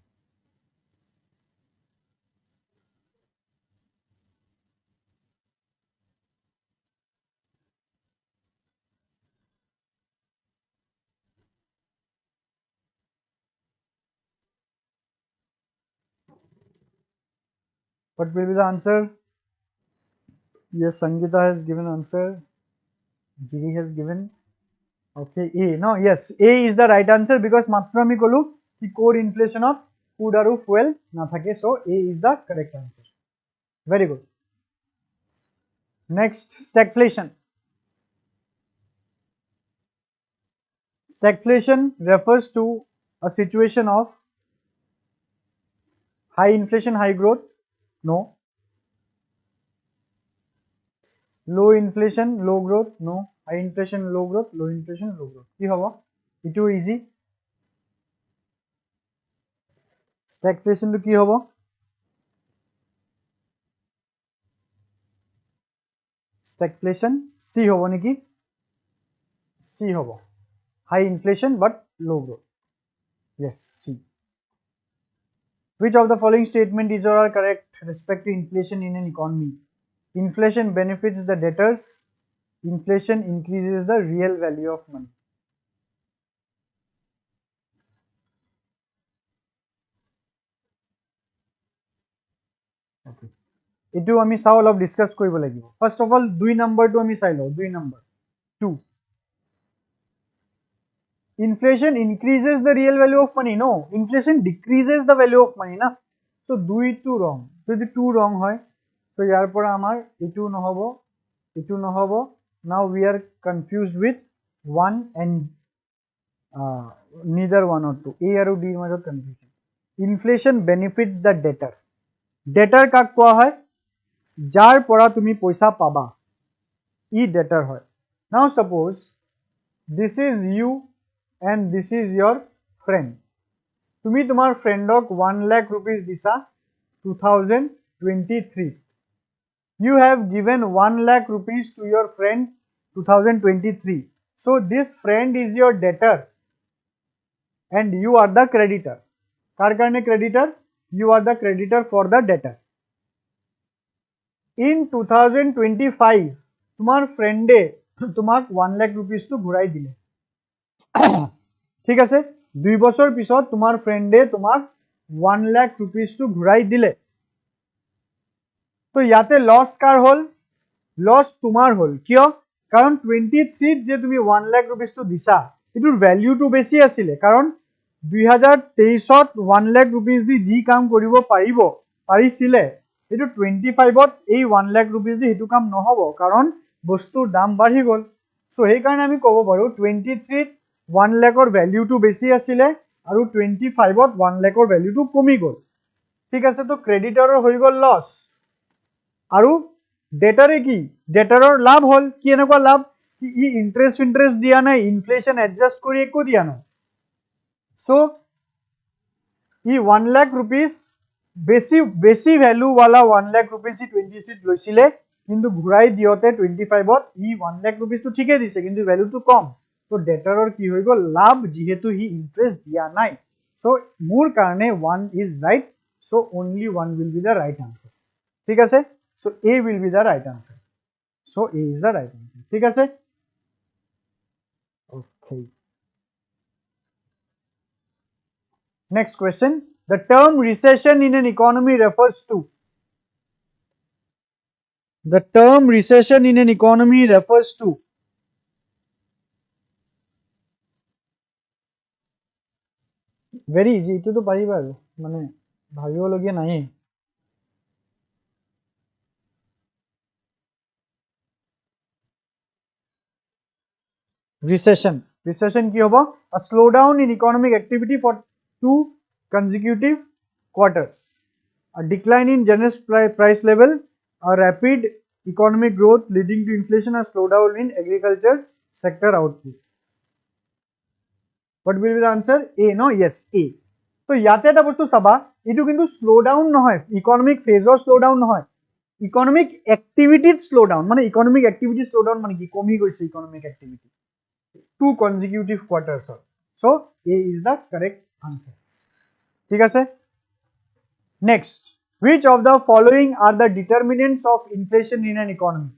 What will be the answer? Yes, Sangeeta has given answer. Jiri has given. Okay, A. No, yes, A is the right answer because মাত্র আমি কলো কি core inflation of food আৰু fuel না থাকে, so A is the correct answer. Very good. Next, stagflation. Stagflation refers to a situation of high inflation, high growth. No. low inflation low growth, no. High inflation low growth, low inflation low growth. কি হ'ব? Itu easy. Stagflation to কি হ'ব? Stagflation C হ'ব নেকি? C হ'ব. High inflation but low growth. Yes, C. Which of the following statement is or are correct respect to inflation in an economy? Inflation benefits the debtors. Inflation increases the real value of money. Okay. Etu ami saw olop discuss koribo lagibo. First of all, 2 number to ami sai lo. 2 number. 2. Inflation increases the real value of money. No, inflation decreases the value of money. Na? So 2 to wrong. So the 2 wrong hoy. So yar pora amar etu no hobo. Etu no hobo. Now we are confused with 1 and neither 1 or 2. A or D major confusion. Inflation benefits the debtor. Debtor কাক কোৱা হয়? যাৰ পৰা তুমি পইচা পাবা, ই debtor হয়. Now suppose this is you and this is your friend. তুমি তোমাৰ ফ্ৰেণ্ডক 1 lakh rupees দিছা 2023. You have given 1 lakh rupees to your friend 2023. So this friend is your debtor and you are the creditor. কাৰ কাৰণে creditor? You are the creditor for the debtor. In 2025, তোমার ফ্রেন্ডে তোমাক 1 lakh rupees to ঘুরাই দিলে। ঠিক আছে? 2 বছর পিছত তোমার ফ্রেন্ডে তোমাক 1 lakh rupees to ঘুরাই দিলে। তো ইয়াতে লস কার হল? লস তোমার হল। কিয়? কারণ 23 যে তুমি 1 lakh rupees to দিছা, এটোর ভ্যালু তো বেশি আছিলে। কারণ 2023 1 lakh rupees দি জি কাম কৰিব পাৰিছিলে, এটো 25 এই 1 lakh rupees দি হেতু কাম নহব, কারণ বস্তুৰ দাম বাঢ়ি গল। সো এই কাৰণে আমি ক'ব পাৰো 23 1 lakh ৰ ভ্যালু তো বেশি আছিলে আৰু 25 1 lakh ৰ ভ্যালু তো কমি গল। ঠিক আছে, তো ক্ৰেডিটৰৰ হৈ গল লস আৰু ডেটাৰে কি? ডেটাৰৰ লাভ হল। কি এনেকুৱা লাভ? ই ইন্টাৰেস্ট দিয়া নাই, ইনফ্লেশন এডজাস্ট কৰি একো দিয়া নাই। So, ये 1 lakh rupees बेसी value वाला 1 lakh rupees ही 23 লৈছিলে, কিন্তু ঘুরাই দিয়তে 25 ই 1 lakh rupees তো ঠিকে দিছে, কিন্তু ভ্যালু তো কম। তো ডেটাৰৰ কি হৈ গল? লাভ, যেহেতু হি ইন্টাৰেস্ট দিয়া নাই। সো মোৰ কাৰণে 1 is right. So only 1 will be the right answer. ঠিক আছে? So A will be the right answer. So A is the right answer. ঠিক আছে? Okay. Next question. The term recession in an economy refers to. The term recession in an economy refers to. Very easy. Ito to pariba aru. Mane bhabibo logia nahi. Recession. Recession ki hobo? A slowdown in economic activity for 2 consecutive quarters. A decline in general price level. A rapid economic growth leading to inflation. A slowdown in agriculture sector output. What will be the answer? A, no? Yes, A. So ইয়াতে এটা বস্তু চাবা, এটো কিন্তু slow down নহয়, economic ফেজৰ slow down নহয়, economic এক্টিভিটিত slow down. মানে economic activity slow down মানে কি? কমি গৈছে economic activity 2 consecutive quarters. So A is the correct answer. ঠিক আছে? Next, which of the following are the determinants of inflation in an economy?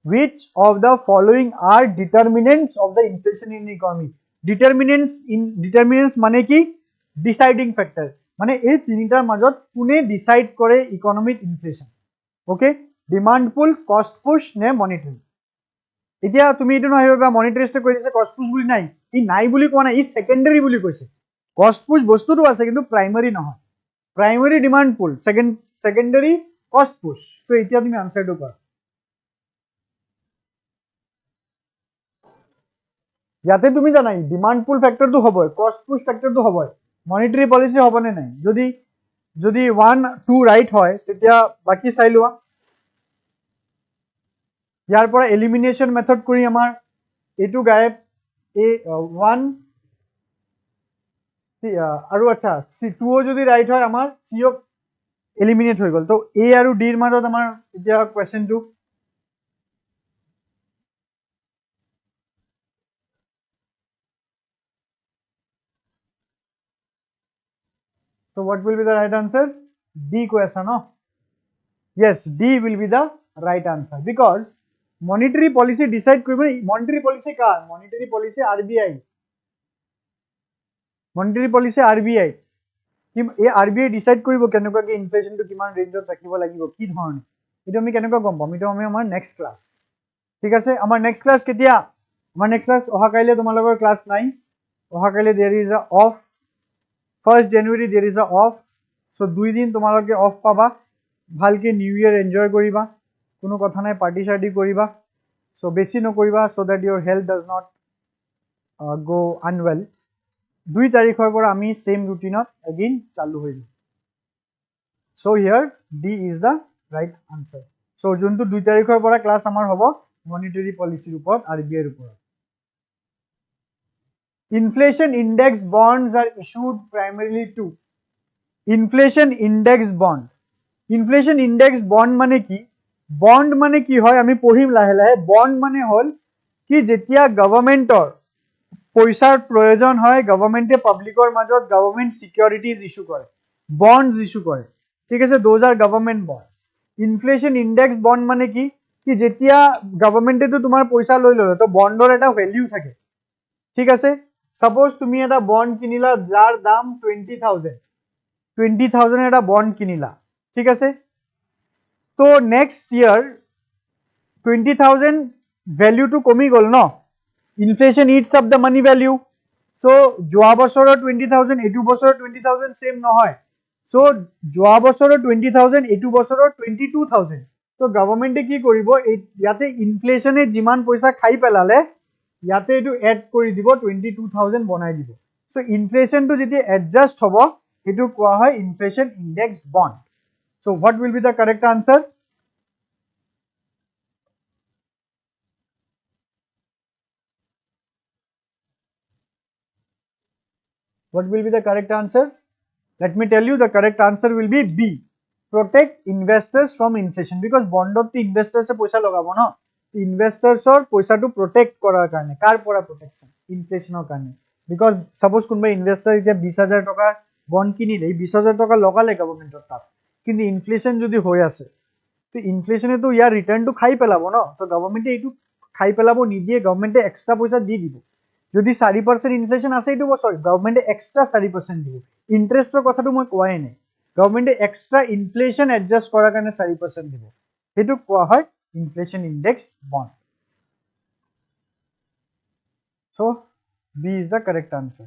Which of the following are determinants of the inflation in the economy? Determinants মানে কি? Deciding factor. মানে এই তিনিটাৰ মাজত কোনে decide কৰে ইকোনমিক ইনফ্লেশন? ওকে, ডিমান্ড পুল, কষ্ট push নে মনিটারি? এতিয়া তুমি এটো নহয় বা মনিটারিস্টে কৈ দিছে কষ্ট পুশ বুলি নাই, ই নাই বুলি কোৱা নাই, ই সেকেন্ডারি বুলি কৈছে। কষ্ট পুশ বস্তুটো আছে কিন্তু প্রাইমারি নহয়। প্রাইমারি ডিমান্ড পুল, সেকেন্ডারি কষ্ট পুশ। তো এতিয়া তুমি আনসারটো কৰা। ইয়াতে তুমি জানাই ডিমান্ড পুল ফ্যাক্টর তো হবই, কস্ট পুশ ফ্যাক্টর তো হবই, মনিটারি পলিসি হবে না নাই। যদি যদি 1 2 রাইট হয় তেতিয়া বাকি চাই লোৱা ইয়াৰ পৰা এলিমিনেশন মেথড কৰি আমাৰ এটো গায়ব এ 1 আৰু আচ্ছা সি 2 যদি ৰাইট হয় আমাৰ সি এলিমিনেট হৈ গল তো এ আৰু ডি এৰ মাজত আমাৰ এতিয়া কোৱেশ্চনটো so what will be the right answer D question no yes D will be the right answer because monetary policy decide koribo monetary policy ka monetary policy RBI monetary policy RBI কি এই RBI decide koribo কেনেকুৱা কি inflation two কিমান ৰেঞ্জত ৰাখিব লাগিব কি ধৰণে এটা আমি কেনেকুৱা গম পাম এটা আমি আমাৰ নেক্সট ক্লাস ঠিক আছে আমাৰ নেক্সট ক্লাস কেতিয়া আমাৰ নেক্সট ক্লাস অহা কাইলে তোমালোকৰ ক্লাস নাই অহা কাইলে there is a off 1st January there is a off so 2 দিন তোমালোকে অফ পাবা ভালকে নিউ ইয়ার এনজয় করিবা কোনো কথা নাই পার্টি শার্টি করিবা so বেশি নকৰিবা so that your health does not go unwell 2 তাৰিখৰ পৰা আমি সেম ৰুটিনত again চালু হৈ যাব so here D is the right answer so যোনটো 2 তাৰিখৰ পৰা ক্লাস আমাৰ হ'ব monetary policy ওপৰত RBI ওপৰত inflation index bonds are issued primarily to inflation index bond inflation index bond মানে কি bond মানে কি হয় আমি পঢ়িম লাহে লাহে bond মানে হল কি যেতিয়া গভৰ্নমেন্টৰ পইচাৰ প্ৰয়োজন হয় গভৰ্নমেন্টে পাবলিকৰ মাজত গভৰ্নমেন্ট সিকিউৰিটিজ ইস্যু কৰে bonds ইস্যু কৰে ঠিক আছে those are government bonds inflation index bond মানে কি কি যেতিয়া গভর্নমেন্টে তো তোমাৰ পইচা লৈ ললে তো বন্ডৰ এটা ভ্যালু থাকে ঠিক আছে সাপোজ তুমি এটা বন্ড কিনিলা যাৰ দাম 20000 এটা বন্ড কিনিলা ঠিক আছে তো নেক্সট ইয়ার 20000 ভ্যালু টু কমি গল ন inflation eats up the money value so যোৱা বছৰৰ 20000 এটু বছৰৰ 20000 সেম নহয় সো যোৱা বছৰৰ 20000 এটু বছৰৰ 22000 তো গভৰ্নমেন্টে কি কৰিব ইয়াতে ইনফ্লেশনে যিমান পইচা খাই পেলালে ইয়াতে এটু এড কৰি দিব 22000 বনাই দিব সো ইনফ্লেশন টু যদি এডজাস্ট হ'ব এটু কোৱা হয় inflation indexed bond so what will be the correct answer what will be the correct answer let me tell you the correct answer will be B protect investors from inflation because bondot ti investors e paisa lagabo no investors or paisa to protect korar karone kar pora protection inflation or karone because suppose kunba investor ite 20000 taka bond kinile 20000 taka logale government or tat কিন্তু inflation যদি হৈ আছে তো ইনফ্লেশনে তো ইয়াৰ return তো খাই পেলাব ন তো গভর্নমেন্টে এইটো খাই পেলাব নিদিয়ে গভর্নমেন্টে এক্সট্রা পয়সা দি দিব যদি 4% ইনফ্লেশন আছে এইটো বছৰ গভৰ্নমেন্টে এক্সট্ৰা 4% দিব ইন্টাৰেস্টৰ কথাটো মই কোৱাই নাই গভৰ্নমেন্টে এক্সট্ৰা ইনফ্লেশন এডজাস্ট কৰাৰ কাৰণে 4% দিব সেইটো কোৱা হয় inflation indexed bond so B is the correct answer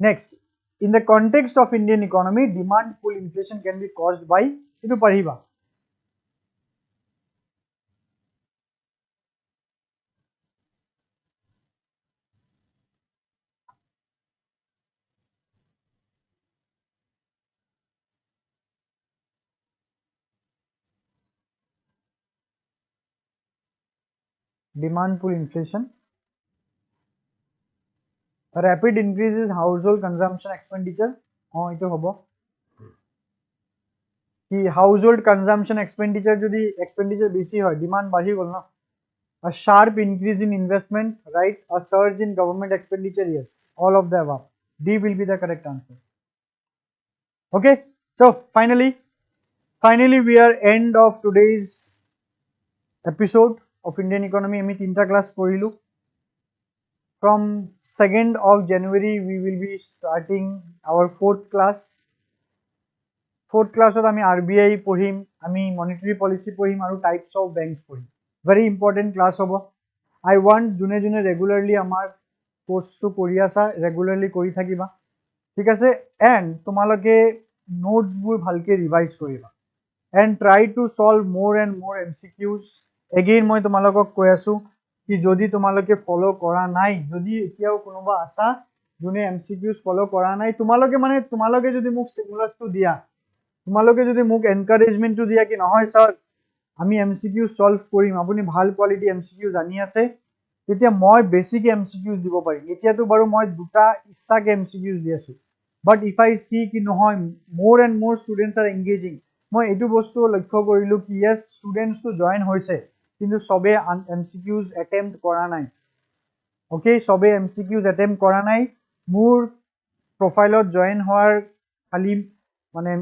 next in the context of Indian economy demand pull inflation can be caused by itu pariba demand pull inflation a rapid increase in household consumption expenditure itu hobo কি household consumption expenditure যদি expenditure বেশি হয় demand বাঢ়ি গল না a sharp increase in investment right a surge in government expenditure yes all of the above D will be the correct answer okay so finally we are end of today's episode of Indian economy ami tinta class porilu from 2nd of January we will be starting our fourth class আমি RBI পঢ়িম আমি monetary policy পঢ়িম আৰু types of banks পঢ়িম very important class হ'ব I want june regularly আমাৰ course to কৰি আছা regularly কৰি থাকিবা ঠিক আছে and তোমালোকে notes বোৰ ভালকে revise কৰিবা and try to solve more and more MCQs again মই তোমালোকক কৈ আছো কি যদি তোমালোকে follow কৰা নাই যদি এতিয়াও কোনোবা আছা যোনে MCQs follow কৰা নাই তোমালোকে যদি মোক stimulus to দিয়া তোমালোকে যদি মোক এনকাৰেজমেণ্টটো দিয়া কি নহয় স্যাৰ আমি MCQ সলভ কৰিম, আপুনি ভাল কোৱালিটি MCQ জানি আছে, তেতিয়া মই বেছিক MCQs দিব পাৰিম। এতিয়াতো বাৰু মই দুটা ইচ্ছাকে MCQs দি আছো, বাট ইফ আই সি কি নহয় মোৰ এণ্ড মোৰ ষ্টুডেণ্টছ আৰ এংগেজিং, মই এইটো বস্তু লক্ষ্য কৰিলোঁ কি য়েছ ষ্টুডেণ্টছটো জইন হৈছে কিন্তু চবে MCQs এটেম্প্ট কৰা নাই। অ'কে, চবে MCQs এটেম্প্ট কৰা নাই। মোৰ প্ৰফাইলত জইন হোৱাৰ খালি মানে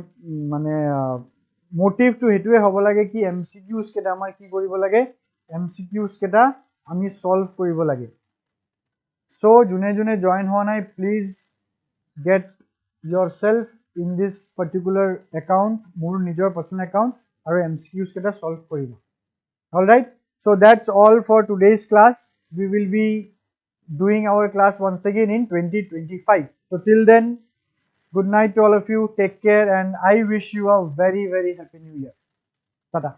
মোটিভটো সেইটোৱে হ'ব লাগে কি MCQs কেইটা আমাৰ কি কৰিব লাগে, MCQs কেইটা আমি সলভ কৰিব লাগে। চ' যোনে যোনে জইন হোৱা নাই please get yourself in this particular account, মোৰ নিজৰ personal account, আৰু MCQs কেইটা solve কৰিবা। Alright, so that's all for today's class. We will be doing our class once again in 2025. So till then, good night to all of you, take care, and I wish you a very, very happy new year. Tata.